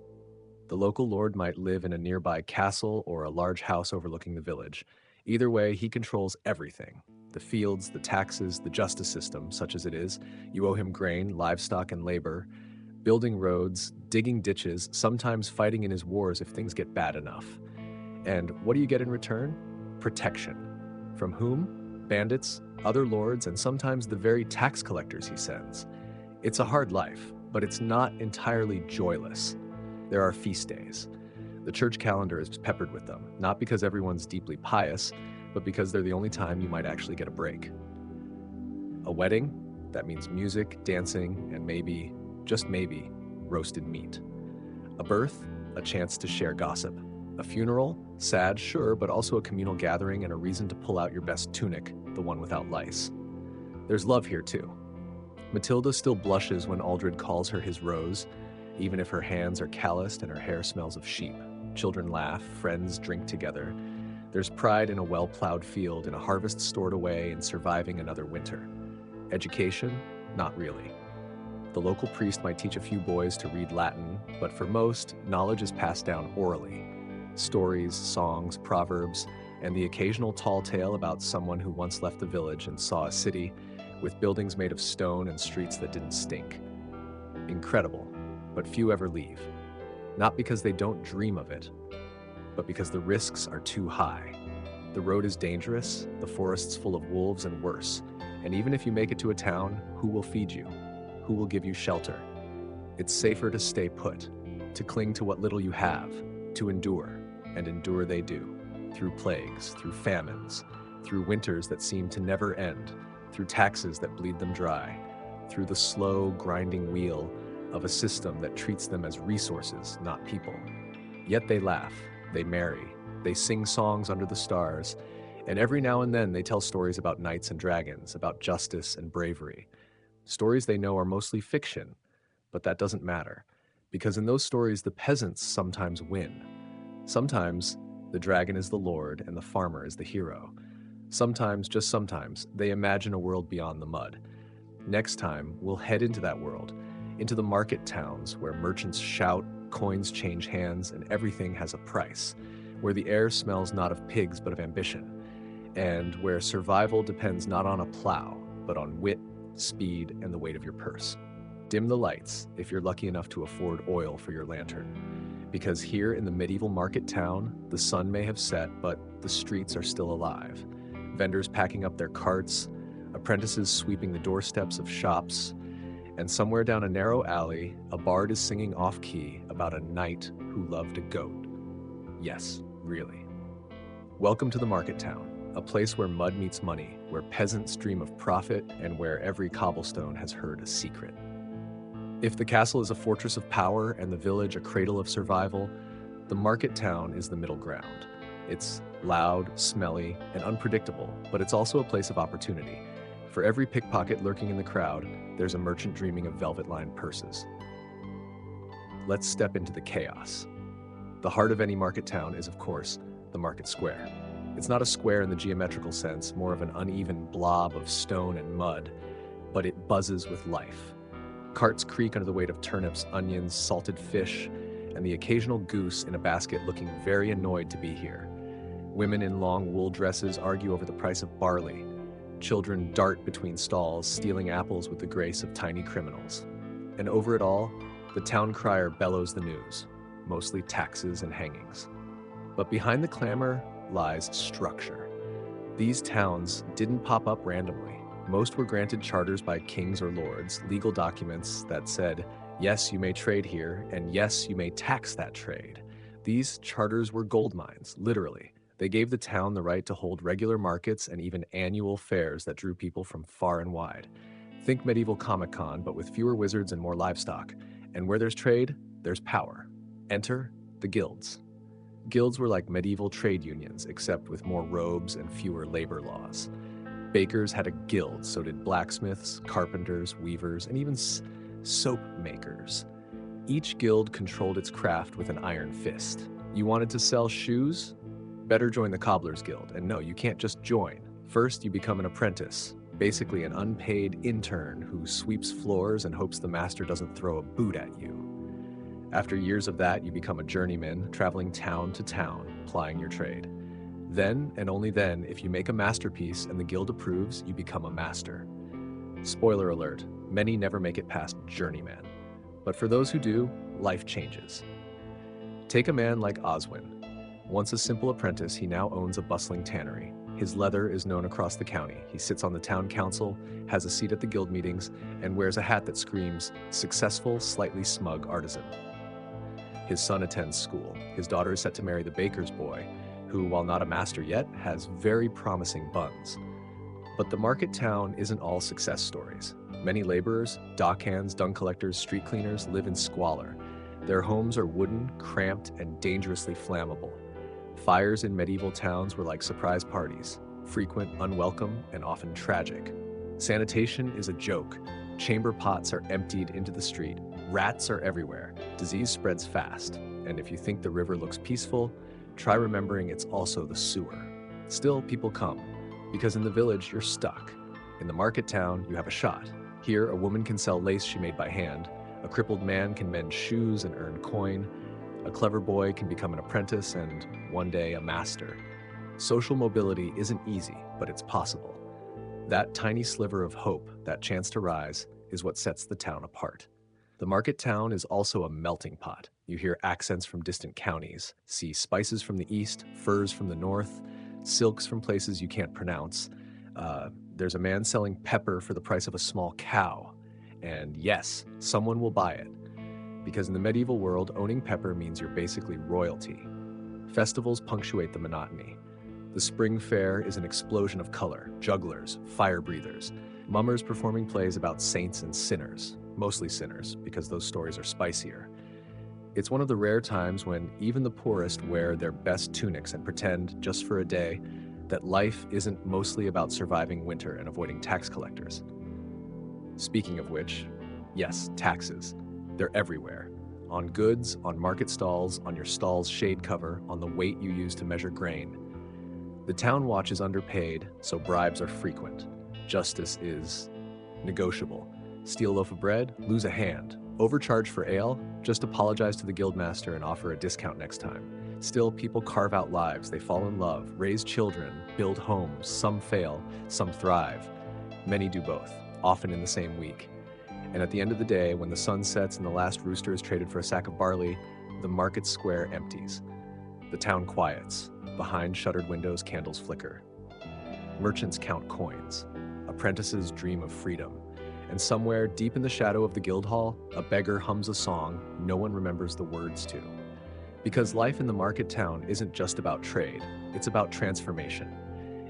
The local lord might live in a nearby castle or a large house overlooking the village. Either way, he controls everything. The fields, the taxes, the justice system, such as it is. You owe him grain, livestock, and labor. Building roads, digging ditches, sometimes fighting in his wars if things get bad enough. And what do you get in return? Protection. From whom? bandits, other lords, and sometimes the very tax collectors he sends. It's a hard life, but it's not entirely joyless. There are feast days. The church calendar is peppered with them, not because everyone's deeply pious, but because they're the only time you might actually get a break. A wedding, that means music, dancing, and maybe, just maybe, roasted meat. A birth, a chance to share gossip. A funeral, sad, sure, but also a communal gathering and a reason to pull out your best tunic, the one without lice. There's love here too. Matilda still blushes when Aldred calls her his rose, even if her hands are calloused and her hair smells of sheep. Children laugh, friends drink together. There's pride in a well-plowed field, in a harvest stored away, in surviving another winter. Education? Not really. The local priest might teach a few boys to read Latin, but for most, knowledge is passed down orally. Stories, songs, proverbs, and the occasional tall tale about someone who once left the village and saw a city with buildings made of stone and streets that didn't stink. Incredible, but few ever leave. Not because they don't dream of it, but because the risks are too high. The road is dangerous, the forest's full of wolves and worse, and even if you make it to a town, who will feed you? Who will give you shelter? It's safer to stay put, to cling to what little you have, to endure, and endure they do, through plagues, through famines, through winters that seem to never end, through taxes that bleed them dry, through the slow, grinding wheel of a system that treats them as resources, not people. Yet they laugh, they marry, they sing songs under the stars, and every now and then they tell stories about knights and dragons, about justice and bravery. Stories they know are mostly fiction, but that doesn't matter, because in those stories the peasants sometimes win. Sometimes the dragon is the lord and the farmer is the hero. Sometimes, just sometimes, they imagine a world beyond the mud. Next time, we'll head into that world, into the market towns where merchants shout, coins change hands, and everything has a price, where the air smells not of pigs but of ambition, and where survival depends not on a plow, but on wit, speed, and the weight of your purse. Dim the lights if you're lucky enough to afford oil for your lantern, because here in the medieval market town, the sun may have set, but the streets are still alive. Vendors packing up their carts, apprentices sweeping the doorsteps of shops, and somewhere down a narrow alley, a bard is singing off-key about a knight who loved a goat. Yes, really. Welcome to the market town, a place where mud meets money, where peasants dream of profit, and where every cobblestone has heard a secret. If the castle is a fortress of power and the village a cradle of survival, the market town is the middle ground. It's loud, smelly, and unpredictable, but it's also a place of opportunity. For every pickpocket lurking in the crowd, there's a merchant dreaming of velvet-lined purses. Let's step into the chaos. The heart of any market town is, of course, the market square. It's not a square in the geometrical sense, more of an uneven blob of stone and mud, but it buzzes with life. Carts creak under the weight of turnips, onions, salted fish, and the occasional goose in a basket looking very annoyed to be here. Women in long wool dresses argue over the price of barley. Children dart between stalls, stealing apples with the grace of tiny criminals. And over it all, the town crier bellows the news, mostly taxes and hangings. But behind the clamor lies structure. These towns didn't pop up randomly. Most were granted charters by kings or lords, legal documents that said, yes, you may trade here, and yes, you may tax that trade. These charters were gold mines, literally. They gave the town the right to hold regular markets and even annual fairs that drew people from far and wide. Think medieval Comic-Con, but with fewer wizards and more livestock. And where there's trade, there's power. Enter the guilds. Guilds were like medieval trade unions, except with more robes and fewer labor laws. Bakers had a guild, so did blacksmiths, carpenters, weavers, and even soap makers. Each guild controlled its craft with an iron fist. You wanted to sell shoes? Better join the Cobbler's Guild. And no, you can't just join. First, you become an apprentice, basically an unpaid intern who sweeps floors and hopes the master doesn't throw a boot at you. After years of that, you become a journeyman, traveling town to town, plying your trade. Then, and only then, if you make a masterpiece and the guild approves, you become a master. Spoiler alert, many never make it past journeyman. But for those who do, life changes. Take a man like Oswin. Once a simple apprentice, he now owns a bustling tannery. His leather is known across the county. He sits on the town council, has a seat at the guild meetings, and wears a hat that screams, "Successful, slightly smug artisan." His son attends school. His daughter is set to marry the baker's boy, who, while not a master yet, has very promising buns. But the market town isn't all success stories. Many laborers, dockhands, dung collectors, street cleaners live in squalor. Their homes are wooden, cramped, and dangerously flammable. Fires in medieval towns were like surprise parties, frequent, unwelcome, and often tragic. Sanitation is a joke. Chamber pots are emptied into the street. Rats are everywhere. Disease spreads fast. And if you think the river looks peaceful, try remembering it's also the sewer. Still, people come, because in the village, you're stuck. In the market town, you have a shot. Here, a woman can sell lace she made by hand. A crippled man can mend shoes and earn coin. A clever boy can become an apprentice and, one day, a master. Social mobility isn't easy, but it's possible. That tiny sliver of hope, that chance to rise, is what sets the town apart. The market town is also a melting pot. You hear accents from distant counties, see spices from the east, furs from the north, silks from places you can't pronounce. There's a man selling pepper for the price of a small cow. And yes, someone will buy it. Because in the medieval world, owning pepper means you're basically royalty. Festivals punctuate the monotony. The spring fair is an explosion of color, jugglers, fire breathers, mummers performing plays about saints and sinners, mostly sinners, because those stories are spicier. It's one of the rare times when even the poorest wear their best tunics and pretend, just for a day, that life isn't mostly about surviving winter and avoiding tax collectors. Speaking of which, yes, taxes. They're everywhere. On goods, on market stalls, on your stall's shade cover, on the weight you use to measure grain. The town watch is underpaid, so bribes are frequent. Justice is negotiable. Steal a loaf of bread, lose a hand. Overcharge for ale, just apologize to the guildmaster and offer a discount next time. Still, people carve out lives, they fall in love, raise children, build homes. Some fail, some thrive. Many do both, often in the same week. And at the end of the day, when the sun sets and the last rooster is traded for a sack of barley, the market square empties. The town quiets. Behind shuttered windows, candles flicker. Merchants count coins. Apprentices dream of freedom. And somewhere deep in the shadow of the guild hall, a beggar hums a song no one remembers the words to. Because life in the market town isn't just about trade, it's about transformation.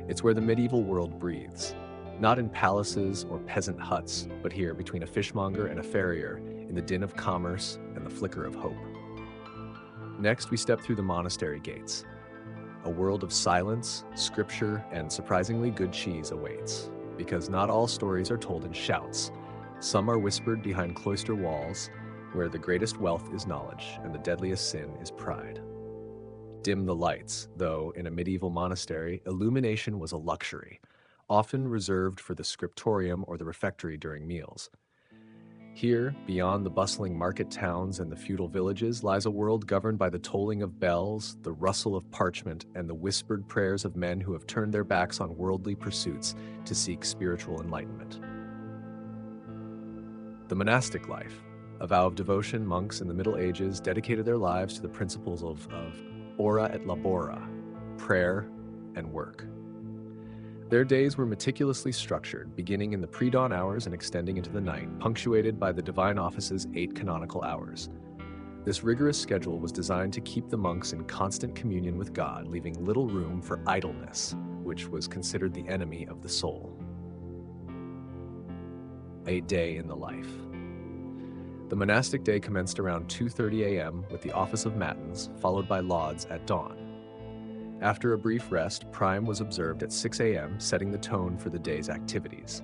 It's where the medieval world breathes. Not in palaces or peasant huts, but here between a fishmonger and a farrier, in the din of commerce and the flicker of hope. Next, we step through the monastery gates. A world of silence, scripture, and surprisingly good cheese awaits. Because not all stories are told in shouts. Some are whispered behind cloister walls, where the greatest wealth is knowledge and the deadliest sin is pride. Dim the lights, though in a medieval monastery, illumination was a luxury, often reserved for the scriptorium or the refectory during meals. Here, beyond the bustling market towns and the feudal villages, lies a world governed by the tolling of bells, the rustle of parchment, and the whispered prayers of men who have turned their backs on worldly pursuits to seek spiritual enlightenment. The monastic life. A vow of devotion, monks in the Middle Ages dedicated their lives to the principles of ora et labora, prayer and work. Their days were meticulously structured, beginning in the pre-dawn hours and extending into the night, punctuated by the divine office's 8 canonical hours. This rigorous schedule was designed to keep the monks in constant communion with God, leaving little room for idleness, which was considered the enemy of the soul. A day in the life. The monastic day commenced around 2:30 a.m. with the office of matins, followed by lauds at dawn. After a brief rest, prime was observed at 6 a.m., setting the tone for the day's activities.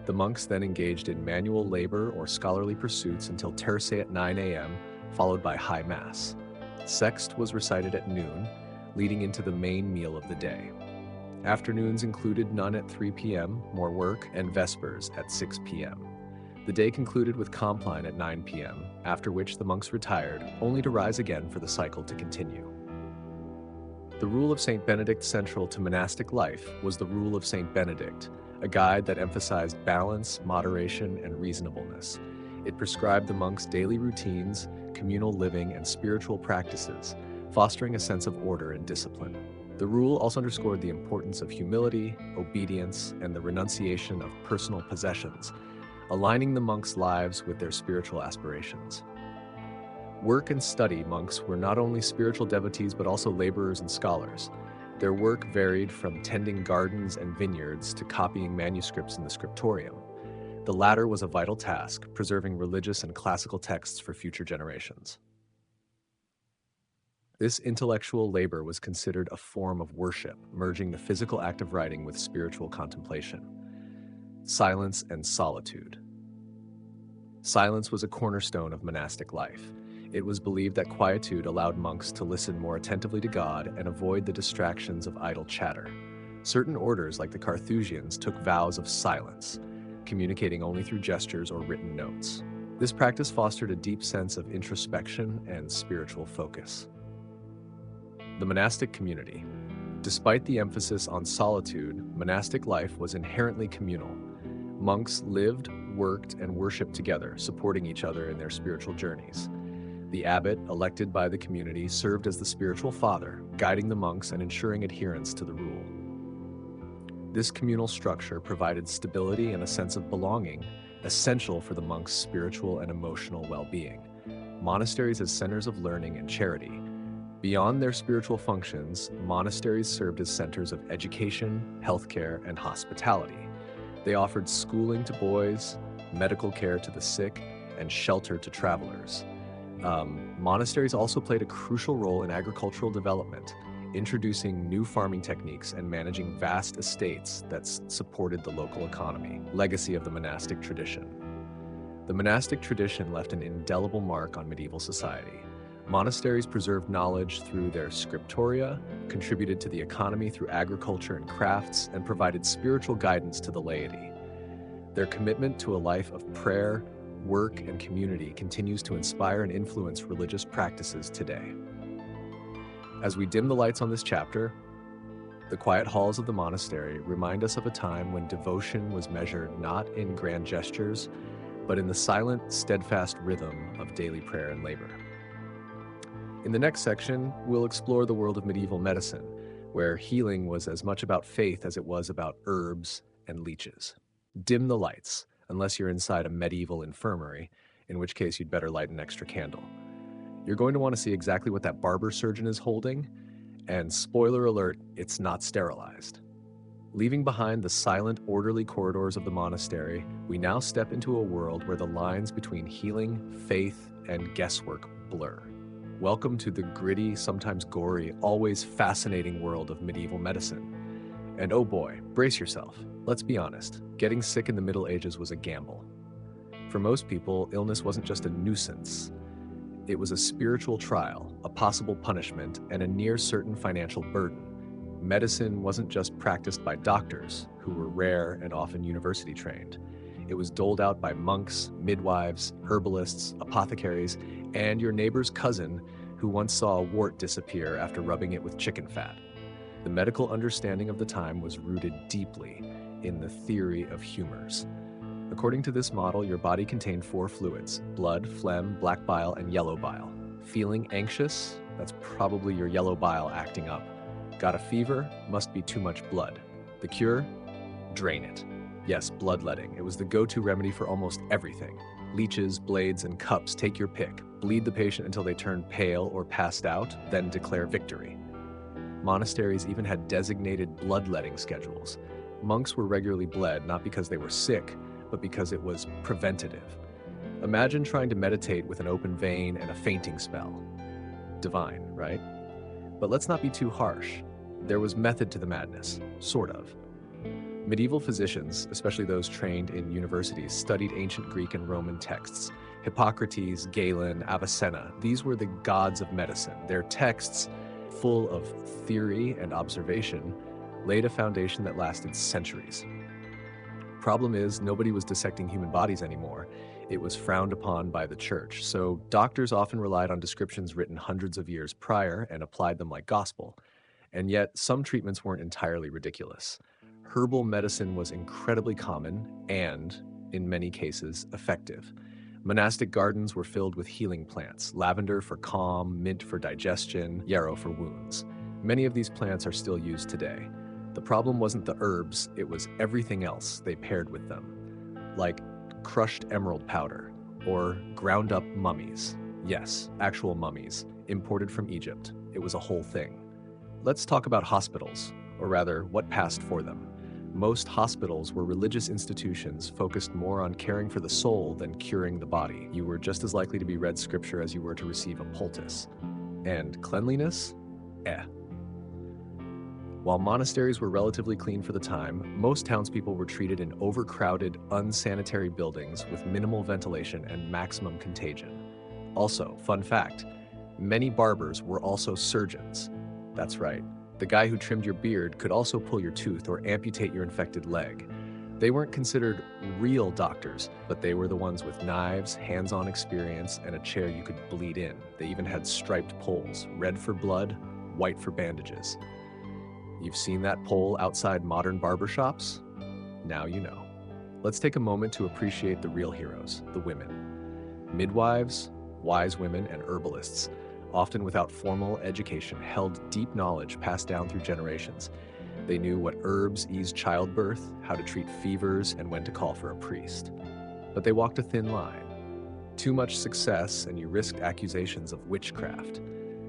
The monks then engaged in manual labor or scholarly pursuits until terce at 9 a.m., followed by high mass. Sext was recited at noon, leading into the main meal of the day. Afternoons included none at 3 p.m., more work, and vespers at 6 p.m. The day concluded with compline at 9 p.m., after which the monks retired, only to rise again for the cycle to continue. The rule of St. Benedict central to monastic life was the rule of St. Benedict, a guide that emphasized balance, moderation, and reasonableness. It prescribed the monks' daily routines, communal living, and spiritual practices, fostering a sense of order and discipline. The rule also underscored the importance of humility, obedience, and the renunciation of personal possessions, aligning the monks' lives with their spiritual aspirations. Work and study monks were not only spiritual devotees but also laborers and scholars. Their work varied from tending gardens and vineyards to copying manuscripts in the scriptorium. The latter was a vital task, preserving religious and classical texts for future generations. This intellectual labor was considered a form of worship, merging the physical act of writing with spiritual contemplation. Silence and solitude. Silence was a cornerstone of monastic life. It was believed that quietude allowed monks to listen more attentively to God and avoid the distractions of idle chatter. Certain orders, like the Carthusians, took vows of silence, communicating only through gestures or written notes. This practice fostered a deep sense of introspection and spiritual focus. The monastic community. Despite the emphasis on solitude, monastic life was inherently communal. Monks lived, worked, and worshipped together, supporting each other in their spiritual journeys. The abbot, elected by the community, served as the spiritual father, guiding the monks and ensuring adherence to the rule. This communal structure provided stability and a sense of belonging, essential for the monks' spiritual and emotional well-being. Monasteries as centers of learning and charity. Beyond their spiritual functions, monasteries served as centers of education, healthcare, and hospitality. They offered schooling to boys, medical care to the sick, and shelter to travelers. Monasteries also played a crucial role in agricultural development, introducing new farming techniques and managing vast estates that supported the local economy. Legacy of the monastic tradition. The monastic tradition left an indelible mark on medieval society. Monasteries preserved knowledge through their scriptoria, contributed to the economy through agriculture and crafts, and provided spiritual guidance to the laity. Their commitment to a life of prayer, work, and community continues to inspire and influence religious practices today. As we dim the lights on this chapter, the quiet halls of the monastery remind us of a time when devotion was measured not in grand gestures, but in the silent, steadfast rhythm of daily prayer and labor. In the next section, we'll explore the world of medieval medicine, where healing was as much about faith as it was about herbs and leeches. Dim the lights, unless you're inside a medieval infirmary, in which case you'd better light an extra candle. You're going to want to see exactly what that barber surgeon is holding, and spoiler alert, it's not sterilized. Leaving behind the silent, orderly corridors of the monastery, we now step into a world where the lines between healing, faith, and guesswork blur. Welcome to the gritty, sometimes gory, always fascinating world of medieval medicine. And oh boy, brace yourself. Let's be honest, getting sick in the Middle Ages was a gamble. For most people, illness wasn't just a nuisance. It was a spiritual trial, a possible punishment, and a near certain financial burden. Medicine wasn't just practiced by doctors, who were rare and often university trained. It was doled out by monks, midwives, herbalists, apothecaries, and your neighbor's cousin who once saw a wart disappear after rubbing it with chicken fat. The medical understanding of the time was rooted deeply in the theory of humors. According to this model, your body contained 4 fluids: blood, phlegm, black bile, and yellow bile. Feeling anxious? That's probably your yellow bile acting up. Got a fever? Must be too much blood. The cure? Drain it. Yes, bloodletting. It was the go-to remedy for almost everything. Leeches, blades, and cups, take your pick. Bleed the patient until they turn pale or passed out, then declare victory. Monasteries even had designated bloodletting schedules. Monks were regularly bled not because they were sick, but because it was preventative. Imagine trying to meditate with an open vein and a fainting spell. Divine, right? But let's not be too harsh. There was method to the madness, sort of. Medieval physicians, especially those trained in universities, studied ancient Greek and Roman texts. Hippocrates, Galen, Avicenna, these were the gods of medicine. Their texts, full of theory and observation, laid a foundation that lasted centuries. Problem is, nobody was dissecting human bodies anymore. It was frowned upon by the church, so doctors often relied on descriptions written hundreds of years prior and applied them like gospel. And yet, some treatments weren't entirely ridiculous. Herbal medicine was incredibly common and, in many cases, effective. Monastic gardens were filled with healing plants: lavender for calm, mint for digestion, yarrow for wounds. Many of these plants are still used today. The problem wasn't the herbs, it was everything else they paired with them, like crushed emerald powder or ground up mummies. Yes, actual mummies, imported from Egypt. It was a whole thing. Let's talk about hospitals, or rather, what passed for them. Most hospitals were religious institutions focused more on caring for the soul than curing the body. You were just as likely to be read scripture as you were to receive a poultice. And cleanliness? Eh. While monasteries were relatively clean for the time, most townspeople were treated in overcrowded, unsanitary buildings with minimal ventilation and maximum contagion. Also, fun fact, many barbers were also surgeons. That's right, the guy who trimmed your beard could also pull your tooth or amputate your infected leg. They weren't considered real doctors, but they were the ones with knives, hands-on experience, and a chair you could bleed in. They even had striped poles, red for blood, white for bandages. You've seen that pole outside modern barbershops? Now you know. Let's take a moment to appreciate the real heroes, the women. Midwives, wise women, and herbalists, often without formal education, held deep knowledge passed down through generations. They knew what herbs eased childbirth, how to treat fevers, and when to call for a priest. But they walked a thin line. Too much success, and you risked accusations of witchcraft,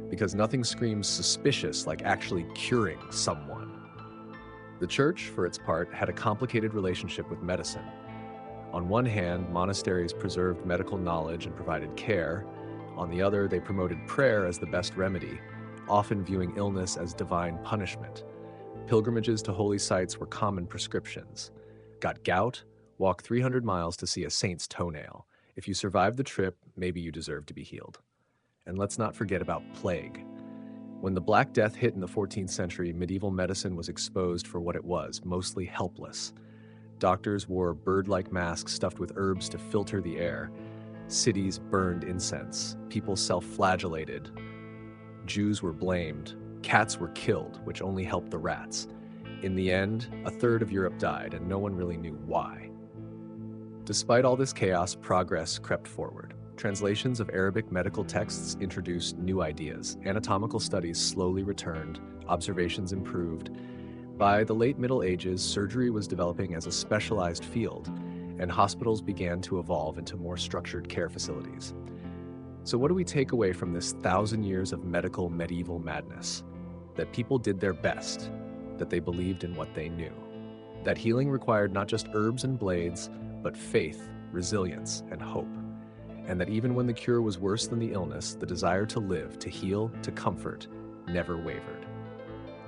because nothing screams suspicious like actually curing someone. The church, for its part, had a complicated relationship with medicine. On one hand, monasteries preserved medical knowledge and provided care. On the other, they promoted prayer as the best remedy, often viewing illness as divine punishment. Pilgrimages to holy sites were common prescriptions. Got gout? Walk 300 miles to see a saint's toenail. If you survive the trip, maybe you deserve to be healed. And let's not forget about plague. When the Black Death hit in the 14th century, medieval medicine was exposed for what it was, mostly helpless. Doctors wore bird-like masks stuffed with herbs to filter the air. Cities burned incense. People self-flagellated. Jews were blamed. Cats were killed, which only helped the rats. In the end, a third of Europe died, and no one really knew why. Despite all this chaos, progress crept forward. Translations of Arabic medical texts introduced new ideas. Anatomical studies slowly returned. Observations improved. By the late Middle Ages, surgery was developing as a specialized field, and hospitals began to evolve into more structured care facilities. So what do we take away from this 1,000 years of medical medieval madness? That people did their best, that they believed in what they knew, that healing required not just herbs and blades, but faith, resilience, and hope, and that even when the cure was worse than the illness, the desire to live, to heal, to comfort, never wavered.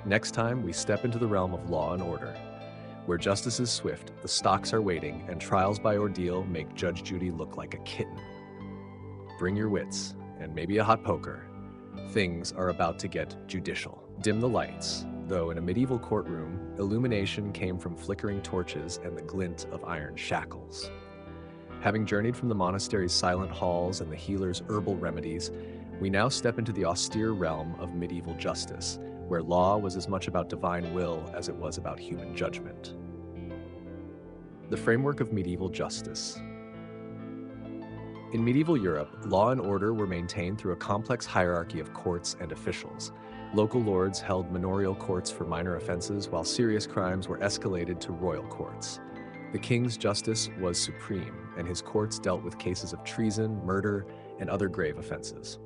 Next time, we step into the realm of law and order, where justice is swift, the stocks are waiting, and trials by ordeal make Judge Judy look like a kitten. Bring your wits, and maybe a hot poker. Things are about to get judicial. Dim the lights, though in a medieval courtroom, illumination came from flickering torches and the glint of iron shackles. Having journeyed from the monastery's silent halls and the healer's herbal remedies, we now step into the austere realm of medieval justice, where law was as much about divine will as it was about human judgment. The framework of medieval justice. In medieval Europe, law and order were maintained through a complex hierarchy of courts and officials. Local lords held manorial courts for minor offenses, while serious crimes were escalated to royal courts. The king's justice was supreme, and his courts dealt with cases of treason, murder, and other grave offenses.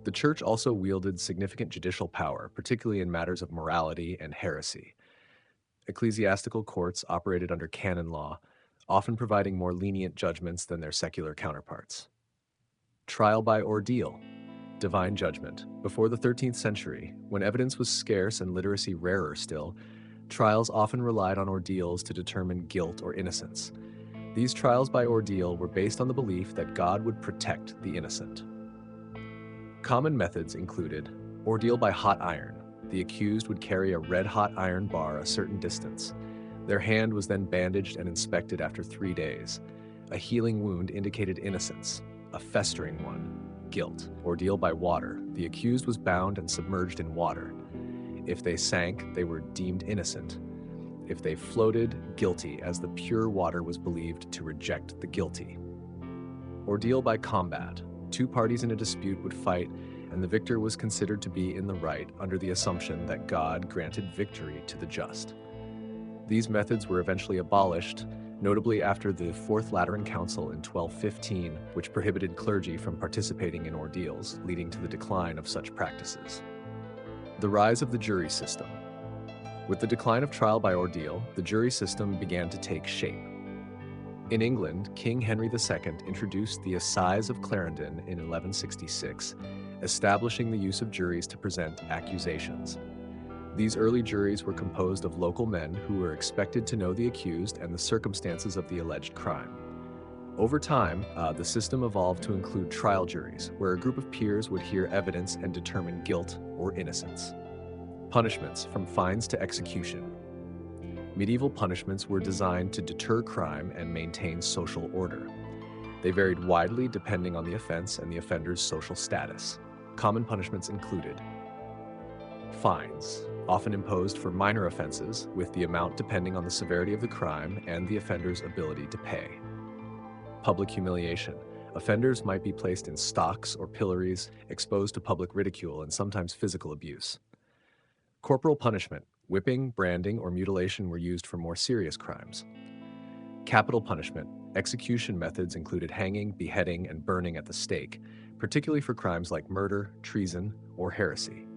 The church also wielded significant judicial power, particularly in matters of morality and heresy. Ecclesiastical courts operated under canon law, often providing more lenient judgments than their secular counterparts. Trial by ordeal, divine judgment. Before the 13th century, when evidence was scarce and literacy rarer still, trials often relied on ordeals to determine guilt or innocence. These trials by ordeal were based on the belief that God would protect the innocent. Common methods included ordeal by hot iron. The accused would carry a red-hot iron bar a certain distance. Their hand was then bandaged and inspected after 3 days. A healing wound indicated innocence, a festering one, guilt. Ordeal by water. The accused was bound and submerged in water. If they sank, they were deemed innocent. If they floated, guilty, as the pure water was believed to reject the guilty. Ordeal by combat. 2 parties in a dispute would fight, and the victor was considered to be in the right under the assumption that God granted victory to the just. These methods were eventually abolished, notably after the Fourth Lateran Council in 1215, which prohibited clergy from participating in ordeals, leading to the decline of such practices. The rise of the jury system. With the decline of trial by ordeal, the jury system began to take shape. In England, King Henry II introduced the Assize of Clarendon in 1166, establishing the use of juries to present accusations. These early juries were composed of local men who were expected to know the accused and the circumstances of the alleged crime. Over time, the system evolved to include trial juries, where a group of peers would hear evidence and determine guilt or innocence. Punishments, from fines to execution. Medieval punishments were designed to deter crime and maintain social order. They varied widely depending on the offense and the offender's social status. Common punishments included fines, often imposed for minor offenses, with the amount depending on the severity of the crime and the offender's ability to pay. Public humiliation. Offenders might be placed in stocks or pillories, exposed to public ridicule and sometimes physical abuse. Corporal punishment. Whipping, branding, or mutilation were used for more serious crimes. Capital punishment. Execution methods included hanging, beheading, and burning at the stake, particularly for crimes like murder, treason, or heresy.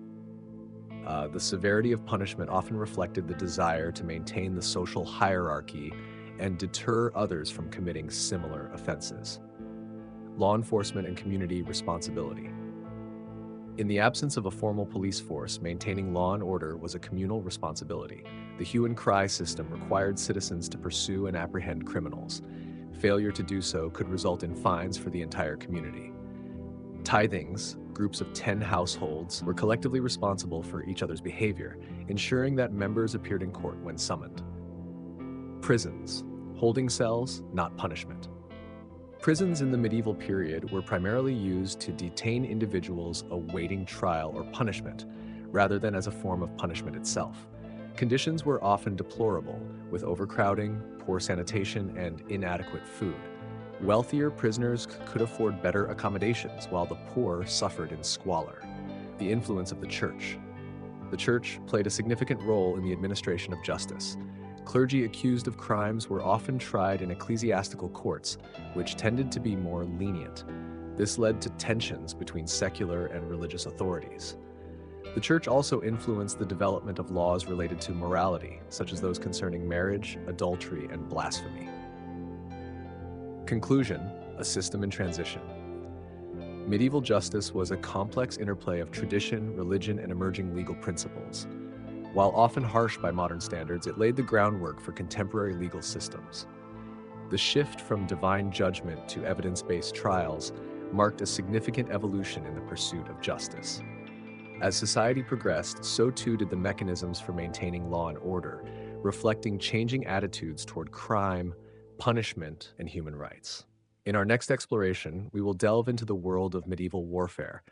The severity of punishment often reflected the desire to maintain the social hierarchy and deter others from committing similar offenses. Law enforcement and community responsibility. In the absence of a formal police force, maintaining law and order was a communal responsibility. The hue and cry system required citizens to pursue and apprehend criminals. Failure to do so could result in fines for the entire community. Tithings, groups of 10 households, were collectively responsible for each other's behavior, ensuring that members appeared in court when summoned. Prisons, holding cells, not punishment. Prisons in the medieval period were primarily used to detain individuals awaiting trial or punishment, rather than as a form of punishment itself. Conditions were often deplorable, with overcrowding, poor sanitation, and inadequate food. Wealthier prisoners could afford better accommodations, while the poor suffered in squalor. The influence of the Church. The Church played a significant role in the administration of justice. Clergy accused of crimes were often tried in ecclesiastical courts, which tended to be more lenient. This led to tensions between secular and religious authorities. The Church also influenced the development of laws related to morality, such as those concerning marriage, adultery, and blasphemy. Conclusion: a system in transition. Medieval justice was a complex interplay of tradition, religion, and emerging legal principles. While often harsh by modern standards, it laid the groundwork for contemporary legal systems. The shift from divine judgment to evidence-based trials marked a significant evolution in the pursuit of justice. As society progressed, so too did the mechanisms for maintaining law and order, reflecting changing attitudes toward crime, punishment, and human rights. In our next exploration, we will delve into the world of medieval warfare,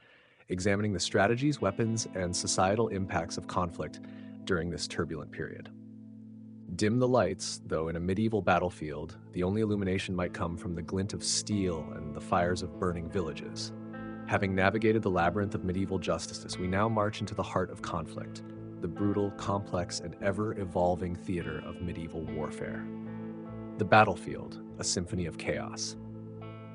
examining the strategies, weapons, and societal impacts of conflict during this turbulent period. Dim the lights, though in a medieval battlefield, the only illumination might come from the glint of steel and the fires of burning villages. Having navigated the labyrinth of medieval justice, we now march into the heart of conflict, the brutal, complex, and ever-evolving theater of medieval warfare. The battlefield, a symphony of chaos.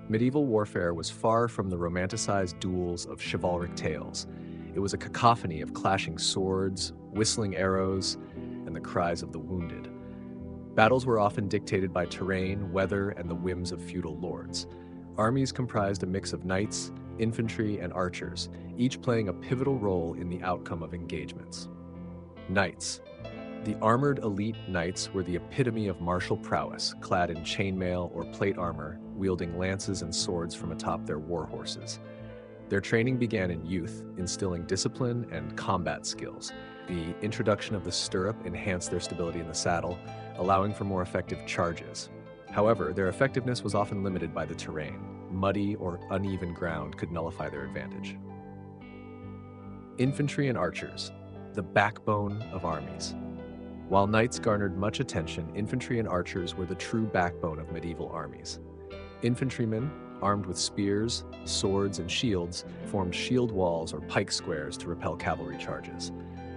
Medieval warfare was far from the romanticized duels of chivalric tales. It was a cacophony of clashing swords, whistling arrows, and the cries of the wounded. Battles were often dictated by terrain, weather, and the whims of feudal lords. Armies comprised a mix of knights, infantry, and archers, each playing a pivotal role in the outcome of engagements. Knights. The armored elite knights were the epitome of martial prowess, clad in chainmail or plate armor, wielding lances and swords from atop their war horses. Their training began in youth, instilling discipline and combat skills. The introduction of the stirrup enhanced their stability in the saddle, allowing for more effective charges. However, their effectiveness was often limited by the terrain. Muddy or uneven ground could nullify their advantage. Infantry and archers, the backbone of armies. While knights garnered much attention, infantry and archers were the true backbone of medieval armies. Infantrymen, armed with spears, swords, and shields, formed shield walls or pike squares to repel cavalry charges.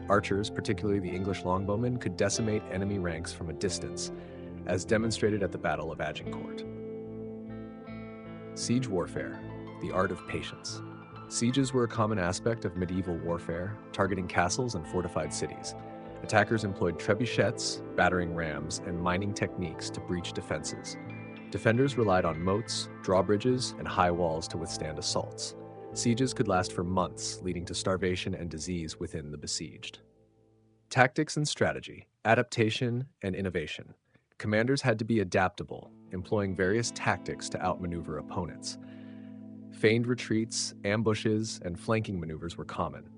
Archers, particularly the English longbowmen, could decimate enemy ranks from a distance, as demonstrated at the Battle of Agincourt. Siege warfare, the art of patience. Sieges were a common aspect of medieval warfare, targeting castles and fortified cities. Attackers employed trebuchets, battering rams, and mining techniques to breach defenses. Defenders relied on moats, drawbridges, and high walls to withstand assaults. Sieges could last for months, leading to starvation and disease within the besieged. Tactics and strategy, adaptation and innovation. Commanders had to be adaptable, employing various tactics to outmaneuver opponents. Feigned retreats, ambushes, and flanking maneuvers were common.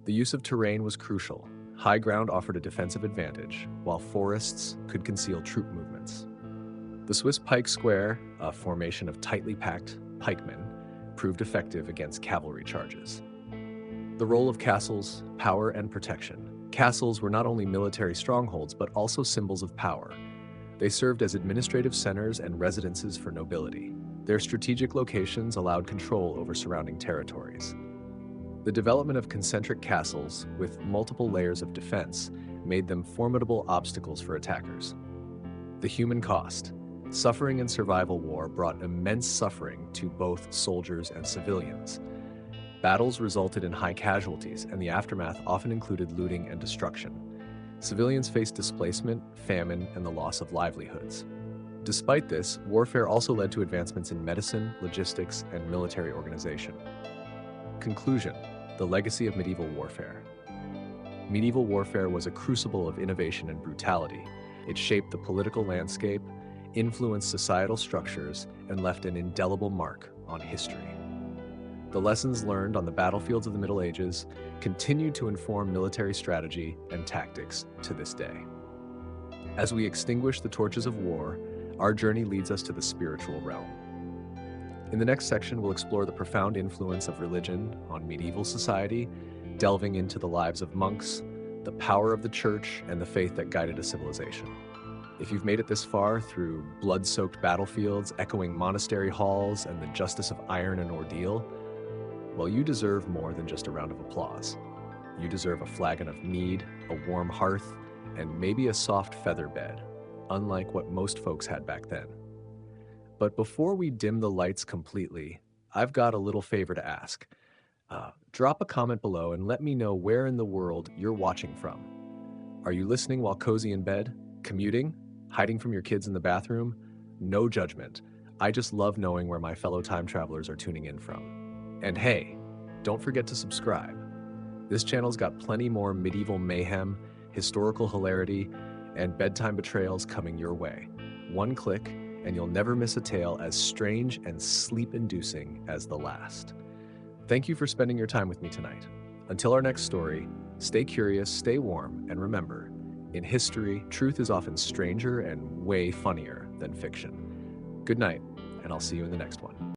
The use of terrain was crucial. High ground offered a defensive advantage, while forests could conceal troop movements. The Swiss pike square, a formation of tightly packed pikemen, proved effective against cavalry charges. The role of castles, power and protection. Castles were not only military strongholds, but also symbols of power. They served as administrative centers and residences for nobility. Their strategic locations allowed control over surrounding territories. The development of concentric castles with multiple layers of defense made them formidable obstacles for attackers. The human cost. Suffering in survival war brought immense suffering to both soldiers and civilians. Battles resulted in high casualties, and the aftermath often included looting and destruction. Civilians faced displacement, famine, and the loss of livelihoods. Despite this, warfare also led to advancements in medicine, logistics, and military organization. Conclusion: the legacy of medieval warfare. Medieval warfare was a crucible of innovation and brutality. It shaped the political landscape, influenced societal structures, and left an indelible mark on history. The lessons learned on the battlefields of the Middle Ages continue to inform military strategy and tactics to this day. As we extinguish the torches of war, our journey leads us to the spiritual realm. In the next section, we'll explore the profound influence of religion on medieval society, delving into the lives of monks, the power of the church, and the faith that guided a civilization. If you've made it this far through blood-soaked battlefields, echoing monastery halls, and the justice of iron and ordeal, well, you deserve more than just a round of applause. You deserve a flagon of mead, a warm hearth, and maybe a soft feather bed, unlike what most folks had back then. But before we dim the lights completely, I've got a little favor to ask. Drop a comment below and let me know where in the world you're watching from. Are you listening while cozy in bed, commuting, hiding from your kids in the bathroom? No judgment. I just love knowing where my fellow time travelers are tuning in from. And hey, don't forget to subscribe. This channel's got plenty more medieval mayhem, historical hilarity, and bedtime betrayals coming your way. One click, and you'll never miss a tale as strange and sleep-inducing as the last. Thank you for spending your time with me tonight. Until our next story, stay curious, stay warm, and remember, in history, truth is often stranger and way funnier than fiction. Good night, and I'll see you in the next one.